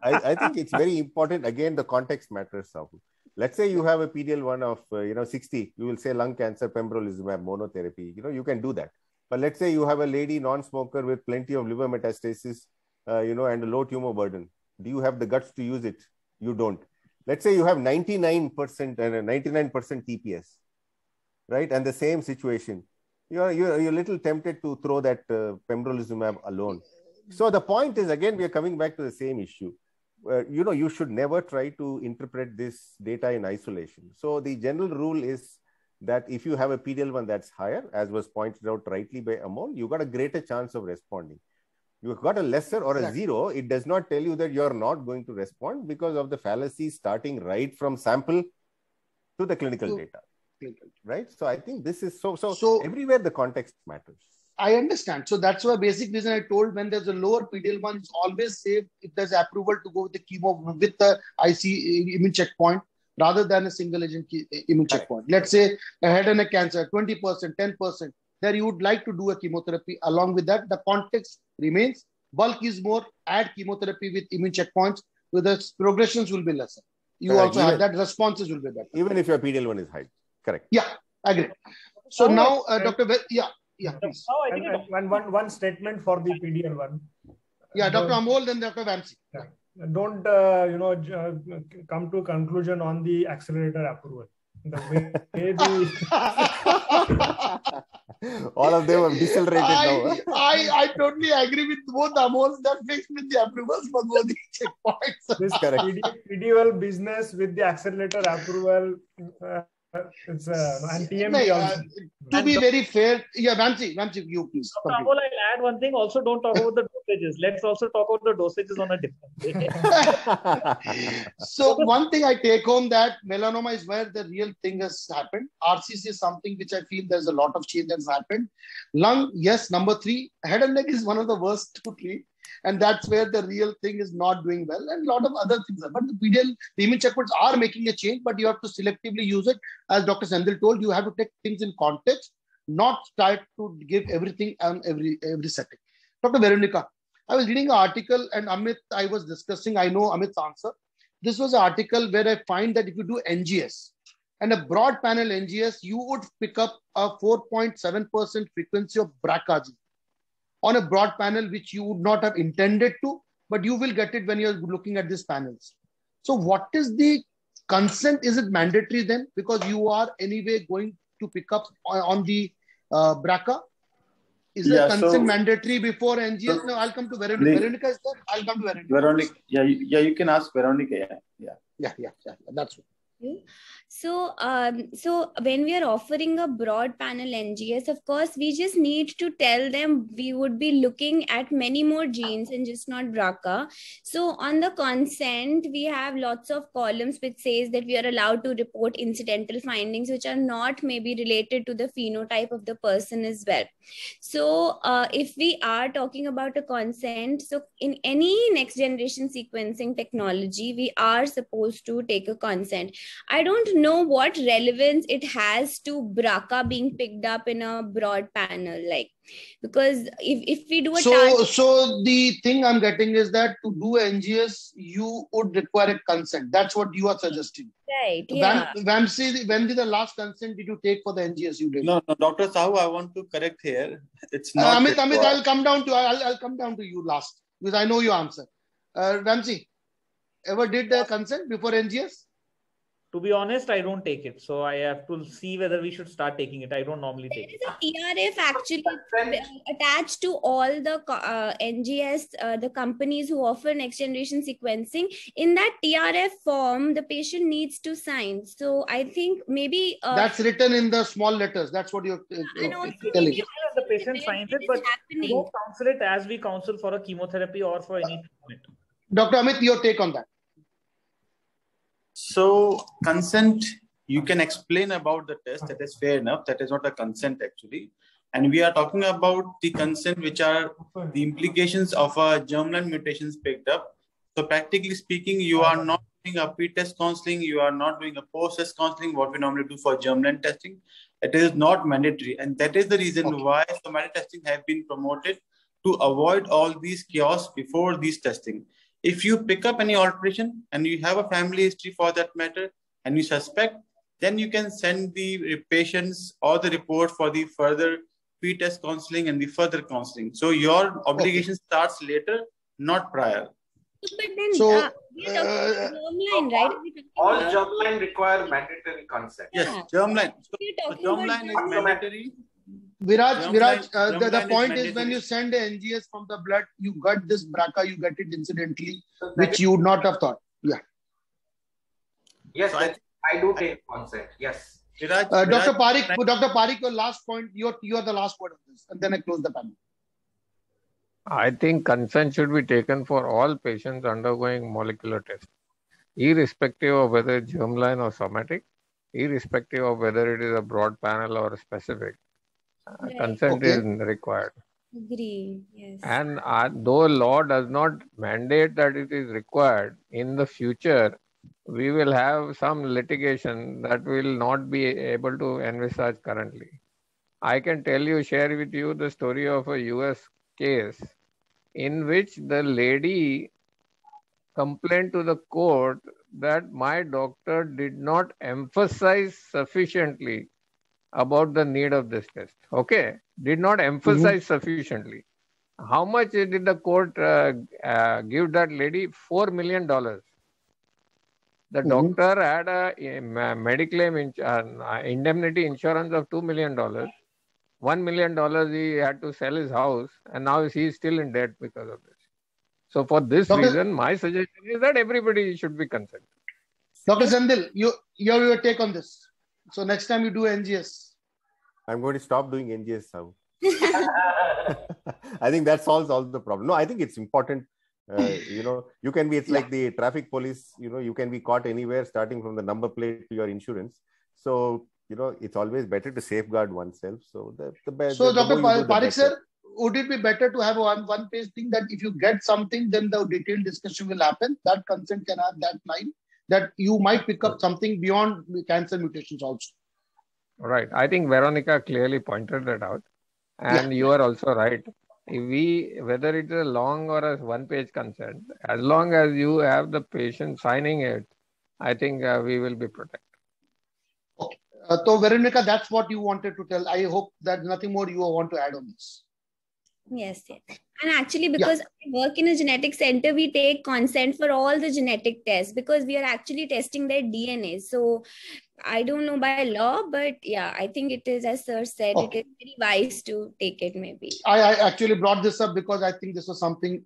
I think it's very important. Again, the context matters, Sahu. Let's say you have a PD-L1 of 60. You will say lung cancer, pembrolizumab, monotherapy. You can do that. But let's say you have a lady non-smoker with plenty of liver metastasis, and a low tumor burden. Do you have the guts to use it? You don't. Let's say you have 99% TPS, right? And the same situation, you're a little tempted to throw that pembrolizumab alone. So the point is, again, we are coming back to the same issue. You should never try to interpret this data in isolation. So the general rule is that if you have a PD-L1 that's higher, as was pointed out rightly by Amol, you got a greater chance of responding. You've got a lesser or a zero, it does not tell you that you're not going to respond because of the fallacy starting right from sample to the clinical data. Right? So I think this is so everywhere the context matters. I understand. So that's why basic reason I told, when there's a lower PD-L1, it's always safe if there's approval to go with the chemo with the IC immune checkpoint rather than a single agent immune checkpoint. Let's say a head and neck cancer, 20%, 10%. There you would like to do a chemotherapy. Along with that, the context remains. Bulk is more, add chemotherapy with immune checkpoints, so the progressions will be lesser. You also have that, responses will be better. Even if your PD-L1 is high. Correct. Yeah, I agree. So now, Dr. Please. And one statement for the PD-L1. Yeah, Dr. Amol, then Dr. Vamsi. Don't come to conclusion on the accelerator approval. The way all of them have decelerated now. I totally agree with both Amol that fixed with the approvals for both the checkpoints. This PD-L business with the accelerator approval, it's and TMV also. To be very fair, Vamsi, you please. Amol, I'll add one thing. Also, don't talk about the dosages. Let's also talk about the dosages on a different day. So one thing I take home, that melanoma is where the real thing has happened. RCC is something which I feel there's a lot of change that's happened. Lung, yes. Number 3, head and neck is one of the worst 2, 3. And that's where the real thing is not doing well, and a lot of other things are. But the immune checkpoints are making a change, but you have to selectively use it. As Dr. Sendil told, you have to take things in context, not try to give everything on every setting. Dr. Veronica, I was reading an article, and Amit, I was discussing, I know Amit's answer. This was an article where I find that if you do NGS and a broad panel NGS, you would pick up a 4.7% frequency of BRCA gene on a broad panel, which you would not have intended to, but you will get it when you're looking at these panels. So what is the consent? Is it mandatory then? Because you are anyway going to pick up on the BRCA. Is the consent mandatory before NGS? No, I'll come to Veronica. Veronica is there? I'll come to Veronica. Veronica, you can ask Veronica. Yeah. That's right. So when we are offering a broad panel NGS, of course, we just need to tell them we would be looking at many more genes and just not BRCA. So on the consent, we have lots of columns which says that we are allowed to report incidental findings which are not maybe related to the phenotype of the person as well. So if we are talking about a consent, so in any next generation sequencing technology, we are supposed to take a consent. I don't know what relevance it has to BRCA being picked up in a broad panel, like, because if we do a so the thing I'm getting is that to do NGS, you would require a consent. That's what you are suggesting. Right. Yeah. Vamsi, when did the last consent did you take for the NGS you did? No, Dr. Sahu, I want to correct here. It's not. Amit, I'll come down to you last because I know your answer. Vamsi, ever did the consent before NGS? To be honest, I don't take it. So I have to see whether we should start taking it. I don't normally take it. There is a TRF actually attached to all the NGS, the companies who offer next generation sequencing. In that TRF form, the patient needs to sign. So I think maybe... that's written in the small letters. That's what you're telling. The patient signs it, but we don't counsel it as we counsel for a chemotherapy or for any treatment. Dr. Amit, your take on that. So consent, you can explain about the test. That is fair enough. That is not a consent actually. And we are talking about the consent, which are the implications of a germline mutations picked up. So practically speaking, you are not doing a pre-test counseling. You are not doing a post-test counseling, what we normally do for germline testing. It is not mandatory. And that is the reason why somatic testing have been promoted to avoid all these chaos before these testing. If you pick up any alteration and you have a family history for that matter and you suspect, then you can send the patients or the report for the further pre-test counseling and the further counseling. So your obligation starts later, not prior. But then we are talking about germline, right? All germline require mandatory consent. Yes, germline. So germline is mandatory. Viraj, the point is when you send an NGS from the blood, you got this BRCA, you get it incidentally, which you would not have thought. Yeah. Yes, so I do take consent. Yes. Dr. Parikh, your last point, you are the last word of this, and then I close the panel. I think consent should be taken for all patients undergoing molecular testing, irrespective of whether it's germline or somatic, irrespective of whether it is a broad panel or a specific. Consent is required. Agree. Yes. And though law does not mandate that it is required, in the future, we will have some litigation that will not be able to envisage currently. I can share with you the story of a US case in which the lady complained to the court that my doctor did not emphasize sufficiently about the need of this test. Okay, did not emphasize sufficiently. How much did the court give that lady? $4 million. The doctor had a Mediclaim indemnity insurance of $2 million. $1 million he had to sell his house, and now he is still in debt because of this. So for this reason, my suggestion is that everybody should be consented. Dr. Sendil, your take on this. So next time you do NGS. I'm going to stop doing NGS now. I think that solves all the problem. No, I think it's important. You can be, it's like the traffic police, you can be caught anywhere starting from the number plate to your insurance. So, it's always better to safeguard oneself. So, Dr. Parikh sir, would it be better to have a one page thing that if you get something, then the detailed discussion will happen? That consent can have that line that you might pick up something beyond cancer mutations also. Right. I think Veronica clearly pointed that out. And you are also right. Whether it's a long or a one-page consent, as long as you have the patient signing it, I think we will be protected. Okay. So Veronica, that's what you wanted to tell. I hope that nothing more you want to add on this. Yes. And actually, because I work in a genetic center, we take consent for all the genetic tests because we are actually testing their DNA. So I don't know by law, but yeah, I think it is, as sir said, it is very wise to take it maybe. I actually brought this up because I think this was something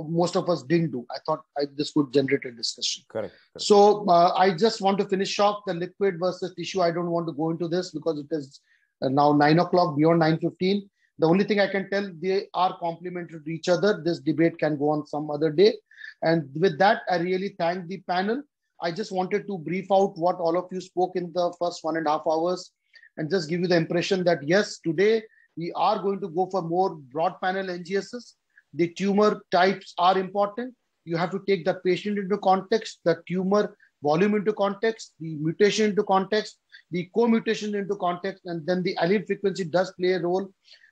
most of us didn't do. I thought this could generate a discussion. Correct. So I just want to finish off the liquid versus tissue. I don't want to go into this because it is now 9 o'clock, beyond 9:15. The only thing I can tell, they are complementary to each other. This debate can go on some other day. And with that, I really thank the panel. I just wanted to brief out what all of you spoke in the first 1.5 hours and just give you the impression that yes, today we are going to go for more broad panel NGSs. The tumor types are important. You have to take the patient into context, the tumor volume into context, the mutation into context, the co-mutation into context, and then the allele frequency does play a role.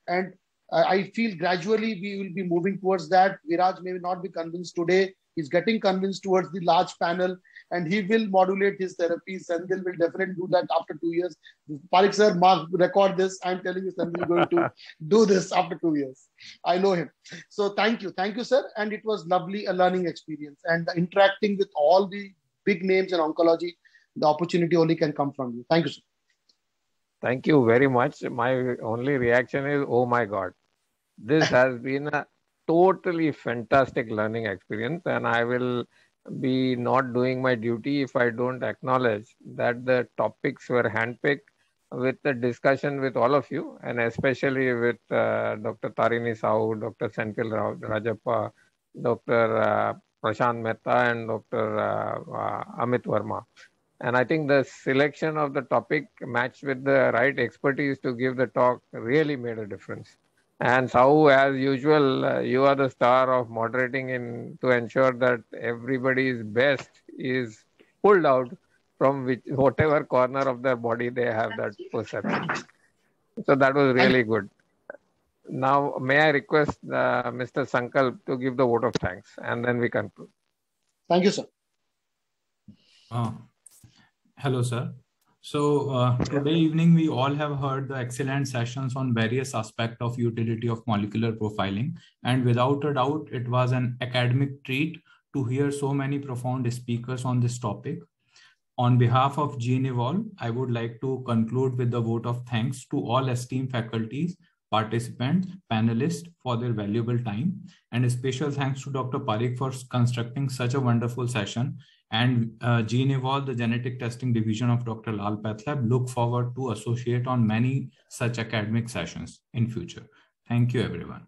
And I feel gradually we will be moving towards that. Viraj may not be convinced today. He's getting convinced towards the large panel, and he will modulate his therapies. Sendhil will definitely do that after 2 years. Parikh sir, Mark, record this. I'm telling you, Sendhil is going to do this after 2 years. I know him. So thank you, sir. And it was lovely, a learning experience. And interacting with all the big names in oncology, the opportunity only can come from you. Thank you, sir. Thank you very much. My only reaction is, oh my God, this has been a totally fantastic learning experience, and I will be not doing my duty if I don't acknowledge that the topics were handpicked with the discussion with all of you, and especially with Dr. Tarini Sahu, Dr. Senthil Rajappa, Dr. Prashant Mehta, and Dr. Amit Verma. And I think the selection of the topic matched with the right expertise to give the talk really made a difference. And Sahu, as usual, you are the star of moderating to ensure that everybody's best is pulled out from whatever corner of their body they have that perception. So that was really good. Now, may I request Mr. Sankalp to give the vote of thanks, and then we conclude. Thank you, sir. Hello, sir. So today evening, we all have heard the excellent sessions on various aspects of utility of molecular profiling. And without a doubt, it was an academic treat to hear so many profound speakers on this topic. On behalf of Genevolve, I would like to conclude with the vote of thanks to all esteemed faculties, participants, panelists for their valuable time. And a special thanks to Dr. Parikh for constructing such a wonderful session. And Genevolve, the genetic testing division of Dr. Lal Pathlab, look forward to associate on many such academic sessions in future. Thank you, everyone.